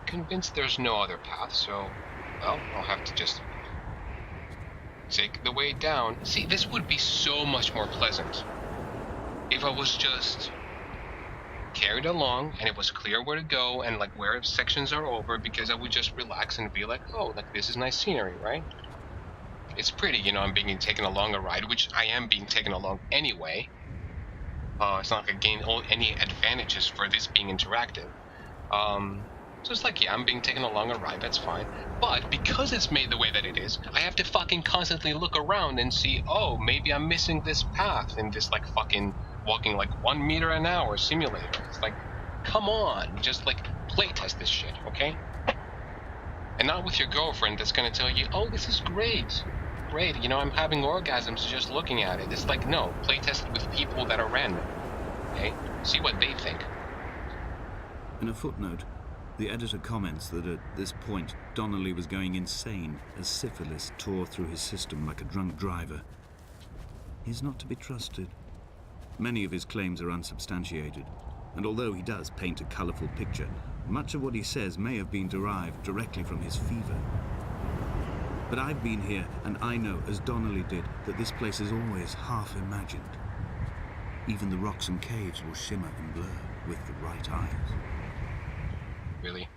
Convinced there's no other path, so, well, I'll have to just take the way down. See, this would be so much more pleasant if I was just carried along and it was clear where to go and like where sections are over, because I would just relax and be like, oh, like this is nice scenery, right? It's pretty, you know, I'm being taken along a ride, which I am being taken along anyway. It's not like I gain any advantages for this being interactive. So it's like, yeah, I'm being taken along a ride, that's fine. But because it's made the way that it is, I have to fucking constantly look around and see, oh, maybe I'm missing this path in this like fucking walking like 1 meter an hour simulator. It's like, come on, just like playtest this shit, okay? And not with your girlfriend that's gonna tell you, oh, this is great. Great, you know, I'm having orgasms just looking at it. It's like, no, playtest it with people that are random, okay? See what they think. In a footnote, the editor comments that at this point, Donnelly was going insane as syphilis tore through his system like a drunk driver. He's not to be trusted. Many of his claims are unsubstantiated, and although he does paint a colourful picture, much of what he says may have been derived directly from his fever. But I've been here, and I know, as Donnelly did, that this place is always half imagined. Even the rocks and caves will shimmer and blur with the right eyes. Really?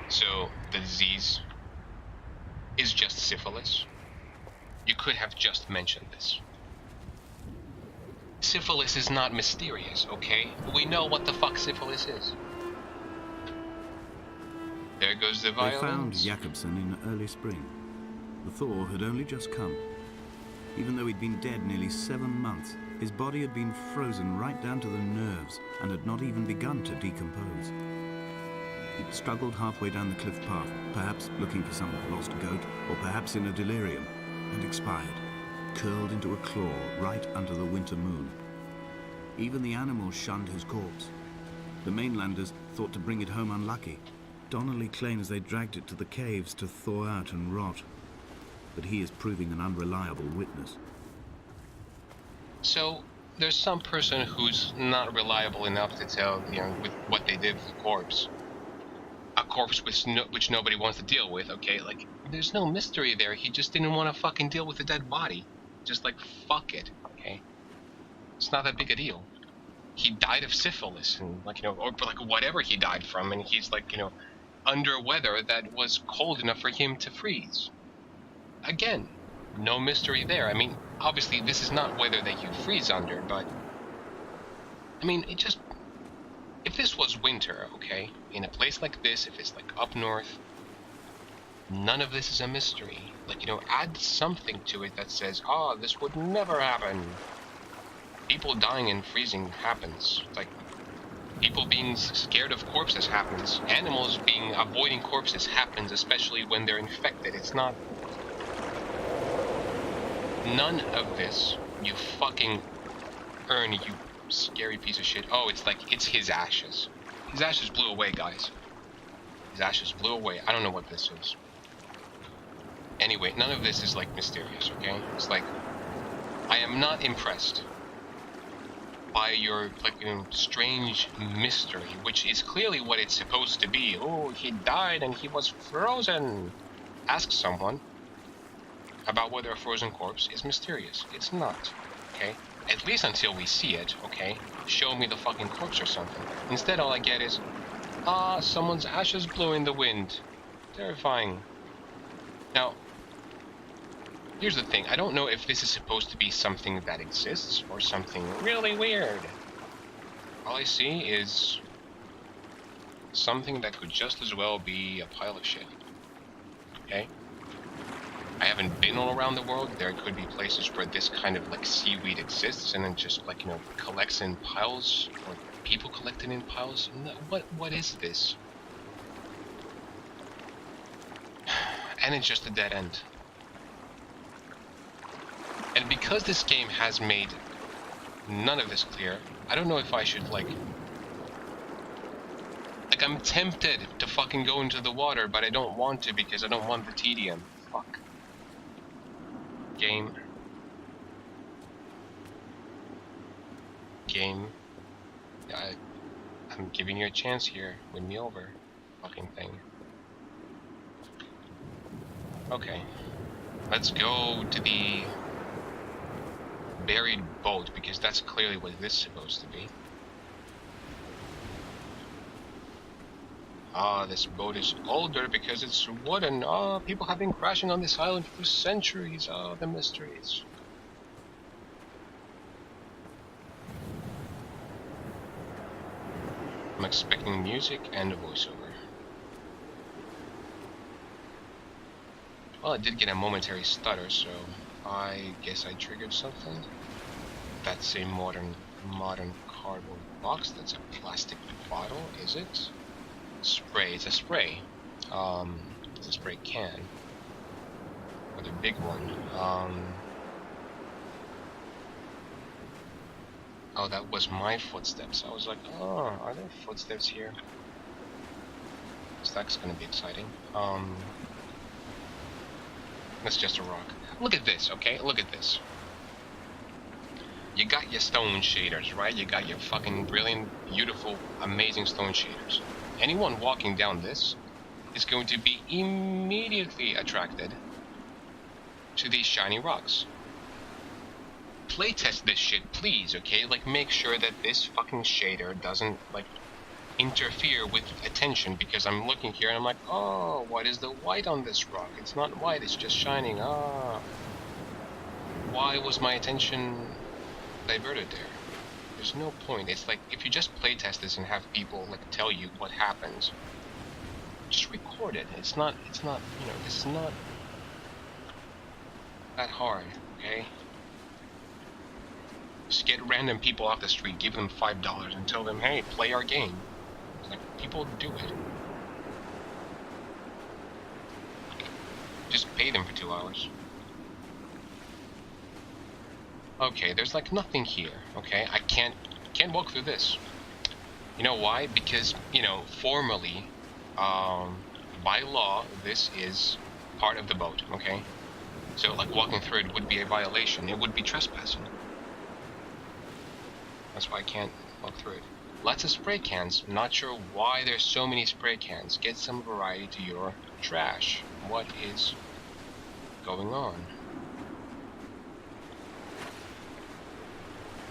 So, the disease is just syphilis? You could have just mentioned this. Syphilis is not mysterious, okay? We know what the fuck syphilis is. There goes the violins. They found Jakobsen in early spring. The thaw had only just come. Even though he'd been dead nearly 7 months, his body had been frozen right down to the nerves and had not even begun to decompose. He'd struggled halfway down the cliff path, perhaps looking for some lost goat, or perhaps in a delirium, and expired, curled into a claw right under the winter moon. Even the animals shunned his corpse. The mainlanders thought to bring it home unlucky. Donnelly claims they dragged it to the caves to thaw out and rot, but he is proving an unreliable witness. So, there's some person who's not reliable enough to tell, you know, with what they did with the corpse. A corpse which nobody wants to deal with, okay? Like, there's no mystery there. He just didn't want to fucking deal with a dead body. Just like, fuck it, okay? It's not that big a deal. He died of syphilis, and like, you know, or like whatever he died from, and he's like, you know, under weather that was cold enough for him to freeze. Again, no mystery there. I mean, obviously this is not weather that you freeze under, but I mean, it just, if this was winter, okay, in a place like this, if it's like up north, none of this is a mystery. Like, you know, add something to it that says, oh, this would never happen. People dying and freezing happens. Like, people being scared of corpses happens. Animals avoiding corpses happens, especially when they're infected. It's not... None of this, you fucking Ern, you scary piece of shit. Oh, it's like, it's his ashes. His ashes blew away, guys. His ashes blew away. I don't know what this is. Anyway, none of this is, like, mysterious, okay? It's like, I am not impressed by your, like, you know, strange mystery, which is clearly what it's supposed to be. Oh, he died and he was frozen. Ask someone about whether a frozen corpse is mysterious. It's not, okay? At least until we see it, okay? Show me the fucking corpse or something. Instead, all I get is, someone's ashes blew in the wind. Terrifying. Now, here's the thing. I don't know if this is supposed to be something that exists or something really weird. All I see is something that could just as well be a pile of shit. Okay? I haven't been all around the world. There could be places where this kind of like seaweed exists and it just like, you know, collects in piles, or people collect it in piles. What is this? and it's just a dead end. And because this game has made none of this clear, I don't know if I should like I'm tempted to fucking go into the water, but I don't want to because I don't want the tedium. Fuck. Game. I'm giving you a chance here. Win me over. Fucking thing. Okay. Let's go to the buried boat, because that's clearly what this is supposed to be. This boat is older because it's wooden. People have been crashing on this island for centuries. The mysteries. I'm expecting music and a voiceover. Well, I did get a momentary stutter, so I guess I triggered something. That's a modern cardboard box. That's a plastic bottle, is it? Spray. It's a spray. It's a spray can. Or the big one. Oh, that was my footsteps. I was like, oh, are there footsteps here? So that's gonna be exciting. That's just a rock. Look at this, okay? Look at this. You got your stone shaders, right? You got your fucking brilliant, beautiful, amazing stone shaders. Anyone walking down this is going to be immediately attracted to these shiny rocks. Playtest this shit, please, okay? Like, make sure that this fucking shader doesn't, like, interfere with attention, because I'm looking here and I'm like, oh, what is the white on this rock? It's not white, it's just shining. Why was my attention diverted there? There's no point. It's like, if you just playtest this and have people, like, tell you what happens, just record it. It's not, you know, this is not that hard, okay? Just get random people off the street, give them $5 and tell them, hey, play our game. Like, people do it. Just pay them for 2 hours. Okay, there's like nothing here, okay? I can't walk through this. You know why? Because, you know, formally, by law, this is part of the boat, okay? So, like, walking through it would be a violation. It would be trespassing. That's why I can't walk through it. Lots of spray cans. Not sure why there's so many spray cans. Get some variety to your trash. What is going on?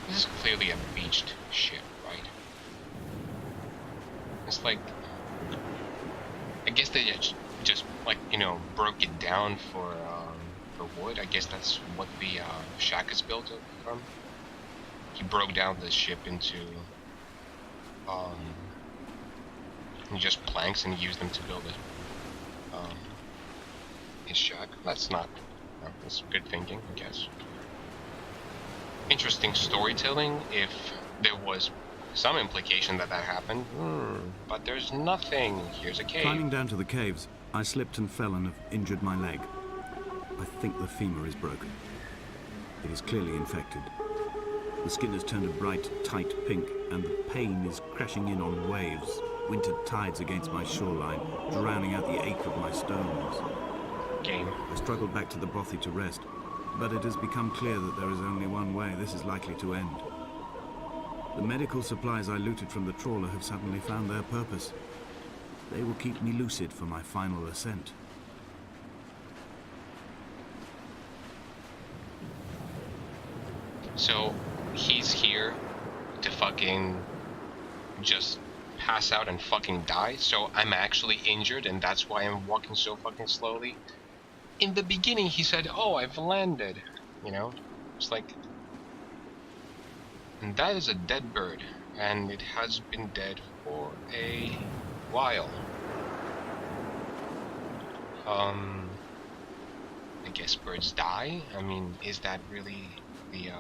This is clearly a beached ship, right? It's like, I guess they just like, you know, broke it down for wood. I guess that's what the shack is built from. He broke down the ship into just planks and used them to build it. His shack. That's not. That's good thinking, I guess. Interesting storytelling if there was some implication that happened. But there's nothing. Here's a cave. Climbing down to the caves, I slipped and fell and have injured my leg. I think the femur is broken. It is clearly infected. The skin has turned a bright, tight pink, and the pain is crashing in on waves, winter tides against my shoreline, drowning out the ache of my stones. Game. I struggled back to the bothy to rest, but it has become clear that there is only one way this is likely to end. The medical supplies I looted from the trawler have suddenly found their purpose. They will keep me lucid for my final ascent. So, he's here to fucking just pass out and fucking die, so I'm actually injured and that's why I'm walking so fucking slowly. In the beginning he said, oh, I've landed, you know? It's like, and that is a dead bird, and it has been dead for a while. I guess birds die? I mean, is that really the,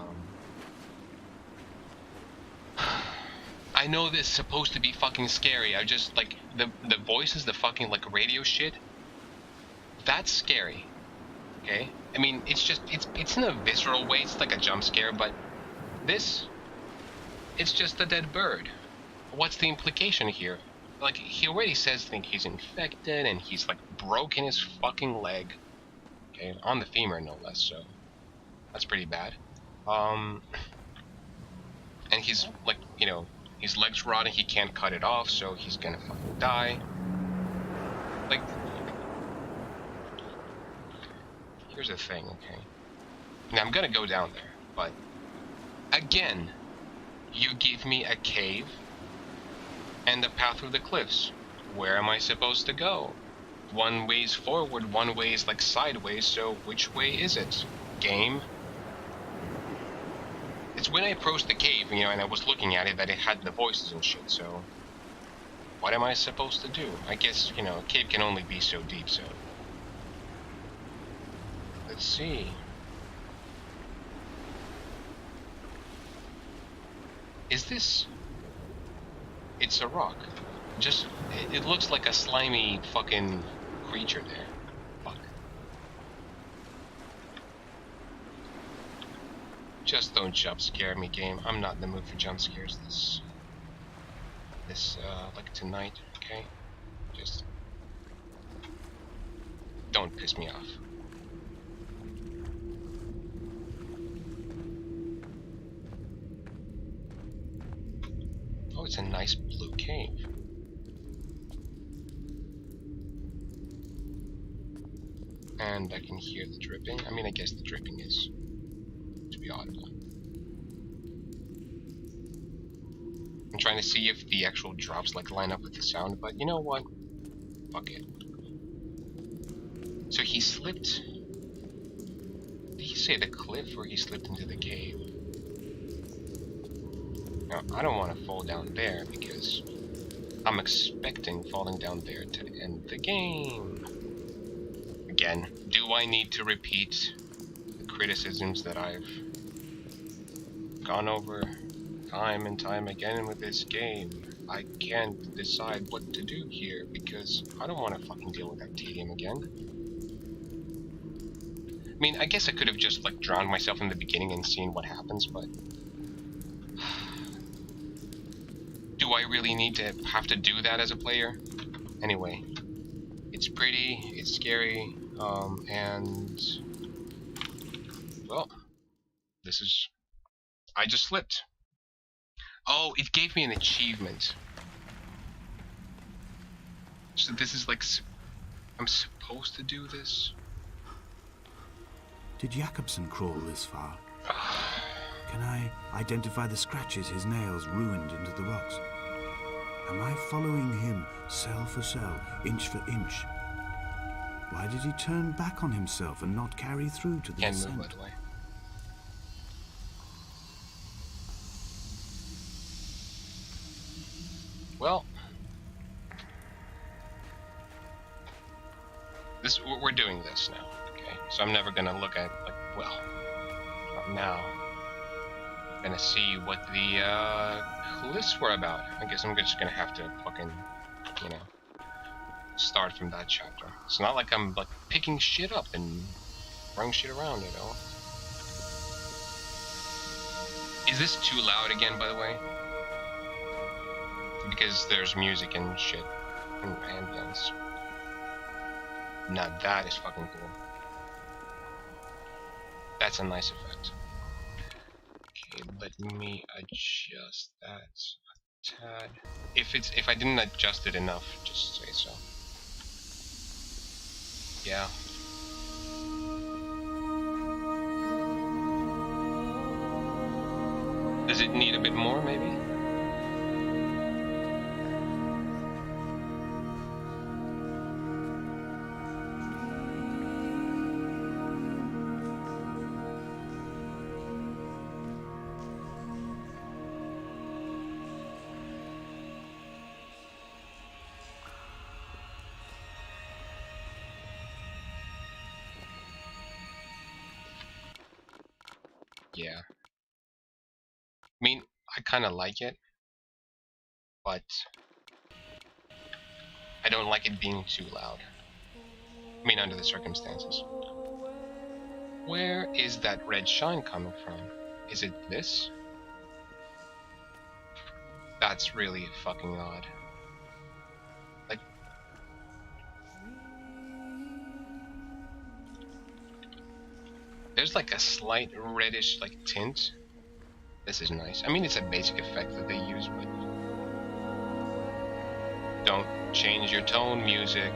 I know this is supposed to be fucking scary. I just, like, the voices, the fucking, like, radio shit That's scary. Okay? I mean, it's in a visceral way, it's like a jump scare, but this, it's just a dead bird. What's the implication here? Like, he already says, he's infected, and he's, like, broken his fucking leg. Okay? On the femur, no less, so that's pretty bad. And he's, like, you know, his leg's rotting, he can't cut it off, so he's gonna fucking die. Like, here's the thing, okay? Now, I'm gonna go down there, but again, you give me a cave and a path through the cliffs. Where am I supposed to go? One way's forward, one way is like sideways, so which way is it? Game? It's when I approached the cave, you know, and I was looking at it that it had the voices and shit, so what am I supposed to do? I guess, you know, a cave can only be so deep, so let's see. Is this... It's a rock. Just, it looks like a slimy fucking creature there. Fuck. Just don't jump scare me, game. I'm not in the mood for jump scares like tonight, okay? Just don't piss me off. Oh, it's a nice blue cave. And I can hear the dripping. I mean, I guess the dripping is to be audible. I'm trying to see if the actual drops like line up with the sound, but you know what? Fuck it. So he slipped. Did he say the cliff or he slipped into the cave? Now, I don't want to fall down there because I'm expecting falling down there to end the game. Again, do I need to repeat the criticisms that I've gone over time and time again with this game? I can't decide what to do here because I don't want to fucking deal with that tedium again. I mean, I guess I could have just like drowned myself in the beginning and seen what happens, but do I really need to have to do that as a player? Anyway, it's pretty, it's scary, and well, this is, I just slipped. Oh, it gave me an achievement. So this is like, I'm supposed to do this? Did Jakobsen crawl this far? Can I identify the scratches his nails ruined into the rocks? Am I following him cell for cell, inch for inch? Why did he turn back on himself and not carry through to the Can't descent? move, by the way. Well, we're doing this now, okay? So I'm never gonna look at, like, well, not now. I'm gonna see what the cliffs were about. I guess I'm just gonna have to fucking, you know, start from that chapter. It's not like I'm, like, picking shit up and throwing shit around, you know? Is this too loud again, by the way? Because there's music and shit and ambience. Now that is fucking cool. That's a nice effect. Okay, let me adjust that a tad. If I didn't adjust it enough, just say so. Yeah. Does it need a bit more, maybe? Yeah. I mean, I kind of like it, but I don't like it being too loud. I mean, under the circumstances. Where is that red shine coming from? Is it this? That's really fucking odd. Like, there's like a slight reddish like tint. This is nice. I mean, it's a basic effect that they use, but don't change your tone, music.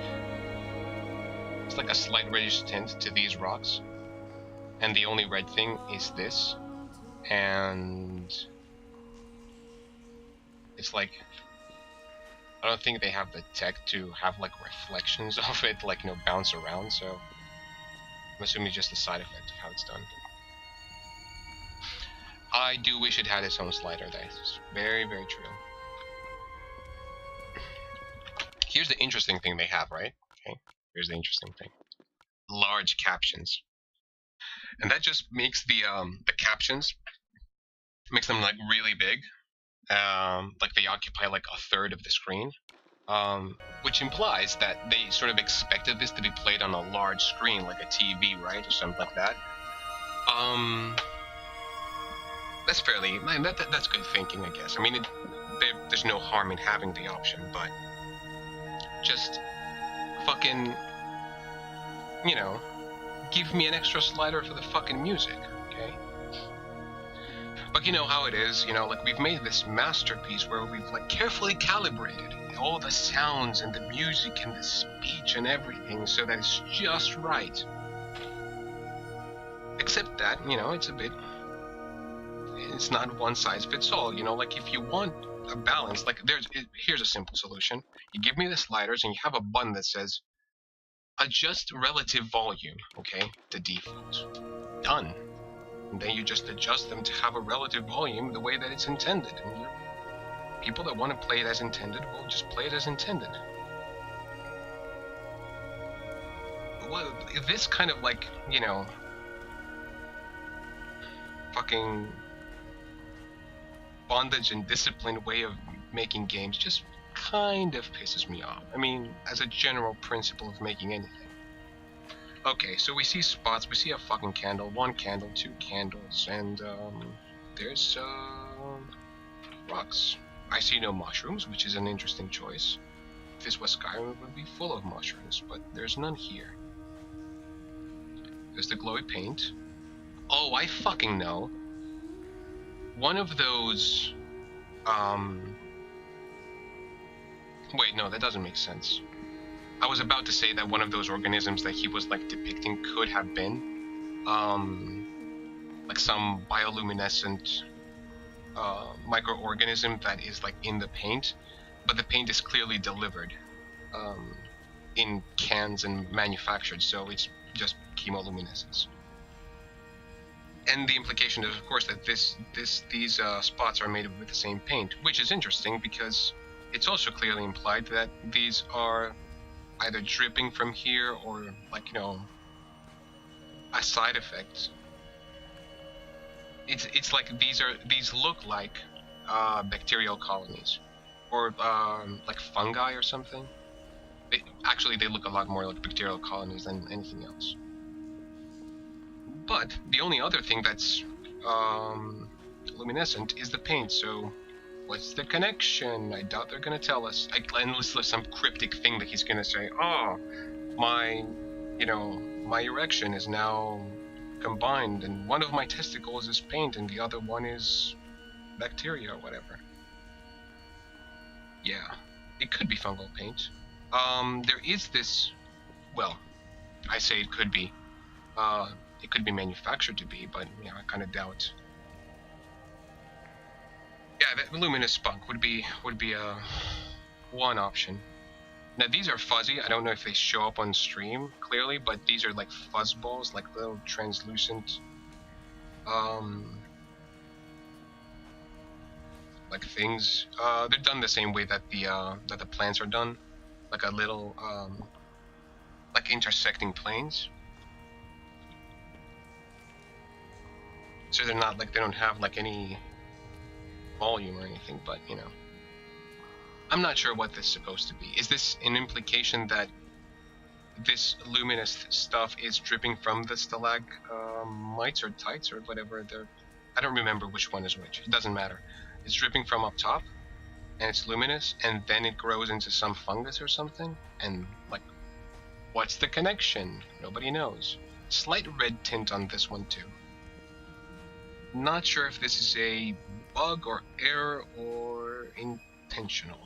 It's like a slight reddish tint to these rocks. And the only red thing is this. And it's like, I don't think they have the tech to have like reflections of it, like, you know, bounce around, so I'm assuming just a side effect of how it's done. I do wish it had its own slider, that's very, very true. Here's the interesting thing they have, right? Okay, here's the interesting thing. Large captions. And that just makes the captions, makes them like really big. Like they occupy like a third of the screen. Which implies that they sort of expected this to be played on a large screen, like a TV, right? Or something like that. That's fairly, that's good thinking, I guess. I mean, there's no harm in having the option, but just fucking, you know, give me an extra slider for the fucking music, okay? But you know how it is, you know, like we've made this masterpiece where we've like carefully calibrated all the sounds and the music and the speech and everything so that it's just right. Except that, you know, it's not one size fits all, you know, like if you want a balance, like here's a simple solution. You give me the sliders and you have a button that says adjust relative volume, okay, the default. Done. And then you just adjust them to have a relative volume the way that it's intended. And people that want to play it as intended will just play it as intended. Well, this kind of like, you know, fucking bondage and discipline way of making games just kind of pisses me off. I mean, as a general principle of making anything. Okay, so we see spots, we see a fucking candle, 1 candle, 2 candles, and there's rocks. I see no mushrooms, which is an interesting choice. If this was Skyrim, it would be full of mushrooms, but there's none here. There's the glowy paint. Oh, I fucking know. One of those, wait, no, that doesn't make sense. I was about to say that one of those organisms that he was like depicting could have been, like some bioluminescent microorganism that is like in the paint, but the paint is clearly delivered in cans and manufactured, so it's just chemoluminescence. And the implication is, of course, that these spots are made with the same paint, which is interesting because it's also clearly implied that these are either dripping from here or, like, you know, a side effect. It's like these look like bacterial colonies or like fungi or something. They look a lot more like bacterial colonies than anything else. But the only other thing that's luminescent is the paint, so what's the connection? I doubt they're gonna tell us. Unless there's some cryptic thing that he's gonna say, oh, my erection is now combined, and one of my testicles is paint and the other one is bacteria or whatever. Yeah, it could be fungal paint. There is this, well, I say it could be. It could be manufactured to be, but yeah, I kind of doubt. Yeah, that luminous spunk would be one option. Now these are fuzzy. I don't know if they show up on stream clearly, but these are like fuzz balls, like little translucent, like things. They're done the same way that the plants are done, like a little like intersecting planes. So they're not like, they don't have like any volume or anything, but you know, I'm not sure what this is supposed to be. Is this an implication that this luminous stuff is dripping from the stalagmites or tights or whatever they're. I don't remember which one is which. It doesn't matter. It's dripping from up top, and it's luminous, and then it grows into some fungus or something. And like, what's the connection? Nobody knows. Slight red tint on this one too. Not sure if this is a bug or error or intentional.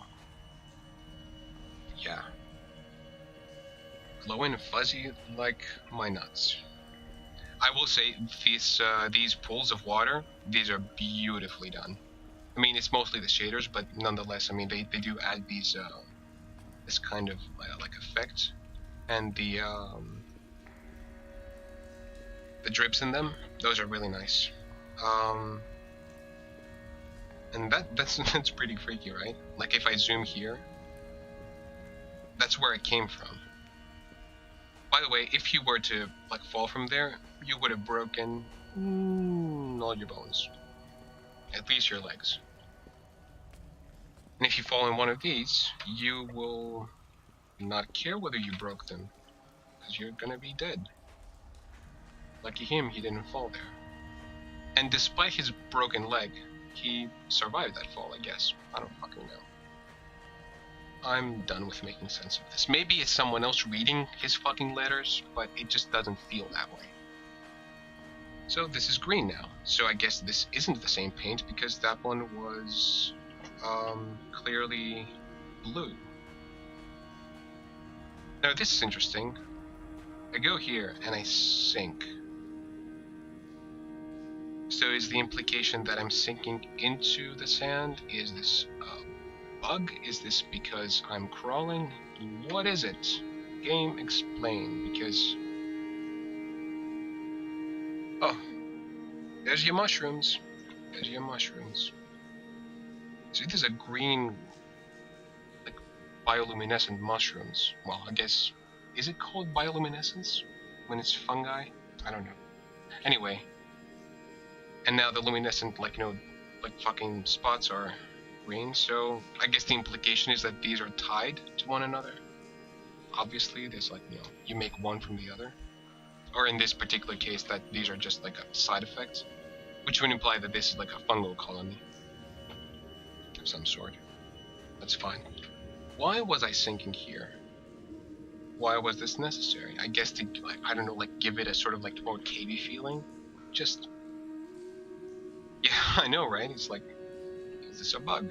Yeah. Glowing and fuzzy like my nuts. I will say these pools of water, these are beautifully done. I mean, it's mostly the shaders, but nonetheless, I mean, they do add these this kind of like effect, and the drips in them, those are really nice. And that's pretty freaky, right? Like if I zoom here, that's where it came from. By the way, if you were to like fall from there, you would have broken all your bones, at least your legs. And if you fall in one of these, you will not care whether you broke them, because you're gonna be dead. Lucky him, he didn't fall there. And despite his broken leg, he survived that fall, I guess. I don't fucking know. I'm done with making sense of this. Maybe it's someone else reading his fucking letters, but it just doesn't feel that way. So this is green now. So I guess this isn't the same paint because that one was clearly blue. Now this is interesting. I go here and I sink. So is the implication that I'm sinking into the sand? Is this a bug? Is this because I'm crawling? What is it? Game, explain, because... Oh, there's your mushrooms. There's your mushrooms. See, there's a green, like, bioluminescent mushrooms. Well, I guess, is it called bioluminescence when it's fungi? I don't know. Anyway. And now the luminescent, like, you know, like fucking spots are green, so I guess the implication is that these are tied to one another. Obviously, there's like, you know, you make one from the other. Or in this particular case, that these are just like a side effect, which would imply that this is like a fungal colony of some sort. That's fine. Why was I sinking here? Why was this necessary? I guess to, like, I don't know, like give it a sort of like more cavey feeling. Just... Yeah, I know, right? It's like, is this a bug?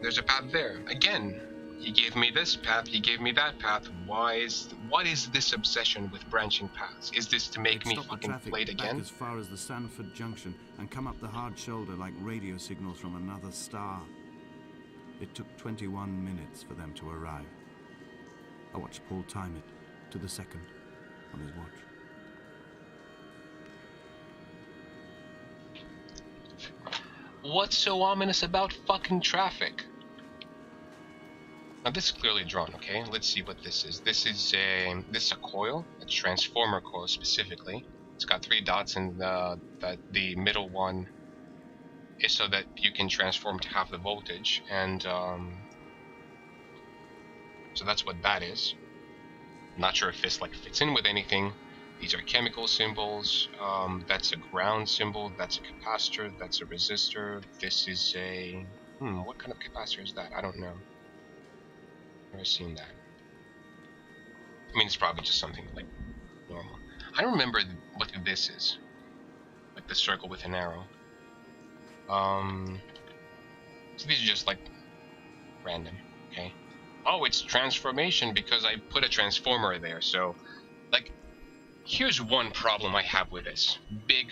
There's a path there. Again, he gave me this path, he gave me that path. What is this obsession with branching paths? Is this to make me fucking late again? Back as far as the Sanford Junction and come up the hard shoulder like radio signals from another star. It took 21 minutes for them to arrive. I watched Paul time it to the second on his watch. What's so ominous about fucking traffic? Now this is clearly drawn, okay? Let's see what this is. This is a coil, a transformer coil specifically. It's got 3 dots, and the middle one is so that you can transform to half the voltage, and so that's what that is. I'm not sure if this like fits in with anything. These are chemical symbols. That's a ground symbol. That's a capacitor. That's a resistor. This is a... what kind of capacitor is that? I don't know. Never seen that. I mean, it's probably just something like normal. I don't remember what this is. Like the circle with an arrow. So these are just like random, okay? Oh, it's transformation because I put a transformer there. So, like, here's one problem I have with this. Big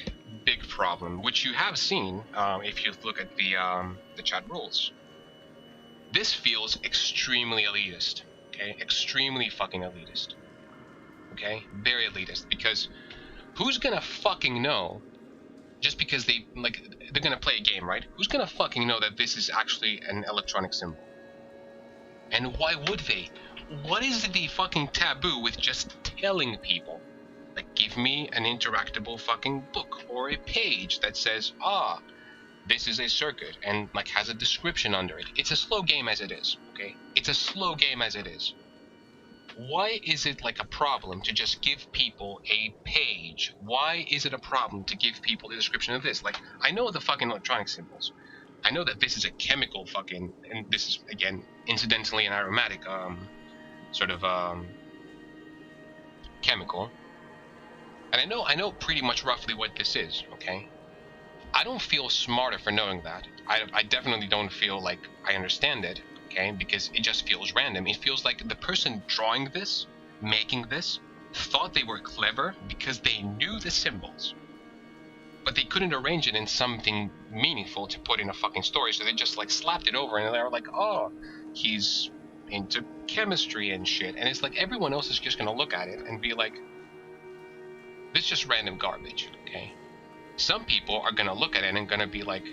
problem, which you have seen if you look at the chat rules. This feels extremely elitist, okay? Extremely fucking elitist, okay? Very elitist, because who's gonna fucking know, just because they're gonna play a game, right? Who's gonna fucking know that this is actually an electronic symbol? And why would they? What is the fucking taboo with just telling people? Like, give me an interactable fucking book or a page that says, this is a circuit and like has a description under it. It's a slow game as it is, okay? It's a slow game as it is. Why is it like a problem to just give people a page? Why is it a problem to give people a description of this? Like, I know the fucking electronic symbols. I know that this is a chemical fucking, and this is, again, incidentally an aromatic, chemical. And I know pretty much roughly what this is, okay? I don't feel smarter for knowing that. I definitely don't feel like I understand it, okay? Because it just feels random. It feels like the person drawing this, making this, thought they were clever because they knew the symbols. But they couldn't arrange it in something meaningful to put in a fucking story, so they just like slapped it over and they were like, oh, he's into chemistry and shit. And it's like everyone else is just gonna look at it and be like, this is just random garbage, okay? Some people are gonna look at it and gonna be like,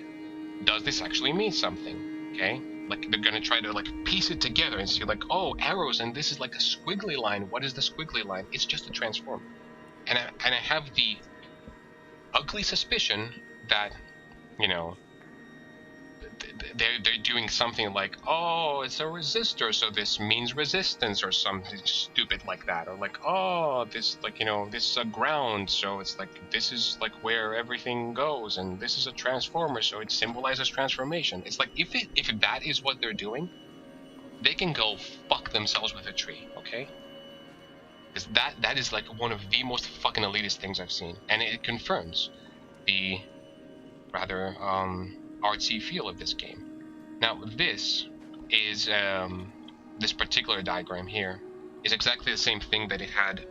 does this actually mean something, okay? Like, they're gonna try to like piece it together and see like, oh, arrows, and this is like a squiggly line. What is the squiggly line? It's just a transformer. And I have the ugly suspicion that, you know, they're doing something like, oh, it's a resistor, so this means resistance, or something stupid like that, or like, oh, this, like, you know, this is a ground, so it's like, this is like where everything goes, and this is a transformer, so it symbolizes transformation. It's like, if that is what they're doing, they can go fuck themselves with a tree, okay? Because that is like one of the most fucking elitist things I've seen, and it confirms the rather artsy feel of this game. Now, this is this particular diagram here is exactly the same thing that it had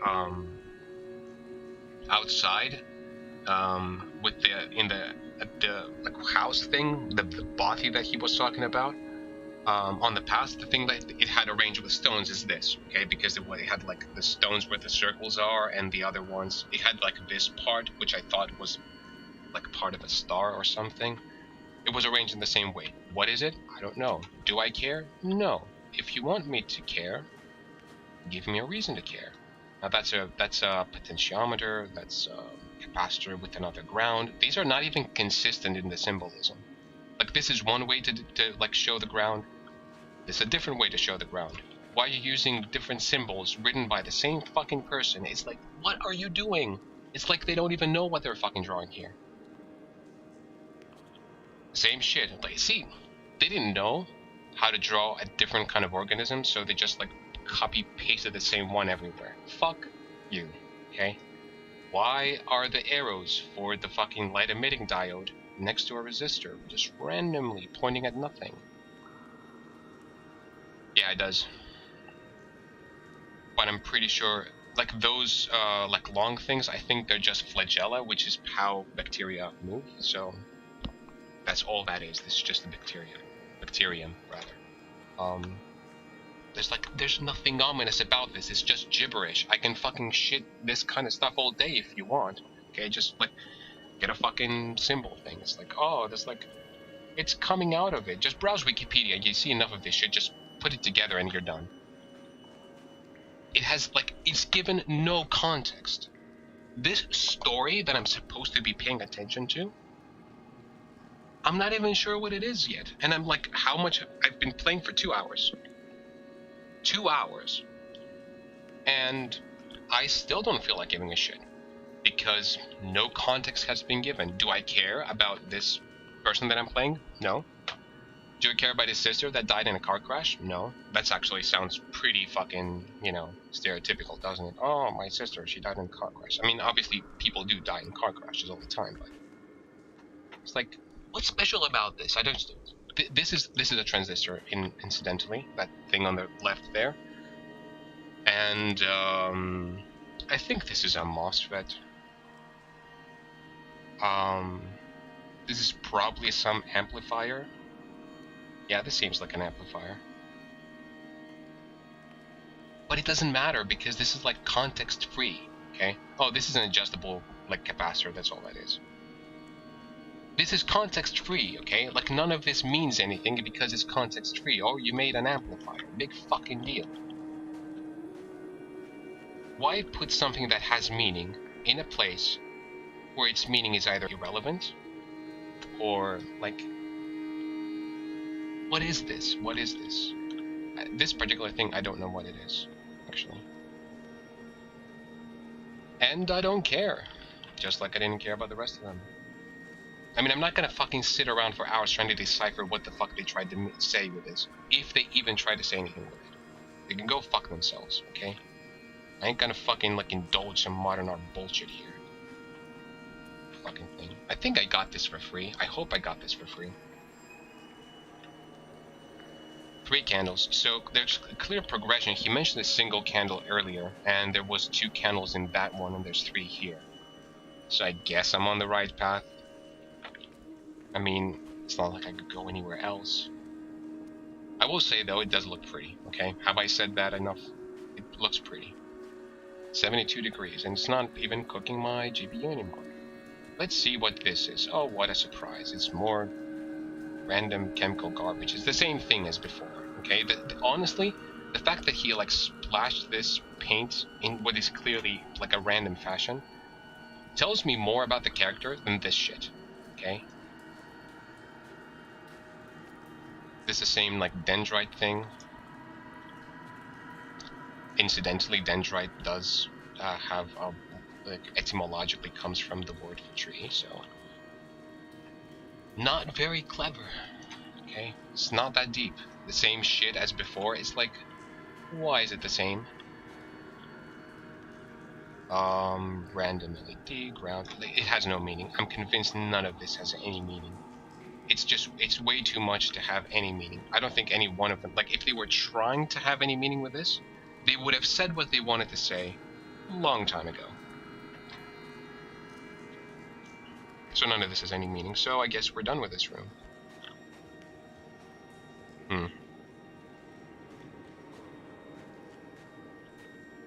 outside with the like house thing, the bothy that he was talking about. On the past, the thing that it had arranged with stones is this, okay? Because it had like the stones where the circles are, and the other ones, it had like this part, which I thought was like part of a star or something. It was arranged in the same way. What is it? I don't know. Do I care? No. If you want me to care, give me a reason to care. Now that's a potentiometer, that's a capacitor with another ground. These are not even consistent in the symbolism. Like, this is one way to like show the ground. This is a different way to show the ground. Why are you using different symbols written by the same fucking person? It's like, what are you doing? It's like they don't even know what they're fucking drawing here. Same shit. Like, see, they didn't know how to draw a different kind of organism, so they just like copy pasted the same one everywhere. Fuck you, okay? Why are the arrows for the fucking light emitting diode next to a resistor, just randomly pointing at nothing? Yeah, it does. But I'm pretty sure, like those like long things, I think they're just flagella, which is how bacteria move. So that's all that is. This is just a bacterium rather. There's nothing ominous about this. It's just gibberish. I can fucking shit this kind of stuff all day if you want. Okay, just like get a fucking symbol thing. It's like, oh, there's like, it's coming out of it. Just browse Wikipedia. You see enough of this shit. Just put it together and you're done. It has like, it's given no context. This story that I'm supposed to be paying attention to, I'm not even sure what it is yet. And I'm like, how much? I've been playing for 2 hours. 2 hours. And I still don't feel like giving a shit. Because no context has been given. Do I care about this person that I'm playing? No. Do I care about his sister that died in a car crash? No. That actually sounds pretty fucking, you know, stereotypical, doesn't it? Oh, my sister, she died in a car crash. I mean, obviously, people do die in car crashes all the time, but it's like, what's special about this? I don't. This is a transistor, incidentally, that thing on the left there, and I think this is a MOSFET. This is probably some amplifier. Yeah, this seems like an amplifier. But it doesn't matter because this is like context free, okay? Oh, this is an adjustable like capacitor, that's all that is. This is context free, okay? Like none of this means anything because it's context free. Oh, you made an amplifier. Big fucking deal. Why put something that has meaning in a place where its meaning is either irrelevant or like, what is this? What is this? This particular thing, I don't know what it is, actually. And I don't care. Just like I didn't care about the rest of them. I mean, I'm not gonna fucking sit around for hours trying to decipher what the fuck they tried to say with this. If they even try to say anything with it. They can go fuck themselves, okay? I ain't gonna fucking, like, indulge some modern art bullshit here. Fucking thing. I think I got this for free. I hope I got this for free. 3 candles. So there's a clear progression. He mentioned a single candle earlier, and there was 2 candles in that one, and there's 3 here. So I guess I'm on the right path. I mean, it's not like I could go anywhere else. I will say, though, it does look pretty, okay? Have I said that enough? It looks pretty. 72 degrees, and it's not even cooking my GPU anymore. Let's see what this is. Oh, what a surprise. It's more random chemical garbage. It's the same thing as before, okay? Honestly, the fact that he, like, splashed this paint in what is clearly, like, a random fashion tells me more about the character than this shit, okay? This is the same, like, dendrite thing. Incidentally, dendrite does have, like, etymologically comes from the word for tree, so... Not very clever, okay? It's not that deep. The same shit as before. It's like, why is it the same? Random LED, ground... It has no meaning. I'm convinced none of this has any meaning. It's way too much to have any meaning. I don't think any one of them... Like, if they were trying to have any meaning with this, they would have said what they wanted to say a long time ago. So none of this has any meaning, so I guess we're done with this room.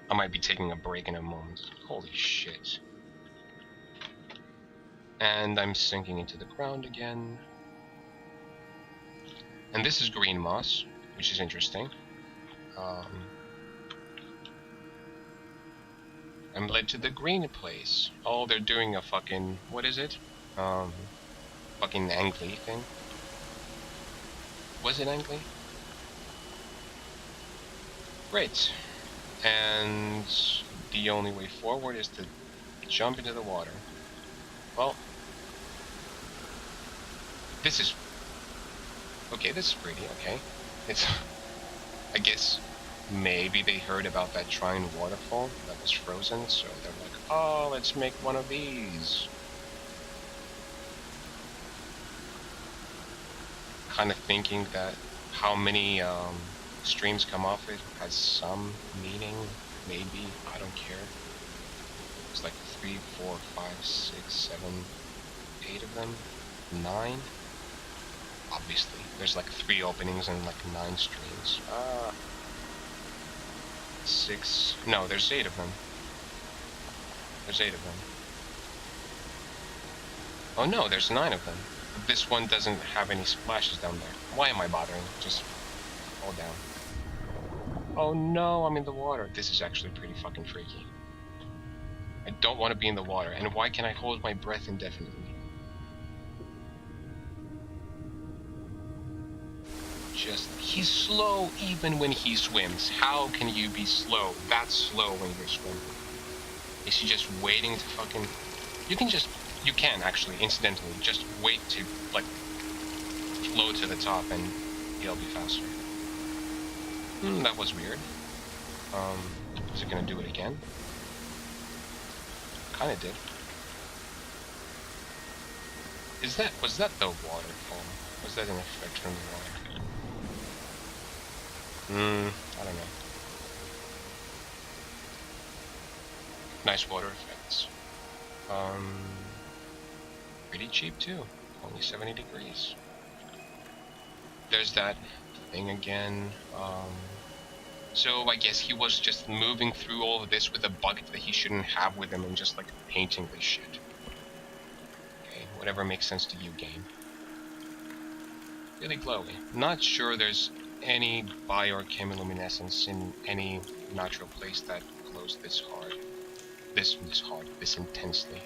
I might be taking a break in a moment. Holy shit. And I'm sinking into the ground again. And this is green moss, which is interesting. I'm led to the green place. Oh, they're doing a fucking... What is it? Fucking Angly thing. Was it Angly? Great. And the only way forward is to jump into the water. Well, this is... Okay, this is pretty, okay. It's... I guess maybe they heard about that Trine waterfall that was frozen, so they're like, oh, let's make one of these. Kind of thinking that how many streams come off it has some meaning, maybe, I don't care. It's like 3, 4, 5, 6, 7, 8 of them, 9. Obviously, there's like 3 openings and like 9 streams. 6. No, there's 8 of them. There's 8 of them. Oh no, there's 9 of them. This one doesn't have any splashes down there. Why am I bothering? Just fall down. Oh no, I'm in the water. This is actually pretty fucking freaky. I don't want to be in the water. And why can I hold my breath indefinitely? He's slow even when he swims. How can you be slow? That slow when you're swimming? Is he just waiting to fucking... You can actually, incidentally, just wait to, like, float to the top and he'll be faster. That was weird. Is it gonna do it again? Kinda did. Was that the waterfall? Was that an effect from the water? I don't know. Nice water effects. Pretty cheap too. Only 70 degrees. There's that thing again. So I guess he was just moving through all of this with a bucket that he shouldn't have with him and just like painting this shit. Okay, whatever makes sense to you, game. Really glowy. Not sure there's any bioluminescence in any natural place that glows this hard. This intensely.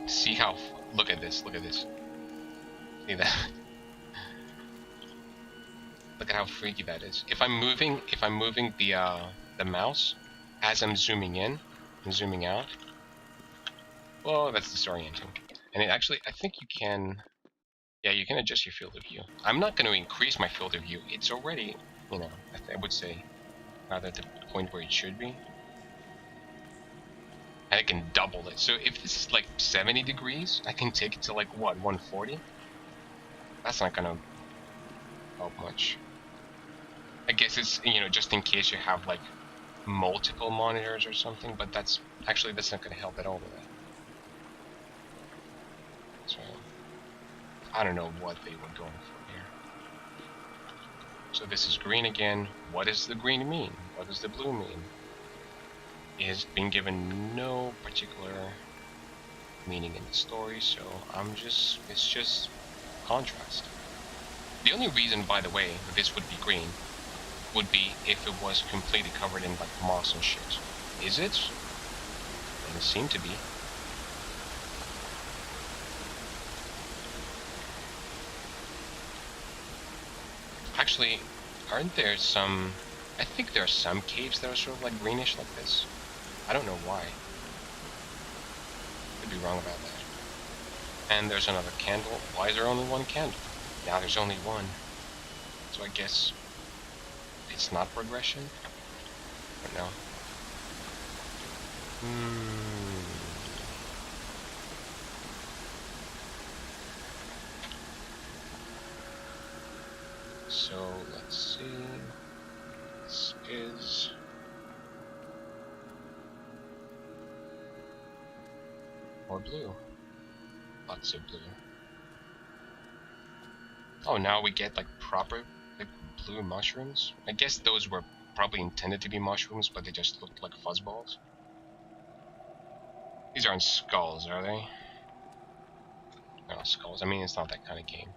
See how, look at this, see that? Look at how freaky that is. If I'm moving the mouse as I'm zooming in and zooming out, well, that's disorienting. And it actually, I think you can, yeah, you can adjust your field of view. I'm not going to increase my field of view. It's already, you know, I would say, rather at the point where it should be. And I can double it. So if this is like 70 degrees, I can take it to like, what, 140? That's not going to help much. I guess it's, you know, just in case you have like multiple monitors or something, but that's not going to help at all with that. So, I don't know what they were going for here. So this is green again. What does the green mean? What does the blue mean? It has been given no particular meaning in the story, so it's just contrast. The only reason, by the way, that this would be green would be if it was completely covered in like moss and shit. Is it? Doesn't seem to be. Actually, aren't there some... I think there are some caves that are sort of like greenish like this. I don't know why. Could be wrong about that. And there's another candle. Why is there only one candle? Now there's only one. So I guess it's not progression? I don't know. So let's see. This is more blue. Lots of blue. Oh, now we get like proper like blue mushrooms. I guess those were probably intended to be mushrooms, but they just looked like fuzzballs. These aren't skulls, are they? No, skulls. I mean, it's not that kind of game.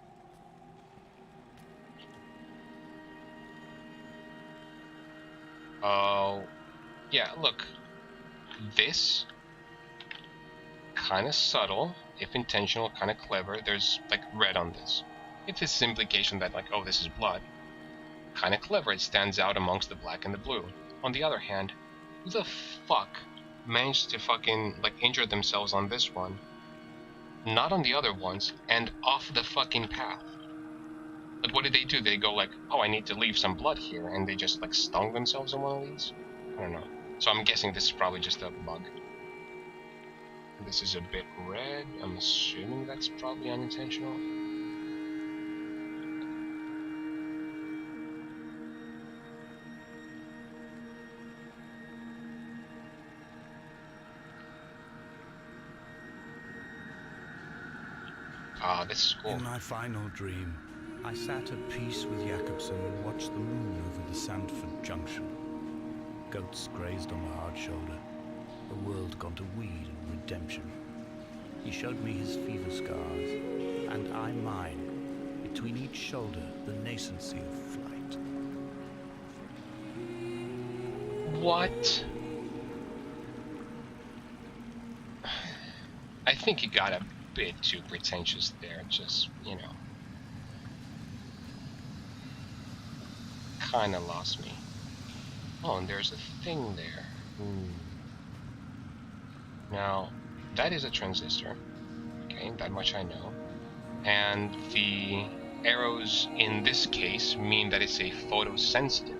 Oh, yeah, look. This, kind of subtle, if intentional, kind of clever. There's, like, red on this. If this is implication that, like, oh, this is blood, kind of clever. It stands out amongst the black and the blue. On the other hand, who the fuck managed to fucking, like, injure themselves on this one, not on the other ones, and off the fucking path? Like, what did they do? They go like, oh, I need to leave some blood here, and they just, like, stung themselves on one of these? I don't know. So I'm guessing this is probably just a bug. This is a bit red. I'm assuming that's probably unintentional. Ah, this is cool. In my final dream, I sat at peace with Jakobsen and watched the moon over the Sandford Junction. Goats grazed on the hard shoulder, a world gone to weed and redemption. He showed me his fever scars, and I mine, between each shoulder the nascency of flight. What? I think you got a bit too pretentious there, just, you know. Kinda lost me. Oh, and there's a thing there. Now, that is a transistor. Okay, that much I know. And the arrows in this case mean that it's a photosensitive.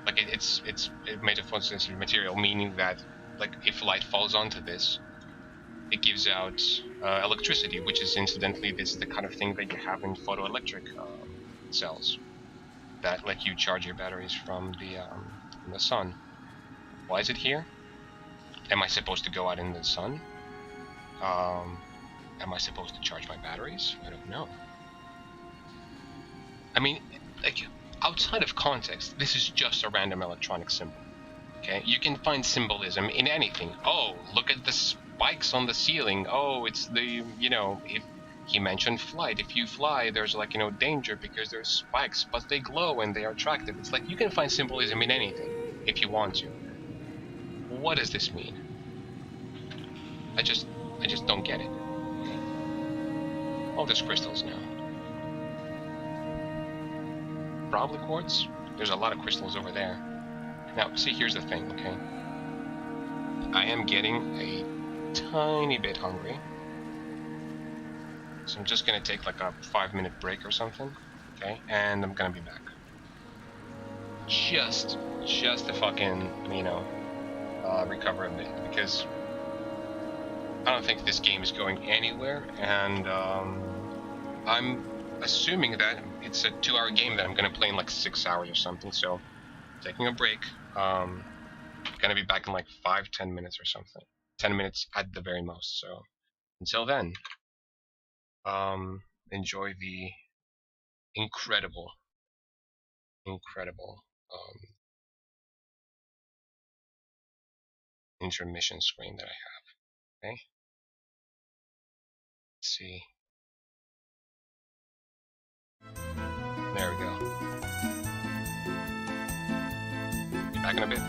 Like it's made of photosensitive material, meaning that, like, if light falls onto this, it gives out electricity, which is incidentally the kind of thing that you have in photoelectric cells that let you charge your batteries from the sun. Why is it here? Am I supposed to go out in the sun? Am I supposed to charge my batteries? I don't know. I mean, like, outside of context, this is just a random electronic symbol. Okay, you can find symbolism in anything. Oh, look at the spikes on the ceiling. Oh, it's the, you know, if he mentioned flight. If you fly, there's, like, you know, danger because there's spikes, but they glow and they are attractive. It's like you can find symbolism in anything if you want to. what does this mean? I just don't get it. Oh, there's crystals now. Probably quartz. There's a lot of crystals over there. Now, see, here's the thing, okay? I am getting a tiny bit hungry. So I'm just gonna take like a 5-minute break or something, okay? And I'm gonna be back. Just to fucking, recover a bit, because I don't think this game is going anywhere, and I'm assuming that it's a 2-hour game that I'm gonna play in like 6 hours or something, so taking a break. Gonna be back in like 5-10 minutes or something. 10 minutes at the very most, so until then, enjoy the incredible intermission screen that I have. Okay, let's see. There we go. Be back in a bit.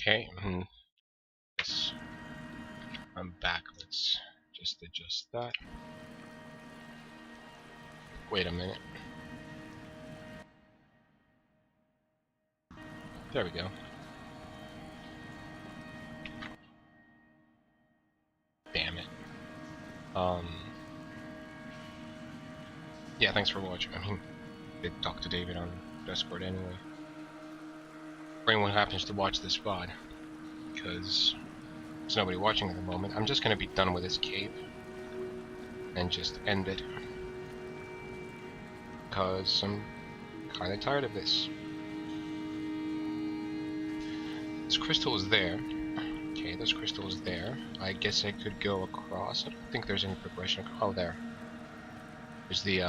Okay. Yes. I'm back. Let's just adjust that. Wait a minute. There we go. Damn it. Yeah, thanks for watching. I mean, did talk to David on Discord anyway. For anyone who happens to watch this VOD, because there's nobody watching at the moment, I'm just gonna be done with this cave and just end it. Because I'm kinda tired of this. This crystal is there. Okay, this crystal is there. I guess I could go across. I don't think there's any progression. Oh, there. There's the,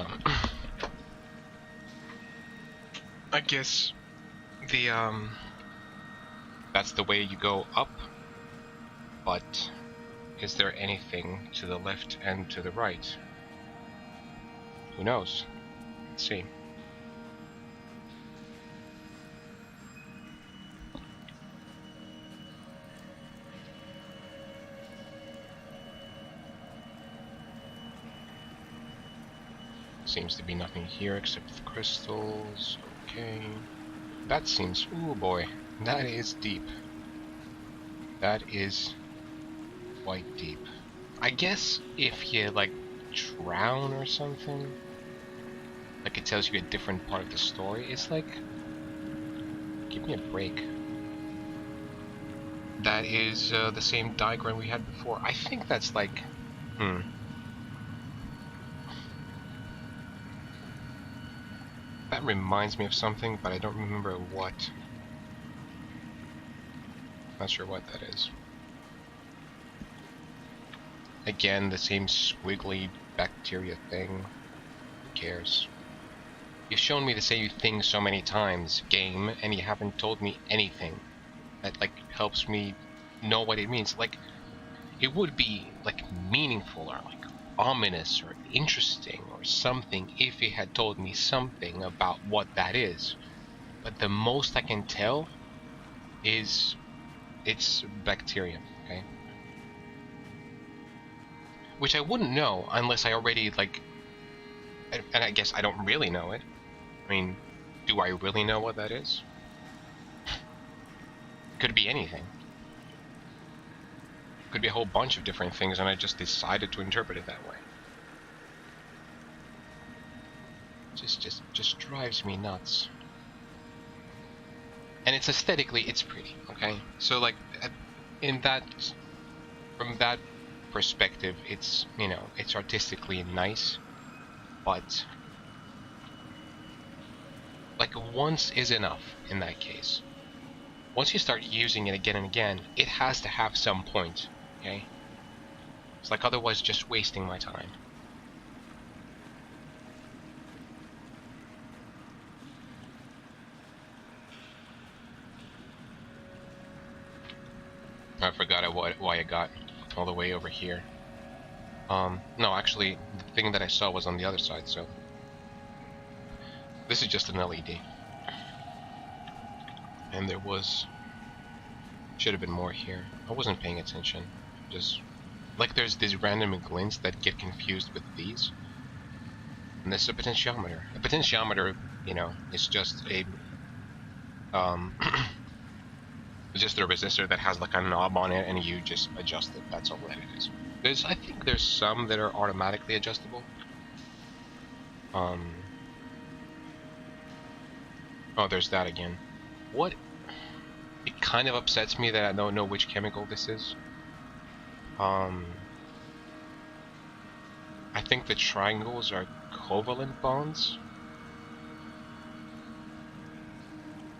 I guess the, that's the way you go up. But is there anything to the left and to the right? Who knows? Let's see. Seems to be nothing here except the crystals. Okay. That seems... ooh boy. That is deep. That is quite deep. I guess if you, like, drown or something, like it tells you a different part of the story, it's like... give me a break. That is the same diagram we had before. I think that's like... That reminds me of something, but I don't remember what. Not sure what that is. Again, the same squiggly bacteria thing. Who cares? You've shown me the same thing so many times, game, and you haven't told me anything that, like, helps me know what it means. Like, it would be, like, meaningful or, like, ominous or interesting or something if he had told me something about what that is. But the most I can tell is it's bacterium, okay? Which I wouldn't know unless I already, like... and I guess I don't really know it. I mean, do I really know what that is? Could be anything. Could be a whole bunch of different things, and I just decided to interpret it that way. Just drives me nuts. And it's aesthetically, it's pretty, okay? So, like, in that, from that perspective, it's, you know, it's artistically nice, but, like, once is enough in that case. Once you start using it again and again, it has to have some point, okay? It's like otherwise just wasting my time. I forgot why I got all the way over here. No, actually, the thing that I saw was on the other side, so... This is just an LED. And there was... should have been more here. I wasn't paying attention. Just... like there's these random glints that get confused with these. And this is a potentiometer. A potentiometer, you know, is just a... it's just a resistor that has like a knob on it and you just adjust it. That's all that it is. I think there's some that are automatically adjustable. Oh, there's that again. What? It kind of upsets me that I don't know which chemical this is. I think the triangles are covalent bonds.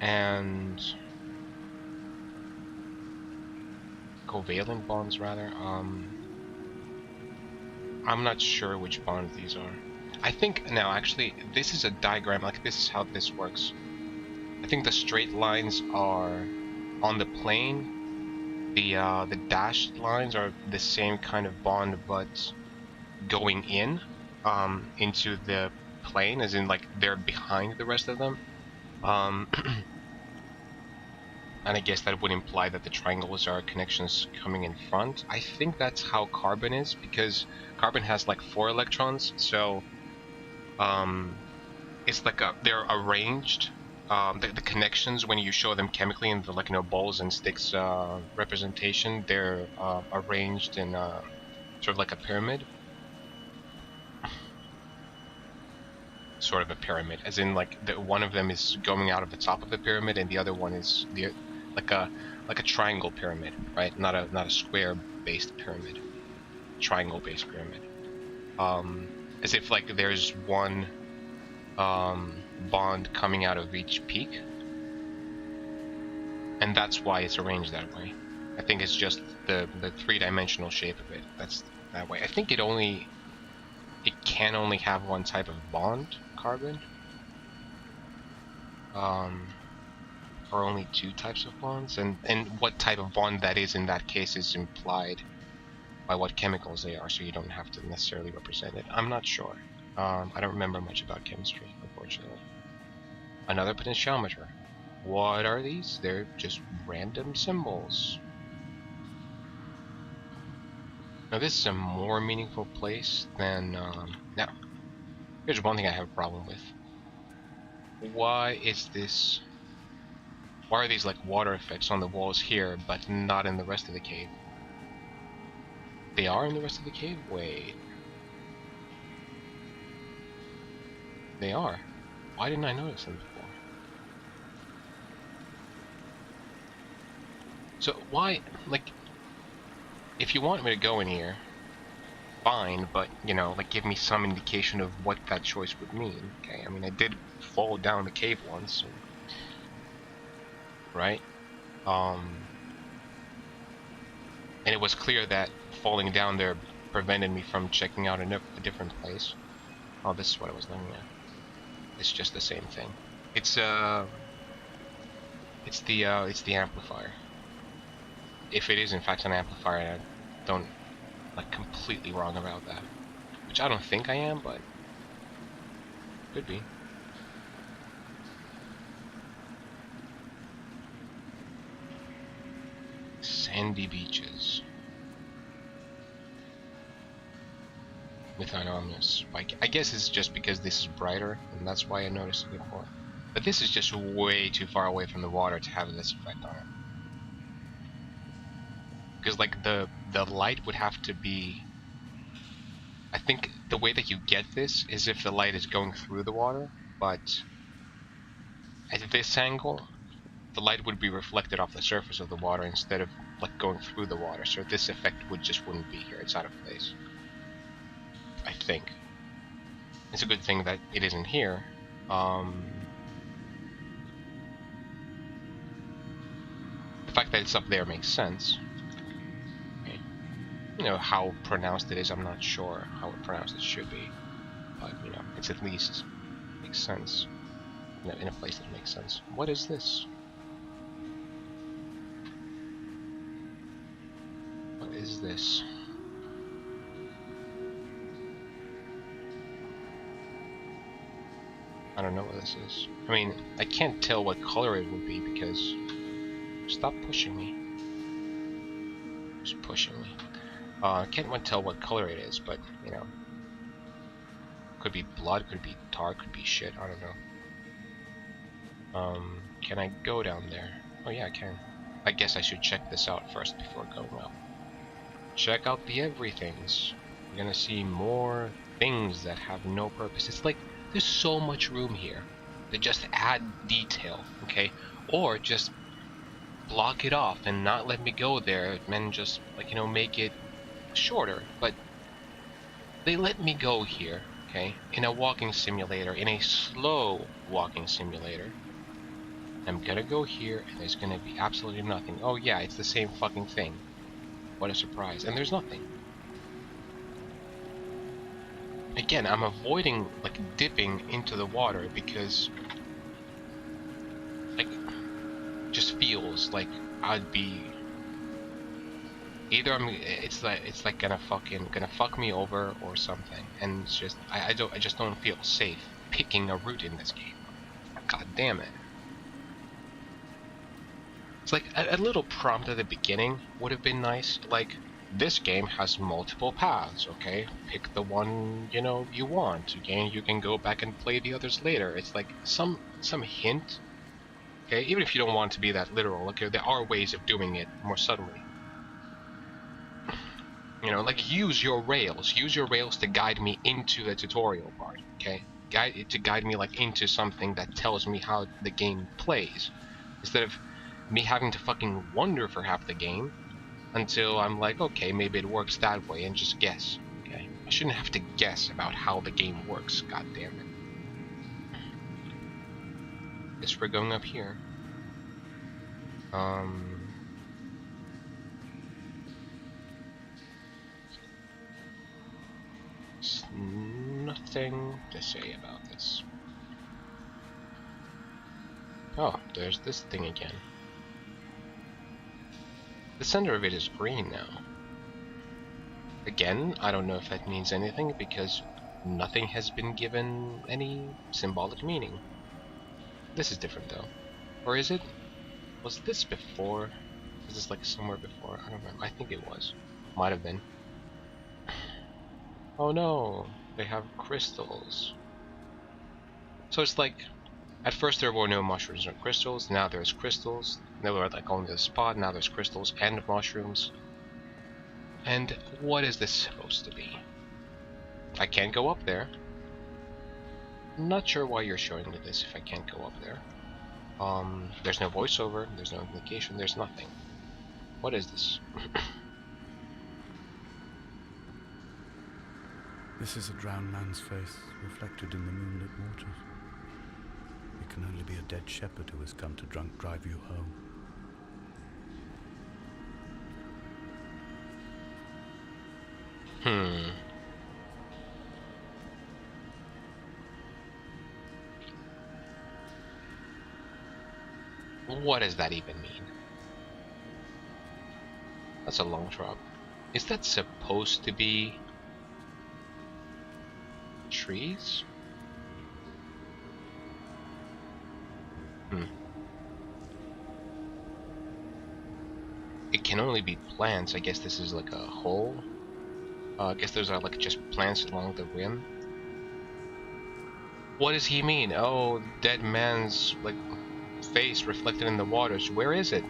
And... covalent bonds, rather. I'm not sure which bonds these are. I think, now actually, this is a diagram, like this is how this works. I think the straight lines are on the plane. The dashed lines are the same kind of bond, but going in, into the plane, as in like they're behind the rest of them. And I guess that would imply that the triangles are connections coming in front. I think that's how carbon is, because carbon has like 4 electrons, so it's like they're arranged. The connections, when you show them chemically in the, like, balls and sticks representation, they're arranged in sort of like a pyramid. Sort of a pyramid, as in like one of them is going out of the top of the pyramid, and the other one is like a triangle pyramid, right? Not a square based pyramid, triangle based pyramid. As if like there's one bond coming out of each peak, and that's why it's arranged that way. I think it's just the 3-dimensional shape of it that's that way. I think it can only have one type of bond, carbon, or only 2 types of bonds, and what type of bond that is in that case is implied by what chemicals they are, so you don't have to necessarily represent it. I'm not sure. I don't remember much about chemistry, unfortunately. Another potentiometer. What are these? They're just random symbols. Now this is a more meaningful place than... now, here's one thing I have a problem with. Why is this... Why are these like water effects on the walls here, but not in the rest of the cave? They are in the rest of the cave? Wait. They are. Why didn't I notice them before? So why, like, if you want me to go in here, fine, but, like, give me some indication of what that choice would mean, okay? I mean, I did fall down the cave once, so, right? And it was clear that falling down there prevented me from checking out a different place. Oh, this is what I was looking at. It's just the same thing. It's the amplifier. If it is in fact an amplifier, I don't, like, completely wrong about that. Which I don't think I am, but could be. Sandy beaches. With anomalous spike. I guess it's just because this is brighter, and that's why I noticed it before. But this is just way too far away from the water to have this effect on it. Because, like, the light would have to be... I think the way that you get this is if the light is going through the water, but at this angle, the light would be reflected off the surface of the water instead of, like, going through the water, so this effect wouldn't be here. It's out of place. I think. It's a good thing that it isn't here. The fact that it's up there makes sense. Okay. How pronounced it is, I'm not sure how pronounced it should be. But, it's at least makes sense. In a place that makes sense. What is this? What is this? I don't know what this is. I mean, I can't tell what color it would be because... Stop pushing me. Just pushing me. I can't tell what color it is, but, could be blood, could be tar, could be shit, I don't know. Can I go down there? Oh yeah, I can. I guess I should check this out first before going up. Check out the everythings. You're gonna see more things that have no purpose. It's like, there's so much room here to just add detail, okay? Or just block it off and not let me go there and just, like, make it shorter. But they let me go here, okay? In a walking simulator, in a slow walking simulator. I'm gonna go here and there's gonna be absolutely nothing. Oh yeah, it's the same fucking thing. What a surprise. And there's nothing. Again, I'm avoiding, like, dipping into the water because, like, just feels like I'd be either it's like gonna fuck me over or something, and it's just I just don't feel safe picking a route in this game. God damn it. It's like a little prompt at the beginning would have been nice. Like, this game has multiple paths, okay? Pick the one, you know, you want. Okay, you can go back and play the others later. It's like some hint, okay? Even if you don't want to be that literal, okay, there are ways of doing it more subtly. You know, like use your rails to guide me into the tutorial part, okay? To guide me like into something that tells me how the game plays, instead of me having to fucking wonder for half the game until I'm like, okay, maybe it works that way, and just guess. Okay, I shouldn't have to guess about how the game works. God damn it! Guess we're going up here. There's nothing to say about this. Oh, there's this thing again. The center of it is green now. Again, I don't know if that means anything because nothing has been given any symbolic meaning. This is different though. Or is it? Was this before? Was this like somewhere before? I don't remember. I think it was. Might have been. Oh no, they have crystals. So it's like, at first there were no mushrooms or crystals, now there's crystals. They were like only the spot, now there's crystals and mushrooms. And what is this supposed to be? I can't go up there. I'm not sure why you're showing me this if I can't go up there. There's no voiceover, there's no implication, there's nothing. What is this? This is a drowned man's face, reflected in the moonlit waters. It can only be a dead shepherd who has come to drunk drive you home. What does that even mean? That's a long drop. Is that supposed to be trees? It can only be plants. I guess this is like a hole. I guess those are like just plants along the rim. What does he mean? Oh, dead man's like face reflected in the waters. Where is it?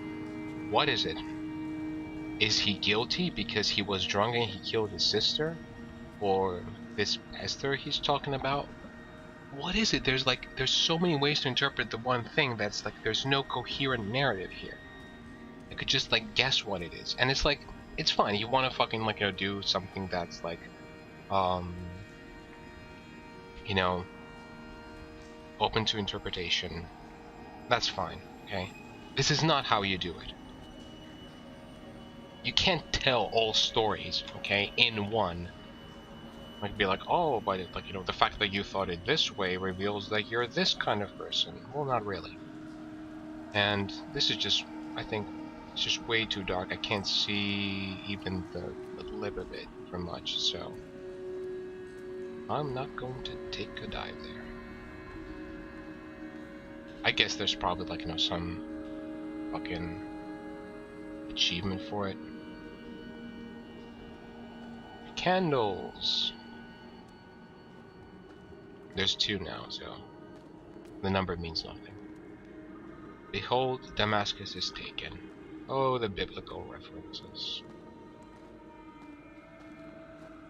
What is it? Is he guilty because he was drunk and he killed his sister? Or this Esther he's talking about? What is it? There's so many ways to interpret the one thing that's like there's no coherent narrative here. I could just like guess what it is. And it's like, it's fine. You want to fucking like, you know, do something that's like, you know, open to interpretation. That's fine, okay? This is not how you do it. You can't tell all stories, okay, in one. Like, be like, oh, but it, like, you know, the fact that you thought it this way reveals that you're this kind of person. Well, not really. And this is just, I think, it's just way too dark. I can't see even the lip of it for much, so I'm not going to take a dive there. I guess there's probably like, you know, some fucking achievement for it. Candles. There's 2 now, so the number means nothing. Behold, Damascus is taken. Oh, the biblical references.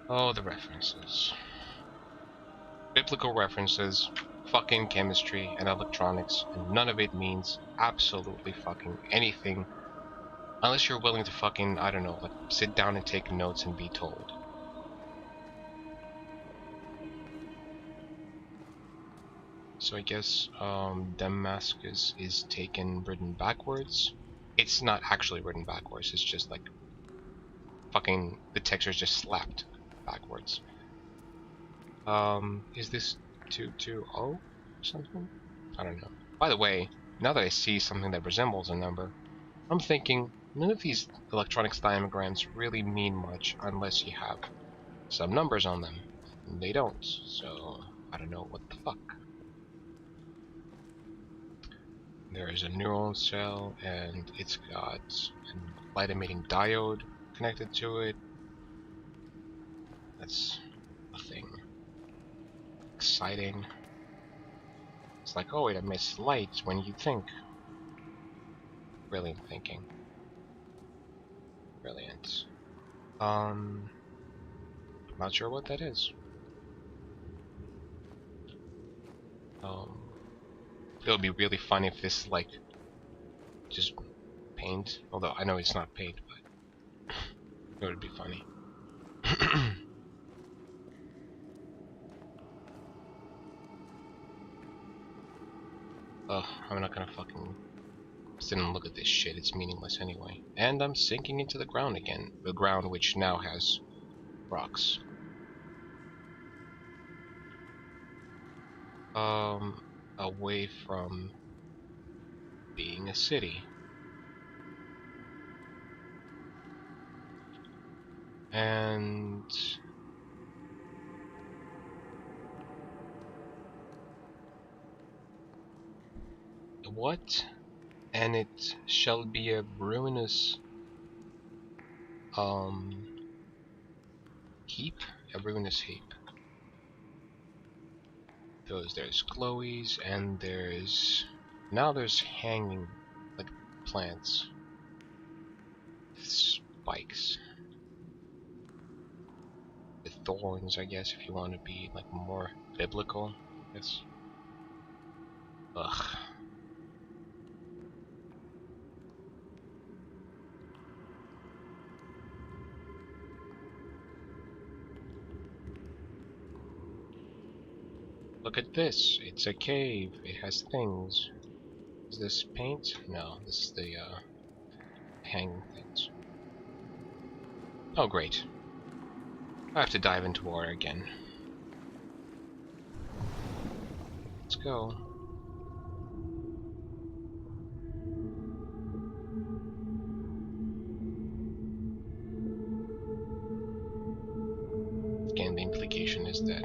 Oh, the references. Biblical references, fucking chemistry and electronics, and none of it means absolutely fucking anything unless you're willing to fucking, I don't know, like sit down and take notes and be told. So I guess Damascus is taken written backwards. It's not actually written backwards, it's just like fucking the text is just slapped backwards. Is this 220 or something? I don't know. By the way, now that I see something that resembles a number, I'm thinking none of these electronics diagrams really mean much unless you have some numbers on them. And they don't, so I don't know what the fuck. there is a neural cell, and it's got a light emitting diode connected to it. That's a thing. Exciting. It's like, oh, it emits light when you think. Brilliant thinking. Brilliant. Not sure what that is. It would be really fun if this, like, just paint. Although I know it's not paint, but it would be funny. Ugh, I'm not gonna fucking sit and look at this shit. It's meaningless anyway. And I'm sinking into the ground again. The ground which now has rocks. Away from being a city. And what? And it shall be a ruinous heap? A ruinous heap. There's Chloe's, and now there's hanging, like, plants. Spikes. With thorns, I guess, if you want to be, like, more biblical. Yes. Ugh. Look at this. It's a cave. It has things. Is this paint? No, this is the hanging things. Oh, great. I have to dive into water again. Let's go. Again, the implication is that...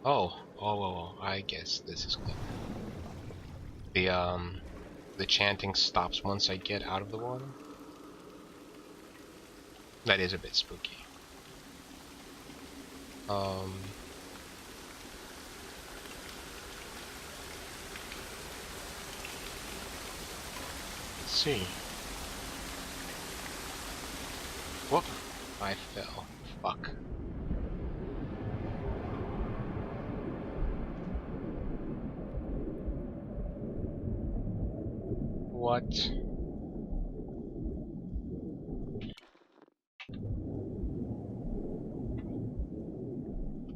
Oh, I guess this is clear. The chanting stops once I get out of the water. That is a bit spooky. Let's see. Whoop! I fell. Fuck. What?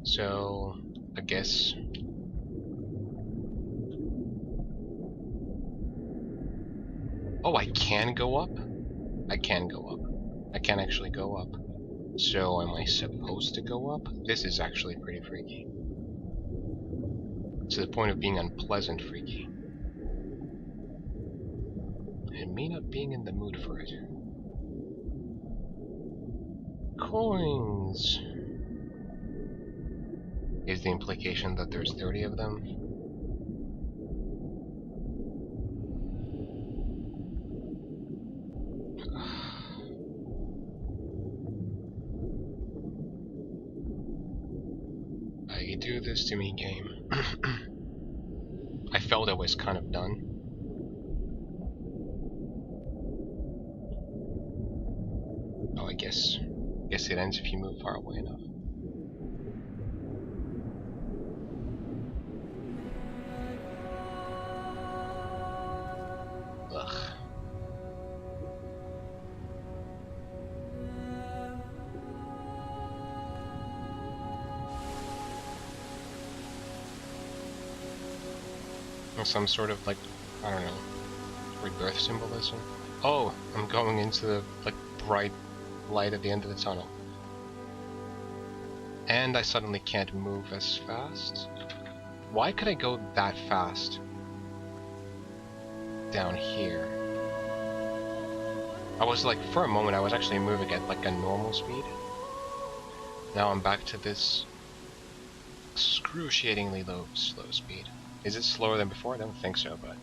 So, I guess... Oh, I can go up? I can go up. I can actually go up. So, am I supposed to go up? This is actually pretty freaky. To the point of being unpleasant freaky. And me not being in the mood for it. Coins! Is the implication that there's 30 of them? You do this to me, game. I felt I was kind of done. Oh, I guess it ends if you move far away enough. Ugh. Some sort of, like, I don't know, rebirth symbolism. Oh, I'm going into the, like, bright light at the end of the tunnel. And I suddenly can't move as fast. Why could I go that fast down here? I was like, for a moment I was actually moving at like a normal speed. Now I'm back to this excruciatingly slow speed. Is it slower than before? I don't think so, but...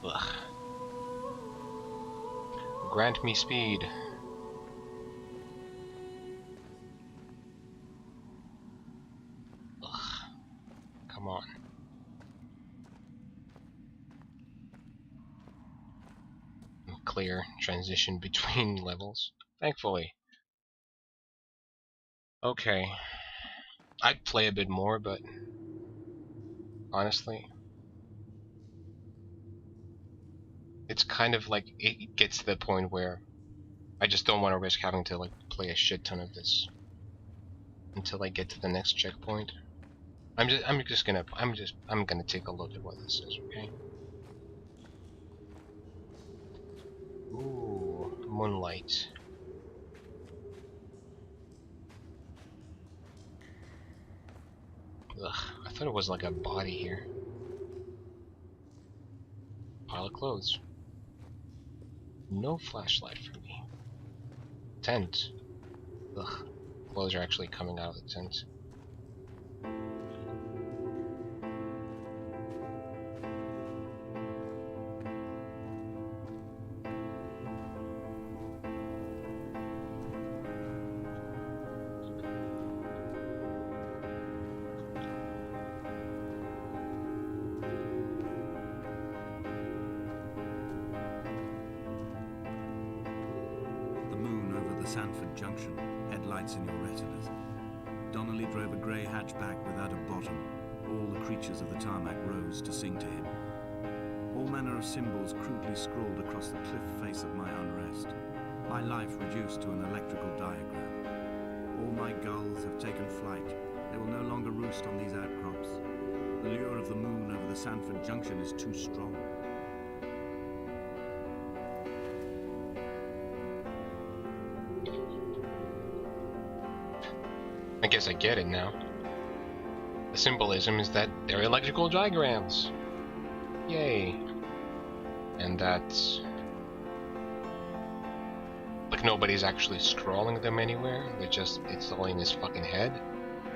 Ugh. Grant me speed. Ugh. Come on. Clear transition between levels. Thankfully. Okay. I'd play a bit more, but... honestly... it's kind of like, it gets to the point where I just don't want to risk having to like play a shit ton of this until I get to the next checkpoint. I'm gonna take a look at what this is, okay? Ooh, moonlight. Ugh, I thought it was like a body here. Pile of clothes. No flashlight for me. Tent. Ugh, clothes are actually coming out of the tent. Sanford Junction, headlights in your retinas. Donnelly drove a grey hatchback without a bottom. All the creatures of the tarmac rose to sing to him. All manner of symbols crudely scrawled across the cliff face of my unrest. My life reduced to an electrical diagram. All my gulls have taken flight. They will no longer roost on these outcrops. The lure of the moon over the Sanford Junction is too strong. I guess I get it now. The symbolism is that they're electrical diagrams. Yay. And that's... like nobody's actually scrolling them anywhere. It's all in his fucking head.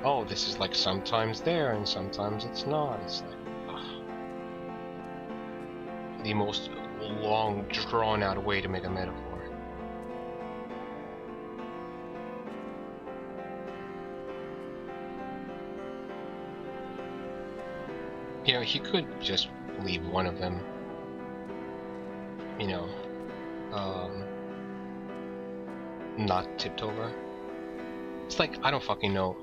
Oh, this is like sometimes there and sometimes it's not. It's like... ugh. The most long, drawn out way to make a metaphor. You know, he could just leave one of them, you know, not tipped over. It's like, I don't fucking know.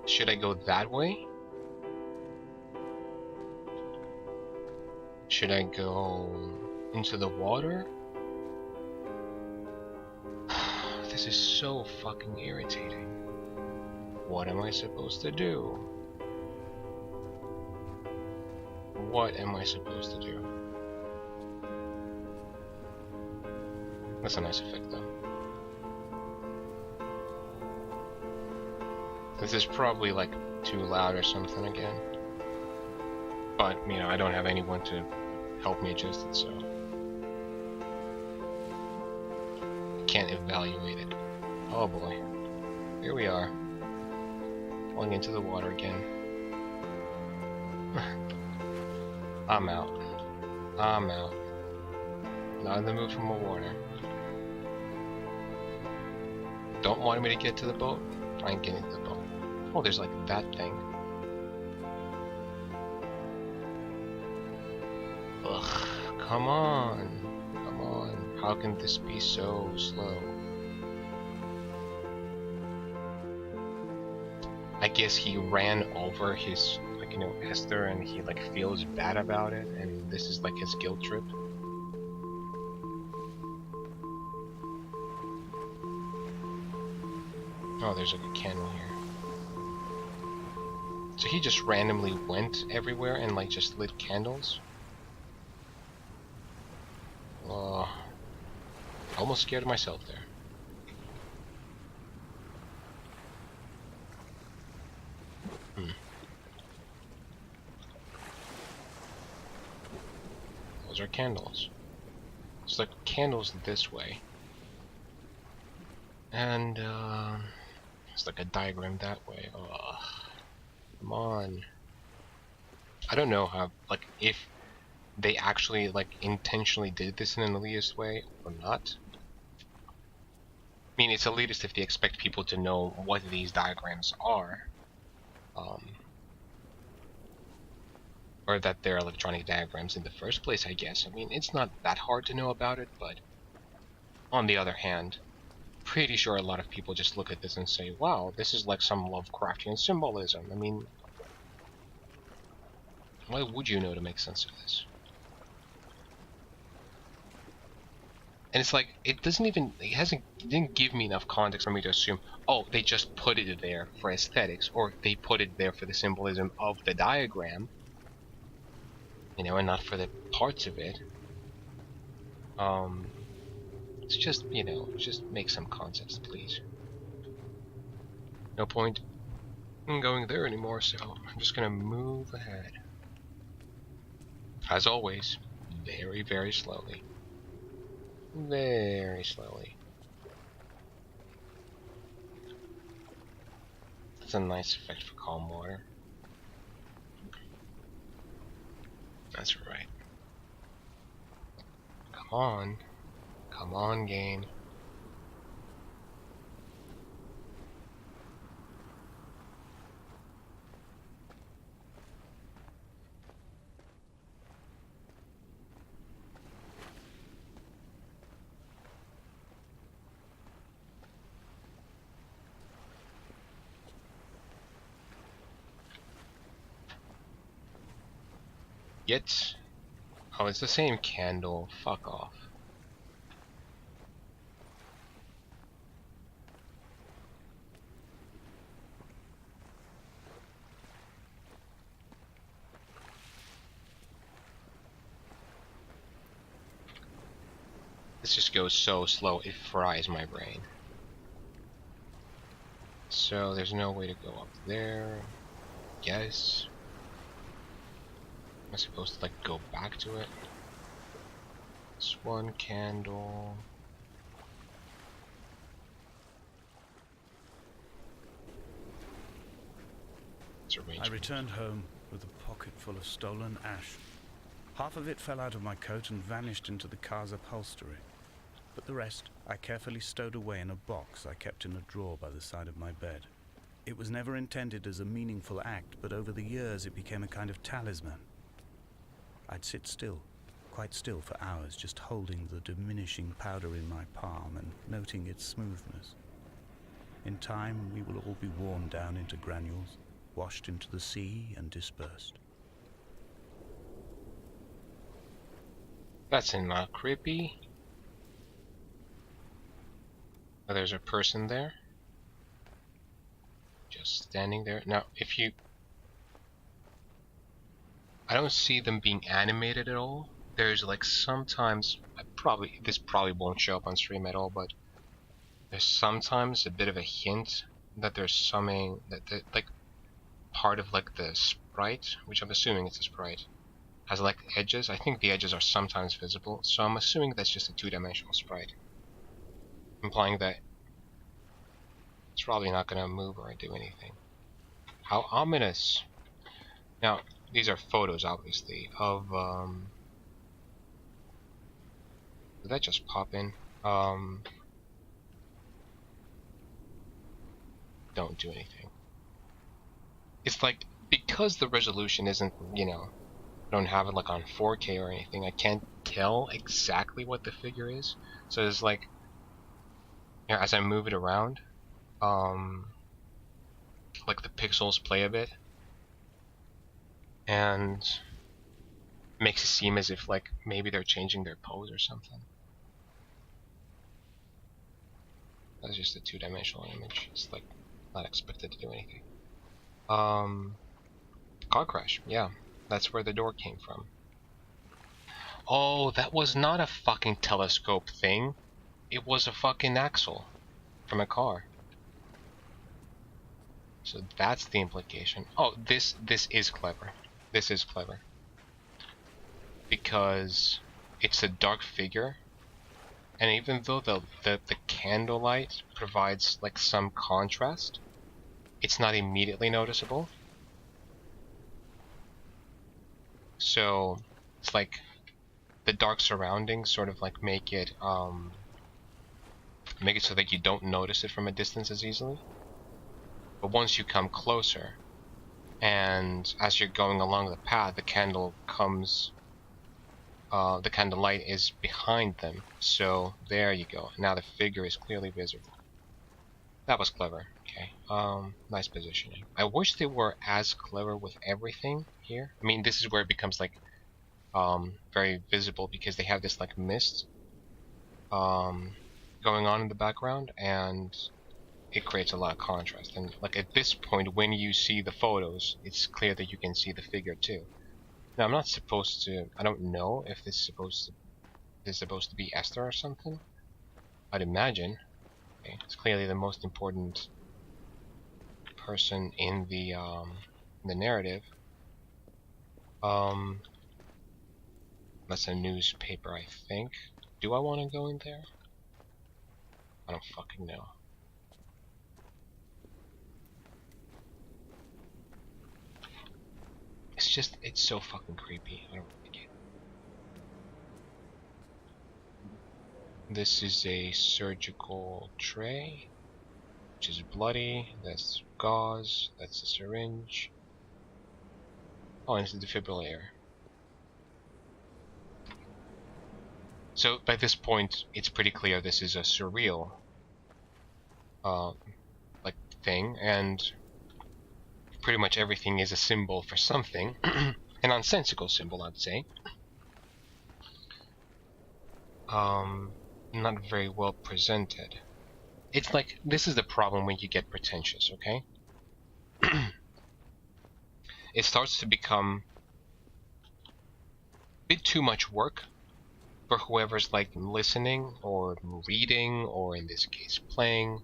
Should I go that way? Should I go into the water? This is so fucking irritating. What am I supposed to do? What am I supposed to do? That's a nice effect, though. This is probably like too loud or something again. But, you know, I don't have anyone to help me adjust it, so I can't evaluate it. Oh boy. Here we are. Falling into the water again. I'm out. I'm out. Not in the mood for more water. Don't want me to get to the boat? I ain't getting to the boat. Oh, there's like that thing. Ugh, come on. Come on. How can this be so slow? I guess he ran over his, like, you know, Esther, and he like feels bad about it, and this is like his guilt trip. Oh, there's like a candle here. So he just randomly went everywhere and like just lit candles? Almost scared myself there. Those are candles. It's like candles this way. And it's like a diagram that way. Ugh. Come on. I don't know how, like, if they actually, like, intentionally did this in an elitist way or not. I mean, it's elitist if they expect people to know what these diagrams are. Or that they're electronic diagrams in the first place, I guess. I mean, it's not that hard to know about it, but on the other hand, pretty sure a lot of people just look at this and say, wow, this is like some Lovecraftian symbolism. I mean, why would you know to make sense of this? And it's like, it didn't give me enough context for me to assume, oh, they just put it there for aesthetics, or they put it there for the symbolism of the diagram, you know, and not for the parts of it. It's just, you know, just make some context, please. No point in going there anymore, so I'm just gonna move ahead. As always, very, very slowly. Very slowly. That's a nice effect for calm water. That's right. Come on. Come on, game. Yet, oh, it's the same candle. Fuck off. This just goes so slow, it fries my brain. So there's no way to go up there. Yes. Am I supposed to, like, go back to it? This one candle. I returned home with a pocket full of stolen ash. Half of it fell out of my coat and vanished into the car's upholstery. But the rest I carefully stowed away in a box I kept in a drawer by the side of my bed. It was never intended as a meaningful act, but over the years it became a kind of talisman. I'd sit still, quite still for hours, just holding the diminishing powder in my palm and noting its smoothness. In time, we will all be worn down into granules, washed into the sea and dispersed. That's not creepy. Oh, there's a person there. Just standing there. Now, if you... I don't see them being animated at all. There's like sometimes... this probably won't show up on stream at all, but there's sometimes a bit of a hint that there's something... that like part of like the sprite, which I'm assuming it's a sprite, has like edges. I think the edges are sometimes visible, so I'm assuming that's just a two-dimensional sprite, implying that it's probably not going to move or do anything. How ominous. Now, these are photos, obviously, of did that just pop in? Don't do anything. It's like, because the resolution isn't, you know, I don't have it like on 4K or anything, I can't tell exactly what the figure is. So it's like, you know, as I move it around, like the pixels play a bit, and makes it seem as if like maybe they're changing their pose or something. That's just a two-dimensional image. It's like not expected to do anything. Car crash. Yeah, that's where the door came from. Oh, that was not a fucking telescope thing. It was a fucking axle from a car. So that's the implication. Oh, this is clever. This is clever. Because it's a dark figure, and even though the candlelight provides like some contrast, it's not immediately noticeable. So it's like the dark surroundings sort of like make it so that you don't notice it from a distance as easily. But once you come closer, and as you're going along the path, the candle comes, the candlelight is behind them. So there you go. Now the figure is clearly visible. That was clever. Okay. Nice positioning. I wish they were as clever with everything here. I mean, this is where it becomes like very visible because they have this like mist going on in the background, and it creates a lot of contrast. And like at this point, when you see the photos, it's clear that you can see the figure too. Now I'm not supposed to. I don't know if this is supposed to be Esther or something. I'd imagine. Okay, it's clearly the most important person in the narrative. That's a newspaper, I think. Do I want to go in there? I don't fucking know. It's so fucking creepy. I don't like it. This is a surgical tray, which is bloody. That's gauze. That's a syringe. Oh, and it's a defibrillator. So by this point, it's pretty clear this is a surreal, like thing, and pretty much everything is a symbol for something, an nonsensical symbol, I'd say. Not very well presented. It's like, this is the problem when you get pretentious, okay? It starts to become a bit too much work for whoever's like listening or reading, or in this case playing,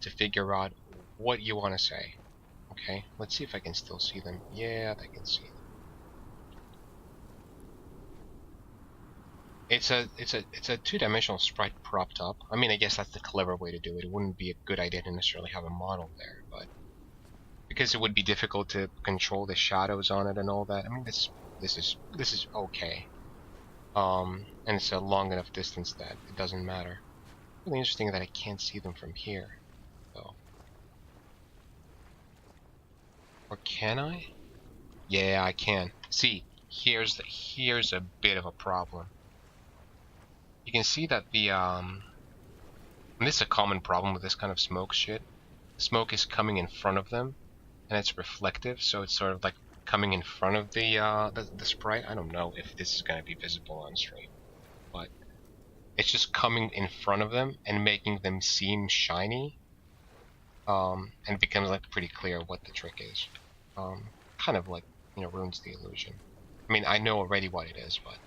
to figure out what you want to say. Okay, let's see if I can still see them. Yeah, I can see them. It's a two-dimensional sprite propped up. I mean, I guess that's the clever way to do it. It wouldn't be a good idea to necessarily have a model there, but because it would be difficult to control the shadows on it and all that. I mean, this is okay. And it's a long enough distance that it doesn't matter. Really interesting that I can't see them from here, though. Or can I? Yeah, I can. See, here's a bit of a problem. You can see that the and this is a common problem with this kind of smoke shit. Smoke is coming in front of them, and it's reflective, so it's sort of like coming in front of the sprite. I don't know if this is going to be visible on stream, but it's just coming in front of them and making them seem shiny, and it becomes like pretty clear what the trick is. Kind of like, you know, ruins the illusion. I mean, I know already what it is, but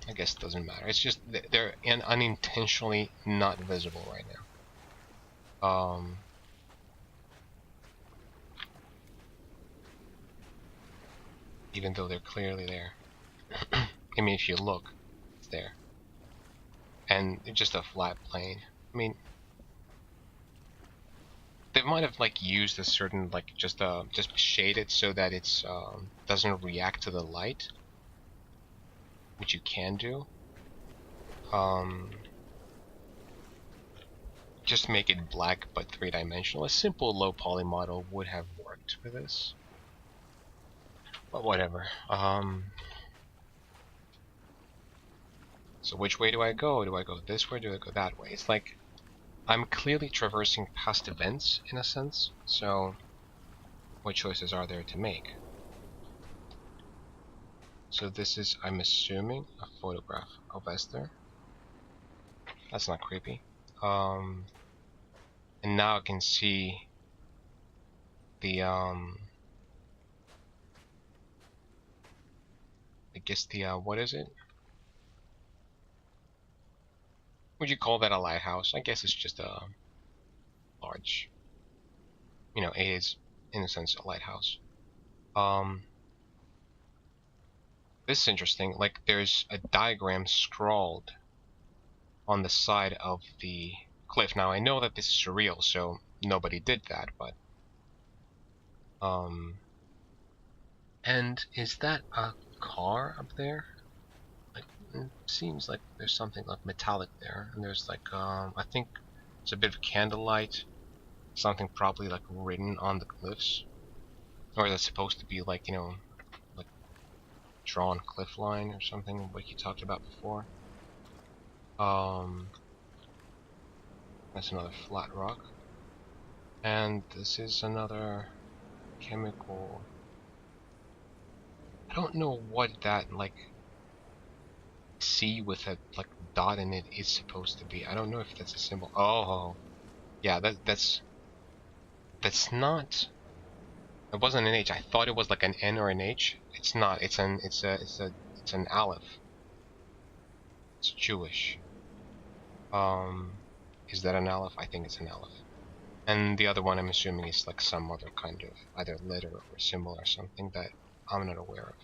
I guess it doesn't matter. It's just they're unintentionally not visible right now. Even though they're clearly there. I mean, if you look, it's there. And it's just a flat plane. I mean, they might have like used a certain like just shade it so that it's doesn't react to the light, which you can do. Just make it black but three-dimensional. A simple low poly model would have worked for this. But whatever. So which way do I go? Do I go this way? Do I go that way? It's like I'm clearly traversing past events in a sense. So what choices are there to make? So this is, I'm assuming, a photograph of Esther. That's not creepy. And now I can see the I guess the what is it? Would you call that a lighthouse? I guess it's just a large, you know, it is in a sense a lighthouse. This is interesting. Like, there's a diagram scrawled on the side of the cliff. Now I know that this is surreal, so nobody did that, but And is that a car up there? Like, it seems like there's something like metallic there, and there's like I think it's a bit of candlelight, something probably like written on the cliffs, or that's supposed to be like, you know, like drawn cliff line or something like you talked about before. That's another flat rock, and this is another chemical. I don't know what that like C with a like dot in it is supposed to be. I don't know if that's a symbol. Oh, yeah, that's not. It wasn't an H. I thought it was like an N or an H. It's not. It's an aleph. It's Jewish. Is that an aleph? I think it's an aleph. And the other one, I'm assuming, is like some other kind of either letter or symbol or something that I'm not aware of.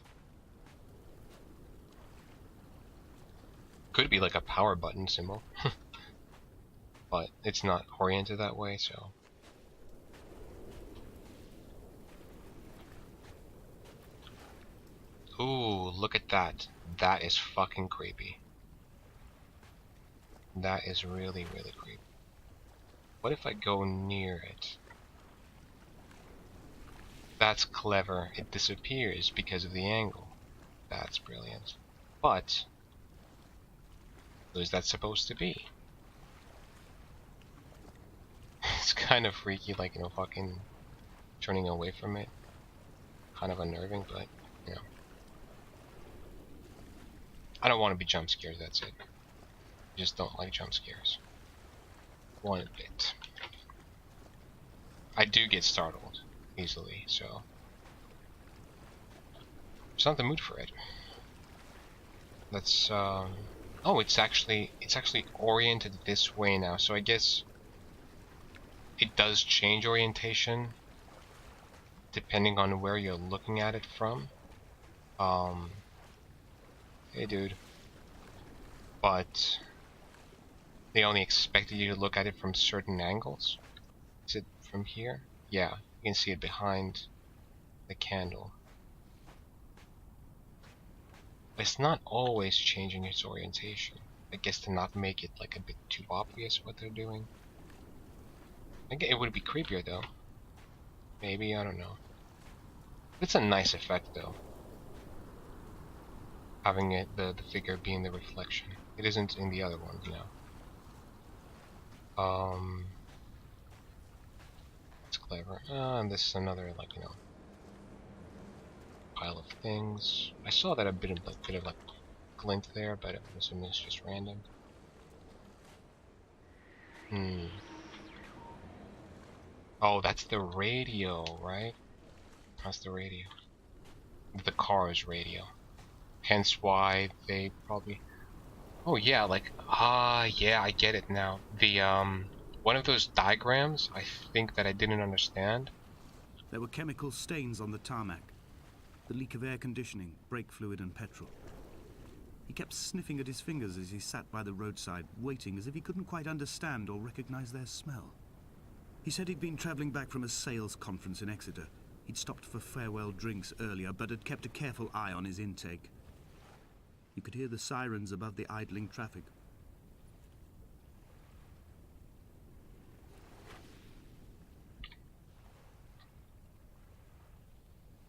Could be like a power button symbol, but it's not oriented that way, so. Ooh, look at that. That is fucking creepy. That is really, really creepy. What if I go near it? That's clever. It disappears because of the angle. That's brilliant. But what is that supposed to be? It's kind of freaky, like, you know, fucking turning away from it. Kind of unnerving, but, you know. I don't want to be jump scared, that's it. I just don't like jump scares. One bit. I do get startled easily, so it's not the mood for it. Let's oh, it's actually oriented this way now, so I guess it does change orientation depending on where you're looking at it from. Hey dude. But they only expected you to look at it from certain angles. Is it from here? Yeah, you can see it behind the candle. But it's not always changing its orientation. I guess to not make it like a bit too obvious what they're doing. I guess it would be creepier though. Maybe, I don't know. It's a nice effect though. Having it the figure being the reflection. It isn't in the other ones, you know. It's clever. And this is another, like, you know, pile of things. I saw that a bit of like glint there, but I'm assuming it's just random. Oh, that's the radio, right? That's the radio. The car's radio. Hence why they probably... Oh yeah, like, yeah, I get it now. The, one of those diagrams, I think that I didn't understand. There were chemical stains on the tarmac. The leak of air conditioning, brake fluid and petrol. He kept sniffing at his fingers as he sat by the roadside, waiting as if he couldn't quite understand or recognize their smell. He said he'd been traveling back from a sales conference in Exeter. He'd stopped for farewell drinks earlier, but had kept a careful eye on his intake. You could hear the sirens above the idling traffic.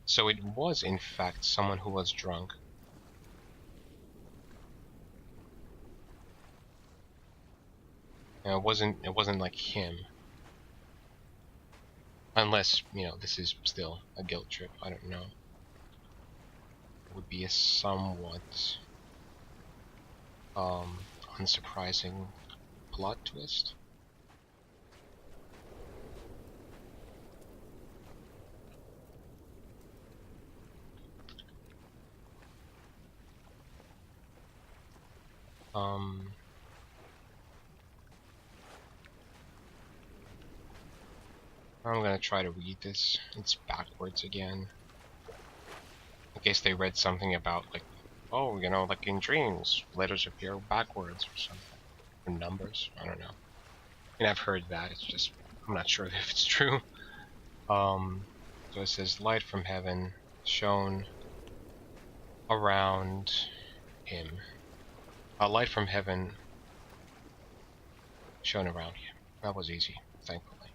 So it was, in fact, someone who was drunk. And it wasn't like him. Unless, you know, this is still a guilt trip, I don't know. It would be a somewhat unsurprising plot twist. I'm gonna try to read this. It's backwards again. In case they read something about, like, oh, you know, like in dreams, letters appear backwards or something. Or numbers, I don't know. I mean, I've heard that, it's just, I'm not sure if it's true. So it says light from heaven shone around him. A light from heaven shone around him. That was easy, thankfully.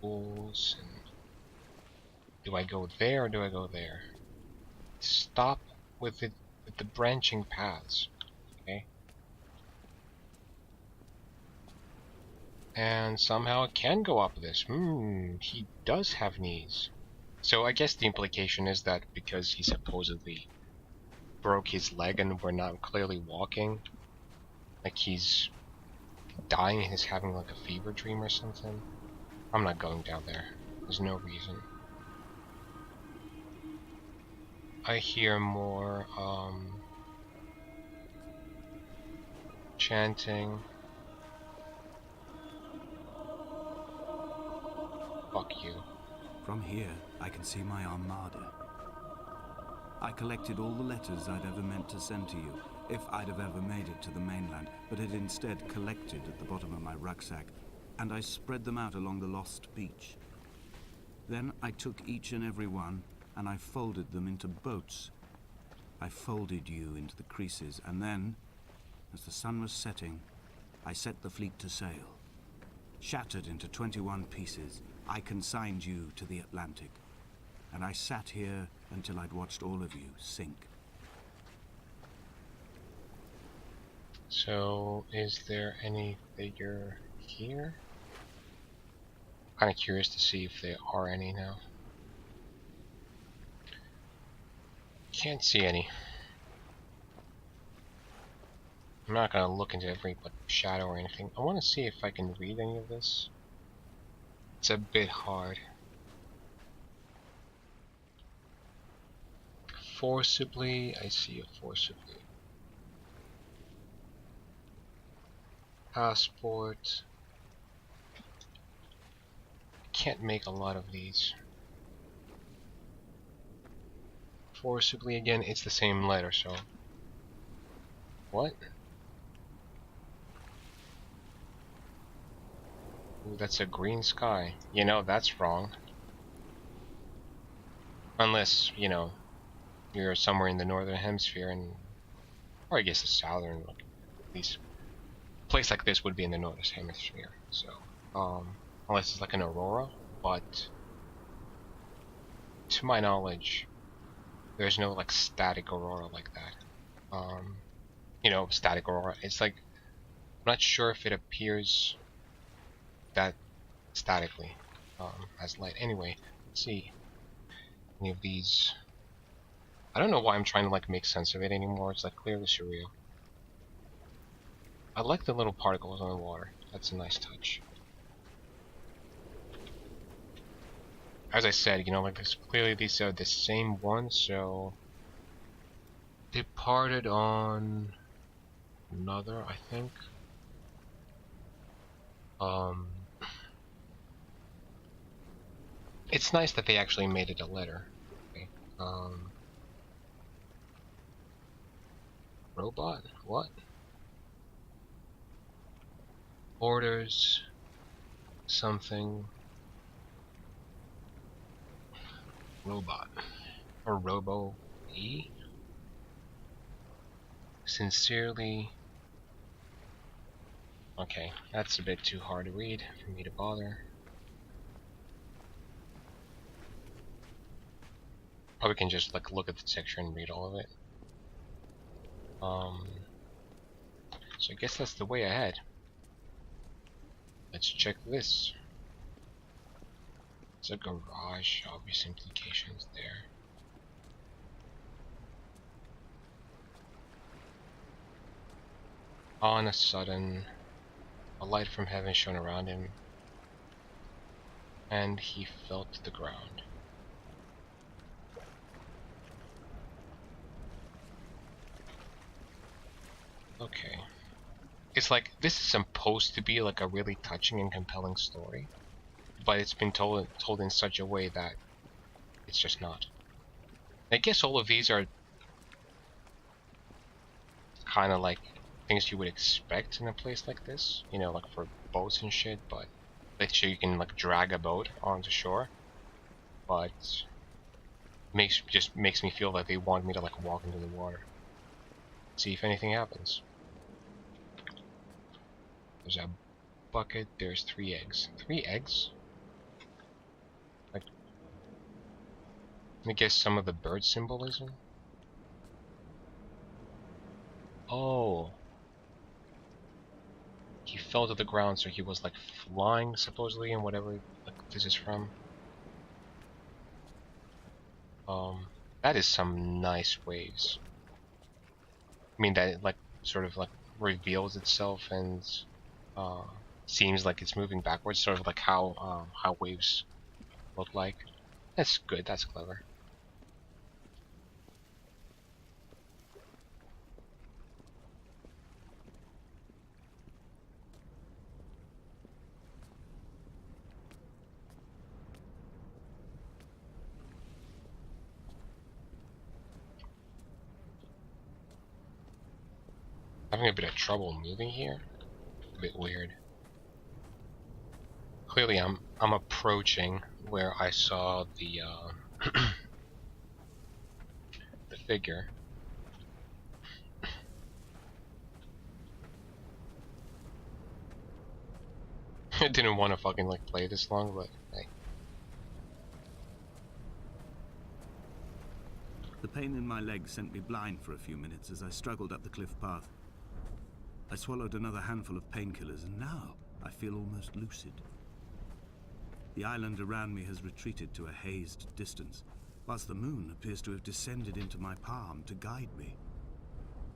Pools and... Do I go there or do I go there? Stop with the branching paths. Okay. And somehow it can go up this. He does have knees. So I guess the implication is that because he supposedly broke his leg and we're not clearly walking, like he's dying, he's having like a fever dream or something. I'm not going down there. There's no reason. I hear more chanting. Fuck you. From here, I can see my armada. I collected all the letters I'd ever meant to send to you, if I'd have ever made it to the mainland, but had instead collected at the bottom of my rucksack, and I spread them out along the lost beach. Then I took each and every one, and I folded them into boats. I folded you into the creases, and then, as the sun was setting, I set the fleet to sail. Shattered into 21 pieces, I consigned you to the Atlantic, and I sat here until I'd watched all of you sink. So, is there any figure here? Kind of curious to see if there are any now. Can't see any. I'm not gonna look into every shadow or anything. I want to see if I can read any of this. It's a bit hard. Forcibly, I see a forcibly. Passport. Can't make a lot of these. Forcibly again, it's the same letter, so. What? Ooh, that's a green sky. You know, that's wrong. Unless, you know, you're somewhere in the northern hemisphere and... Or I guess the southern, like, at least... A place like this would be in the northern hemisphere, so... Unless it's like an aurora, but... To my knowledge, there's no, like, static aurora like that. You know, static aurora. It's like... I'm not sure if it appears... that statically as light. Anyway, let's see any of these. I don't know why I'm trying to like make sense of it anymore. It's like clearly surreal. I like the little particles on the water. That's a nice touch. As I said, you know, like this, clearly these are the same one. So departed on another, I think. It's nice that they actually made it a letter. Okay. Robot? What? Orders something. Robot. Or Robo-E? Sincerely. Okay, that's a bit too hard to read for me to bother. Probably can just like look at the texture and read all of it. So I guess that's the way ahead. Let's check this. It's a garage, obvious implications there. On a sudden, a light from heaven shone around him, and he fell to the ground. Okay. It's like, this is supposed to be like a really touching and compelling story, but it's been told in such a way that it's just not. I guess all of these are kind of like things you would expect in a place like this, you know, like for boats and shit, but let you can like drag a boat onto shore, but just makes me feel like they want me to like walk into the water, see if anything happens. There's a bucket. There's 3 eggs. 3 eggs? Like, let me guess some of the bird symbolism. Oh. He fell to the ground, so he was like flying supposedly, and whatever like this is from. That is some nice waves. I mean that it like sort of like reveals itself and seems like it's moving backwards, sort of like how waves look like. That's good. That's clever. Having a bit of trouble moving here. A bit weird. Clearly, I'm approaching where I saw the the figure. I didn't want to fucking like play this long, but hey. The pain in my leg sent me blind for a few minutes as I struggled up the cliff path. I swallowed another handful of painkillers, and now I feel almost lucid. The island around me has retreated to a hazed distance, whilst the moon appears to have descended into my palm to guide me.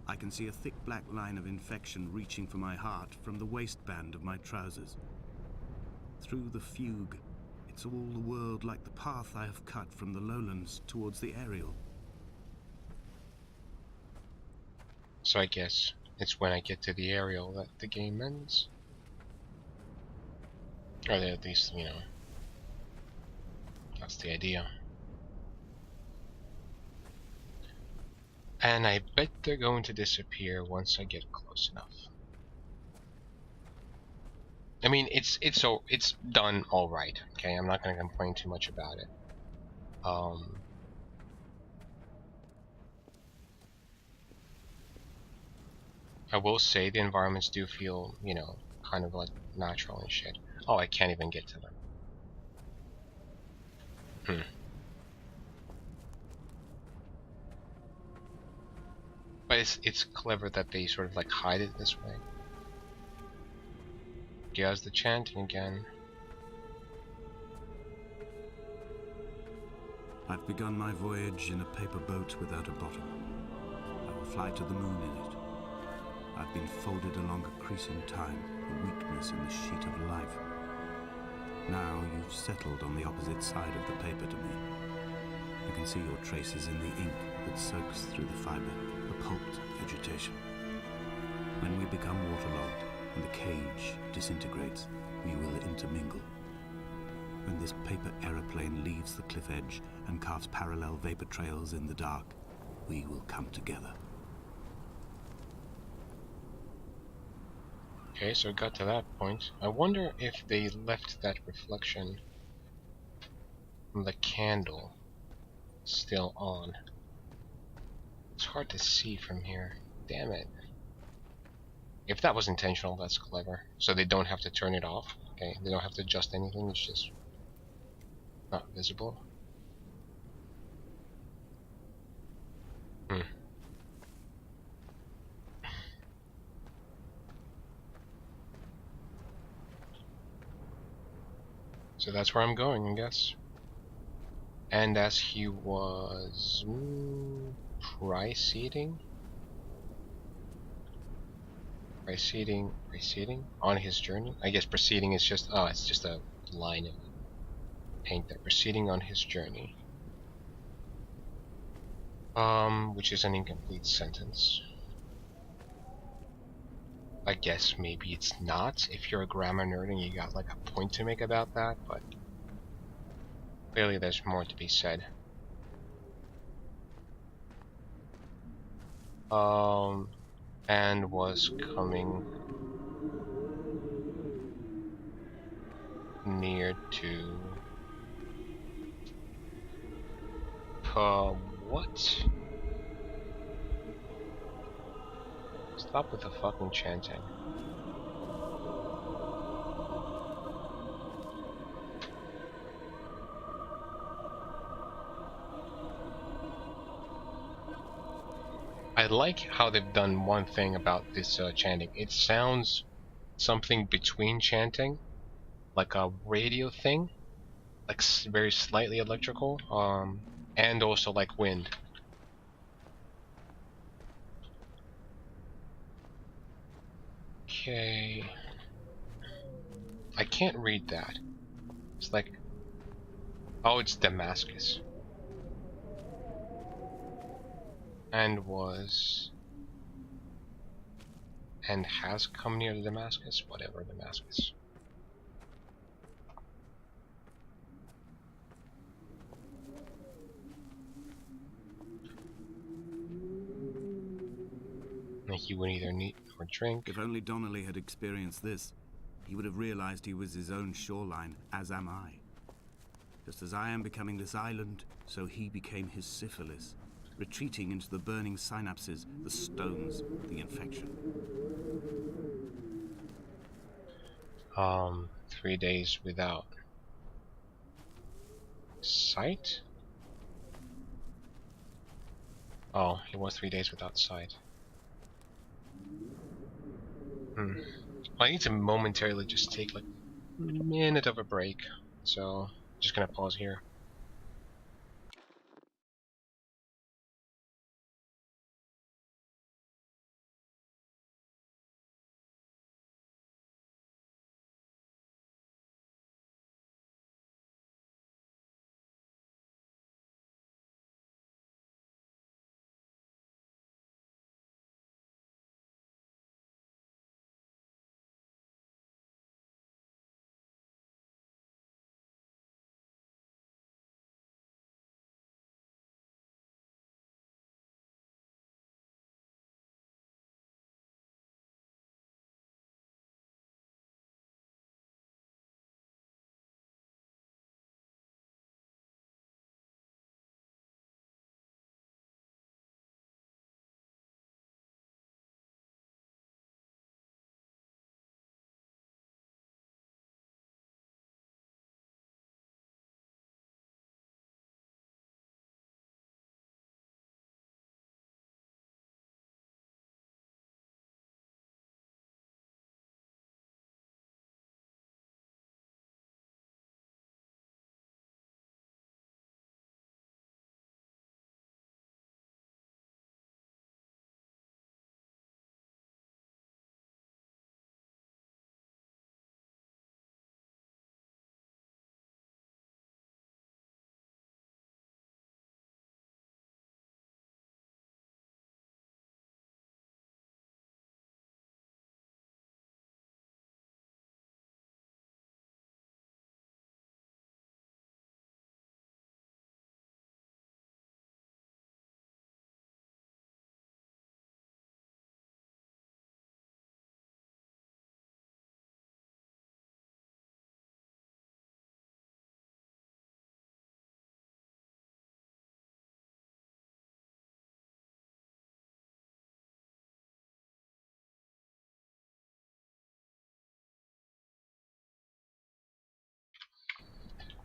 I can see a thick black line of infection reaching for my heart from the waistband of my trousers. Through the fugue, it's all the world like the path I have cut from the lowlands towards the aerial. So I guess it's when I get to the aerial that the game ends. Or at least, you know, that's the idea. And I bet they're going to disappear once I get close enough. I mean, it's done all right. Okay, I'm not going to complain too much about it. I will say the environments do feel, you know, kind of like natural and shit. Oh, I can't even get to them. But it's clever that they sort of like hide it this way. Here's the chanting again. I've begun my voyage in a paper boat without a bottom. I will fly to the moon in it. I've been folded along a crease in time, a weakness in the sheet of life. Now you've settled on the opposite side of the paper to me. I can see your traces in the ink that soaks through the fiber, a pulped vegetation. When we become waterlogged and the cage disintegrates, we will intermingle. When this paper aeroplane leaves the cliff edge and carves parallel vapor trails in the dark, we will come together. Okay, so it got to that point. I wonder if they left that reflection from the candle still on. It's hard to see from here. Damn it. If that was intentional, that's clever. So they don't have to turn it off. Okay, they don't have to adjust anything, it's just not visible. So that's where I'm going, I guess. And as he was preceding on his journey. I guess proceeding is just it's just a line of paint there. Proceeding on his journey. Which is an incomplete sentence. I guess maybe it's not if you're a grammar nerd and you got like a point to make about that, but clearly there's more to be said. And was coming near to... what? Stop with the fucking chanting. I like how they've done one thing about this chanting. It sounds something between chanting, like a radio thing, like very slightly electrical, and also like wind. Okay, I can't read that. It's like, oh, it's Damascus, and was, and has come near Damascus. Whatever, Damascus. He would either eat or drink. If only Donnelly had experienced this, he would have realized he was his own shoreline, as am I. Just as I am becoming this island, so he became his syphilis, retreating into the burning synapses, the stones, the infection. 3 days without sight? Oh, he was 3 days without sight. I need to momentarily just take like a minute of a break, so just gonna pause here.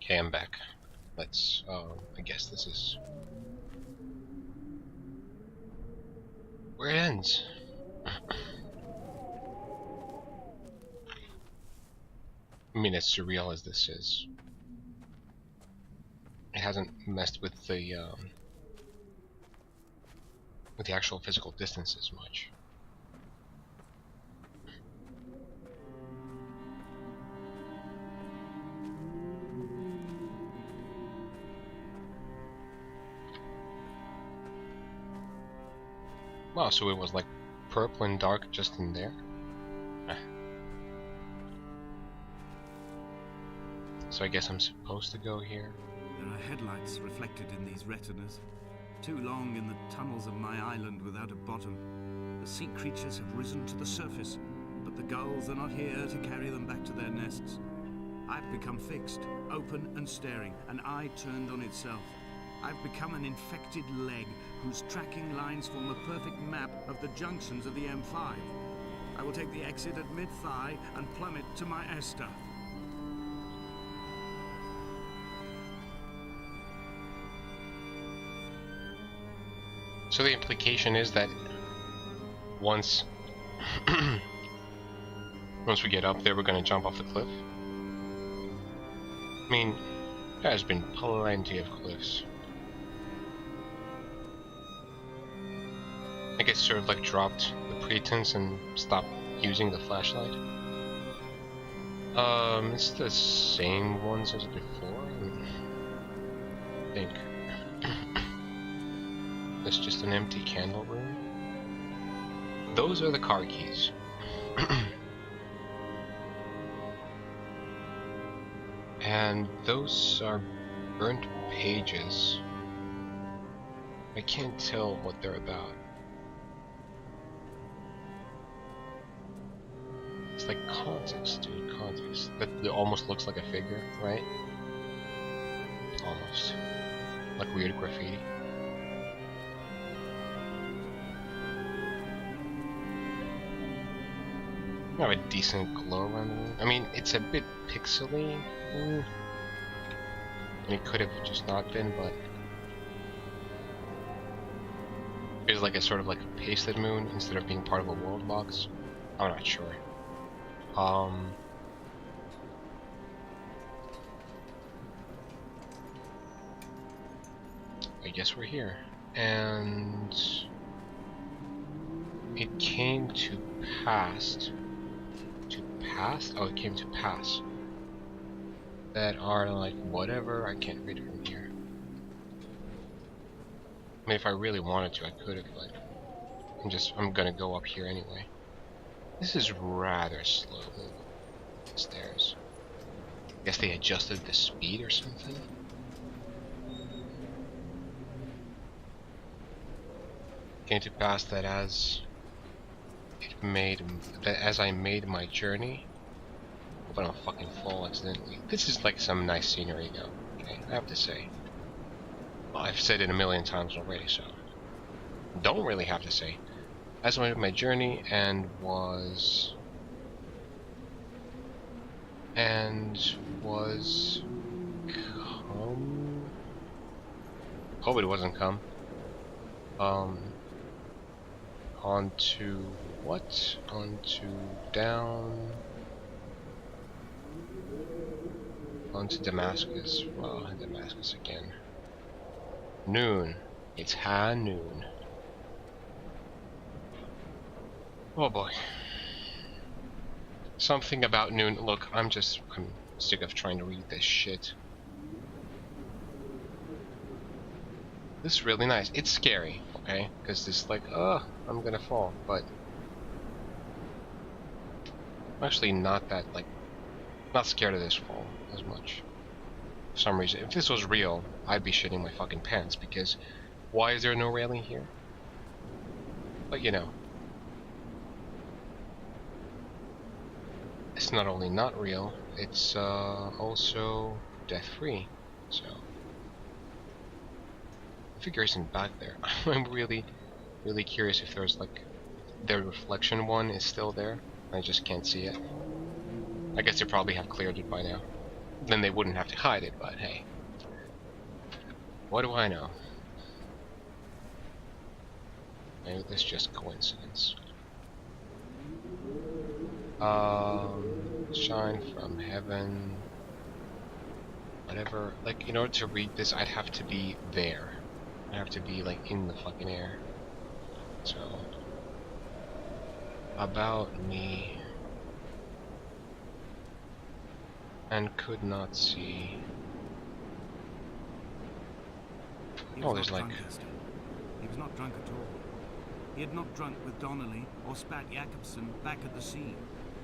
Okay, I'm back. Let's, I guess this is where it ends. I mean, as surreal as this is, it hasn't messed with the actual physical distances much. Wow, so it was like purple and dark just in there? So I guess I'm supposed to go here? There are headlights reflected in these retinas. Too long in the tunnels of my island without a bottom. The sea creatures have risen to the surface, but the gulls are not here to carry them back to their nests. I've become fixed, open and staring, an eye turned on itself. I've become an infected leg whose tracking lines form a perfect map of the junctions of the M5. I will take the exit at mid-thigh and plummet to my Esther. So the implication is that once once we get up there, we're gonna jump off the cliff. I mean, there's been plenty of cliffs. I guess sort of like dropped the pretense and stopped using the flashlight. It's the same ones as before, I think. It's just an empty candle room. Those are the car keys. And those are burnt pages. I can't tell what they're about. It's like context, dude, context. That almost looks like a figure, right? Almost. Like weird graffiti. Have a decent glow around the room. I mean, it's a bit pixely. And it could have just not been, but it's like a sort of like a pasted moon instead of being part of a world box. I'm not sure. I guess we're here, and it came to pass. Oh, it came to pass. That are like whatever. I can't read it from here. I mean, if I really wanted to, I could have, but I'm gonna go up here anyway. This is rather slow moving. Stairs. I guess they adjusted the speed or something. Came to pass that as I made my journey. Hope I don't fucking fall accidentally. This is like some nice scenery though, okay, I have to say. Well, I've said it a million times already, so don't really have to say. As I made my journey and was come. Hope it wasn't come. Onto what? Onto down. Onto Damascus. Well, Damascus again. Noon. It's high noon. Oh boy. Something about noon. Look, I'm sick of trying to read this shit. This is really nice. It's scary, okay? Because it's like, I'm gonna fall, but I'm actually not that, like, not scared of this fall as much. For some reason, if this was real, I'd be shitting my fucking pants, because why is there no railing here? But you know, it's not only not real, it's also death-free, so the figure isn't back there. I'm really curious if there's like, their reflection one is still there. I just can't see it. I guess they probably have cleared it by now. Then they wouldn't have to hide it, but hey. What do I know? Maybe this is just coincidence. Shine from heaven. Whatever. Like, in order to read this, I'd have to be there. I'd have to be, like, in the fucking air. So, about me. And could not see. Oh, there's like. He was not drunk at all. He had not drunk with Donnelly or spat Jakobsen back at the scene.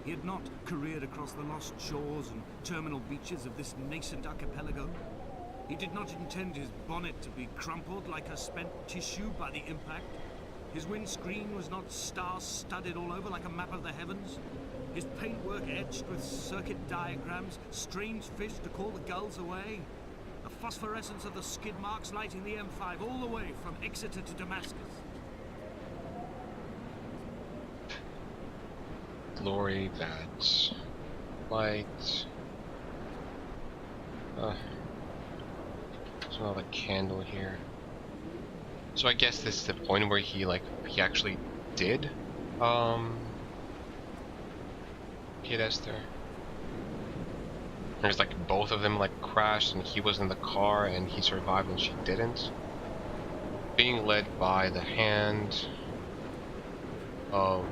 He had not careered across the lost shores and terminal beaches of this nascent archipelago. He did not intend his bonnet to be crumpled like a spent tissue by the impact. His windscreen was not star-studded all over like a map of the heavens. His paintwork etched with circuit diagrams, strange fish to call the gulls away. The phosphorescence of the skid marks lighting the M5 all the way from Exeter to Damascus. Glory, that light. There's another candle here. So I guess this is the point where he actually did hit Esther. There's like both of them like crashed and he was in the car and he survived and she didn't. Being led by the hand of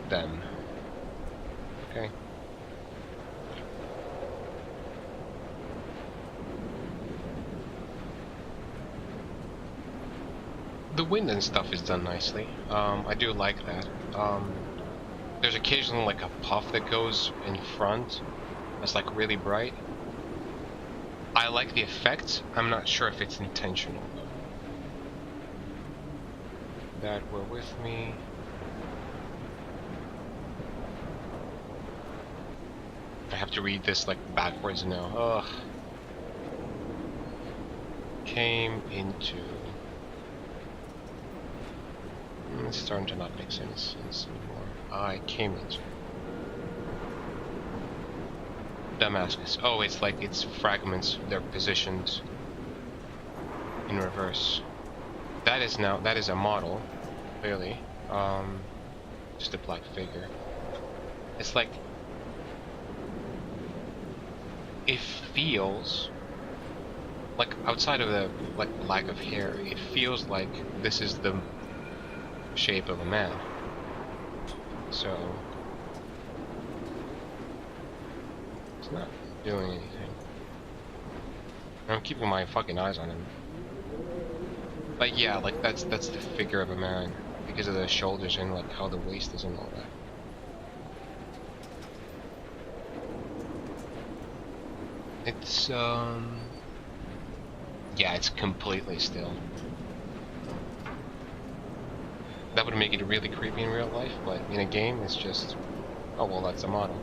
them. Okay. The wind and stuff is done nicely. I do like that. There's occasionally like a puff that goes in front that's like really bright. I like the effect. I'm not sure if it's intentional. That were with me. I have to read this like backwards now. Ugh. Came into. It's starting to not make sense anymore. I came into Damascus. Oh, it's like it's fragments. They're positioned in reverse. That is a model, clearly. Just a black figure. It's like it feels like outside of the like lack of hair, it feels like this is the shape of a man. So it's not doing anything. I'm keeping my fucking eyes on him. But yeah, like that's the figure of a man because of the shoulders and like how the waist is and all that. It's yeah, it's completely still. That would make it really creepy in real life, but in a game it's just, oh well, that's a model.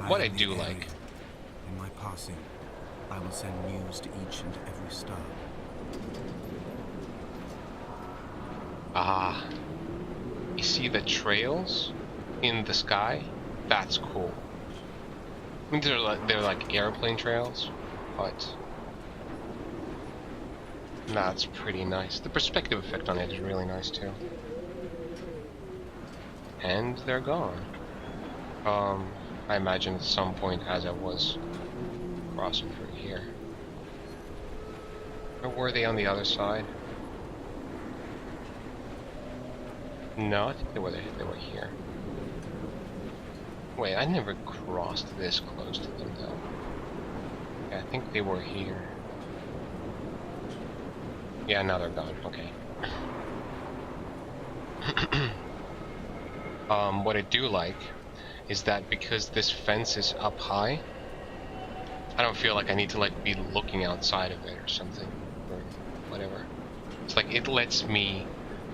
What I do like. In my passing, I will send news to each and every star. Ah, you see the trails in the sky? That's cool. I mean, they're like airplane trails, but that's pretty nice. The perspective effect on it is really nice too. And they're gone. I imagine at some point as I was crossing through here. Or were they on the other side? No, I think they were here. Wait, I never crossed this close to them though. Yeah, I think they were here. Yeah, now they're gone. Okay. What I do like is that because this fence is up high, I don't feel like I need to like be looking outside of it or something or whatever. It's like it lets me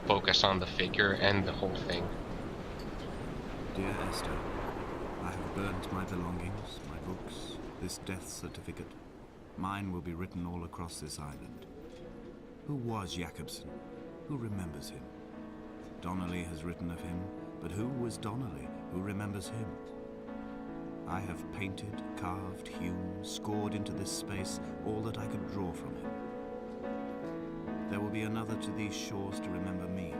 focus on the figure and the whole thing. Dear Esther, I have burnt my belongings, my books, this death certificate. Mine will be written all across this island. Who was Jakobsen? Who remembers him? Donnelly has written of him, but who was Donnelly? Who remembers him? I have painted, carved, hewn, scored into this space all that I could draw from him. There will be another to these shores to remember me.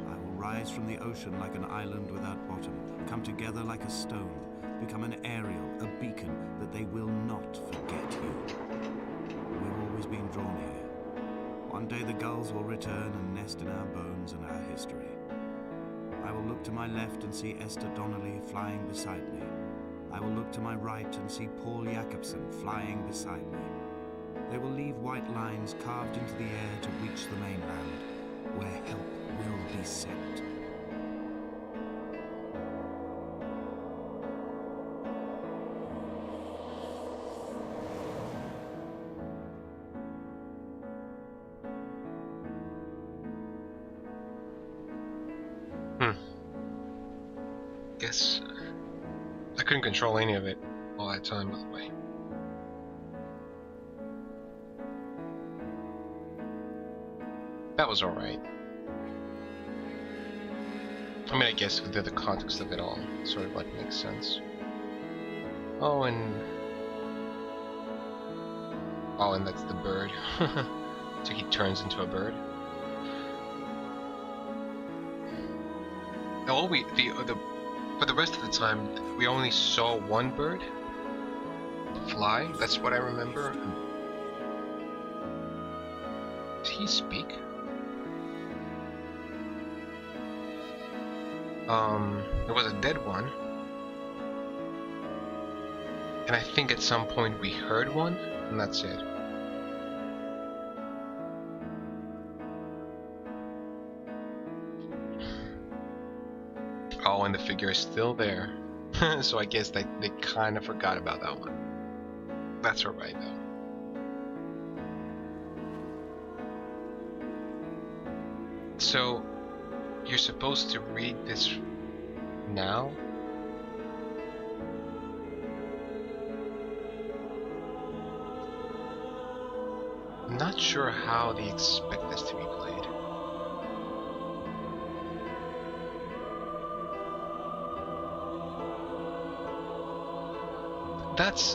I will rise from the ocean like an island without bottom, come together like a stone, become an aerial, a beacon that they will not forget you. We've always been drawn here. One day the gulls will return and nest in our bones and our history. I will look to my left and see Esther Donnelly flying beside me. I will look to my right and see Paul Jakobsen flying beside me. They will leave white lines carved into the air to reach the mainland, where help will be sent. guess I couldn't control any of it all that time, by the way. That was alright. I mean, I guess within the context of it all, it sort of like makes sense. Oh, and that's the bird. So he turns into a bird. All for the rest of the time, we only saw one bird fly. That's what I remember. Did he speak? There was a dead one, and I think at some point we heard one, and that's it. Oh, and the figure is still there. So I guess they kind of forgot about that one. That's alright though. So, you're supposed to read this now? I'm not sure how they expect this to be played.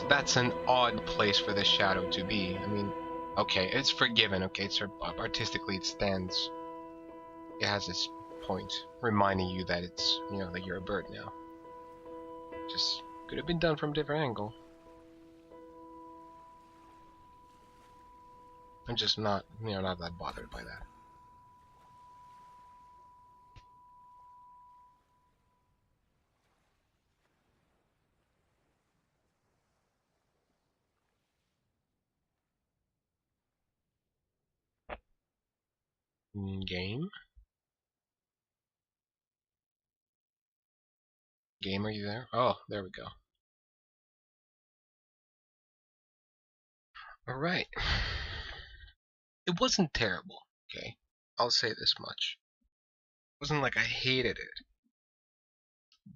That's an odd place for the shadow to be. I mean, okay, it's forgiven. Okay, it's artistically it stands. It has this point reminding you that it's, you know, that you're a bird now. Just could have been done from a different angle. I'm just not, you know, not that bothered by that. Game? Game, are you there? Oh, there we go. Alright. It wasn't terrible, okay? I'll say this much. It wasn't like I hated it.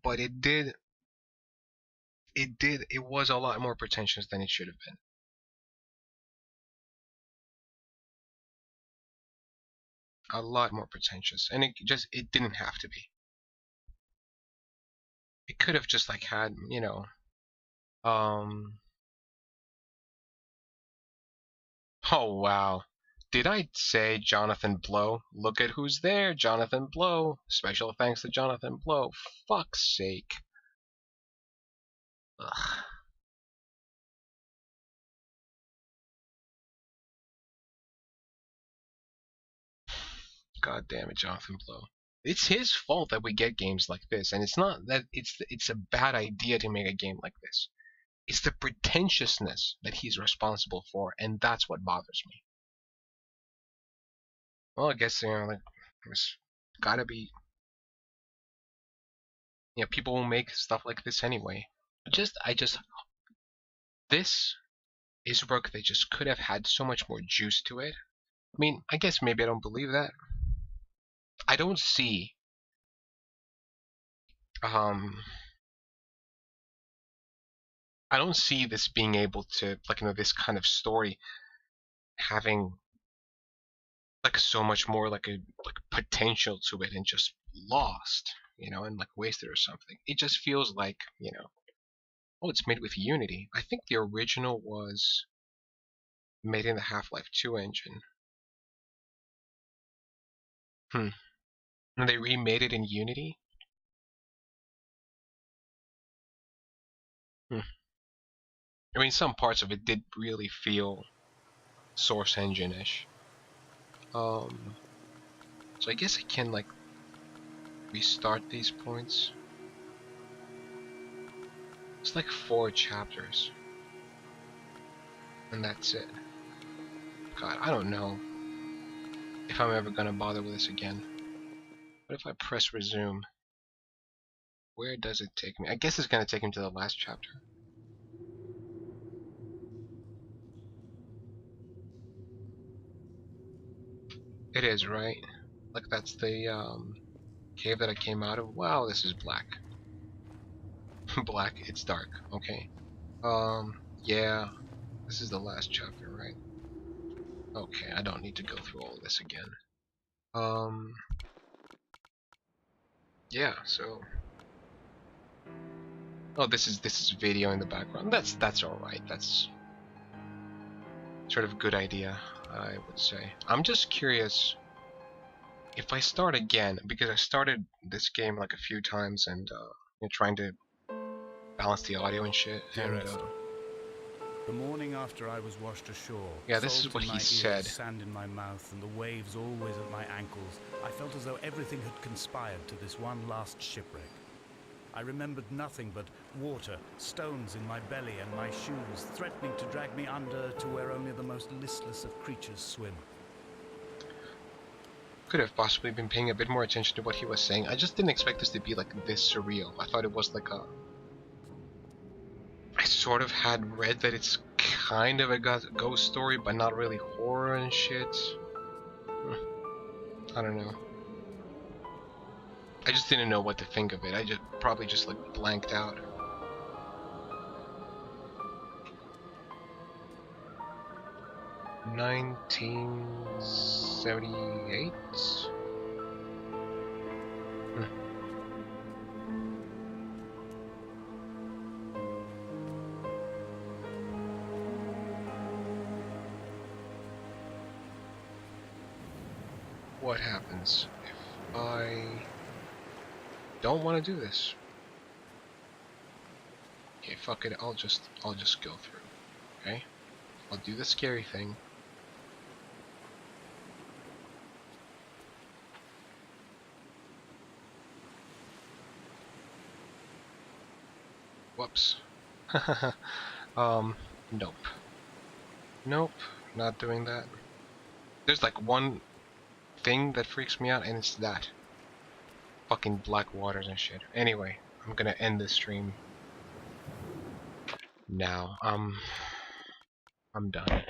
But it was a lot more pretentious than it should have been. A lot more pretentious. And it didn't have to be. It could have just like had, you know, oh wow. Did I say Jonathan Blow? Look at who's there, Jonathan Blow. Special thanks to Jonathan Blow. Fuck's sake. Ugh. God damn it, Jonathan Blow. It's his fault that we get games like this, and it's not that it's a bad idea to make a game like this. It's the pretentiousness that he's responsible for, and that's what bothers me. Well, I guess, you know, like, there's gotta be, you know, people will make stuff like this anyway. This is work that just could have had so much more juice to it. I mean, I guess maybe I don't believe that. I don't see, I don't see this being able to, like, you know, this kind of story having like so much more like potential to it and just lost, you know, and like wasted or something. It just feels like, you know, oh, it's made with Unity. I think the original was made in the Half-Life 2 engine. And they remade it in Unity? I mean, some parts of it did really feel Source Engine-ish. So I guess I can, like, restart these points. It's like 4 chapters. And that's it. God, I don't know if I'm ever gonna bother with this again. What if I press resume? Where does it take me? I guess it's gonna take him to the last chapter. It is, right? Like that's the cave that I came out of. Wow, this is black. Black, it's dark, okay. Yeah. This is the last chapter, right? Okay, I don't need to go through all this again. Yeah, so oh, this is video in the background. That's all right. That's sort of a good idea, I would say. I'm just curious if I start again, because I started this game like a few times and trying to balance the audio and shit. Dear And Esther, the morning after I was washed ashore, yeah, this is salt what in he my ears, said. sand in my mouth, and the waves always at my ankles, I felt as though everything had conspired to this one last shipwreck. I remembered nothing but water, stones in my belly, and my shoes, threatening to drag me under to where only the most listless of creatures swim. Could have possibly been paying a bit more attention to what he was saying. I just didn't expect this to be like this surreal. I thought it was like a... I sort of had read that it's kind of a ghost story, but not really horror and shit. I don't know. I just didn't know what to think of it. I just probably just like blanked out. $1978? What happens if I don't want to do this? Okay, fuck it. I'll just go through. Okay? I'll do the scary thing. Whoops. Nope. Nope, not doing that. There's like one thing that freaks me out, and it's that. Fucking black waters and shit. Anyway, I'm gonna end this stream now. I'm done.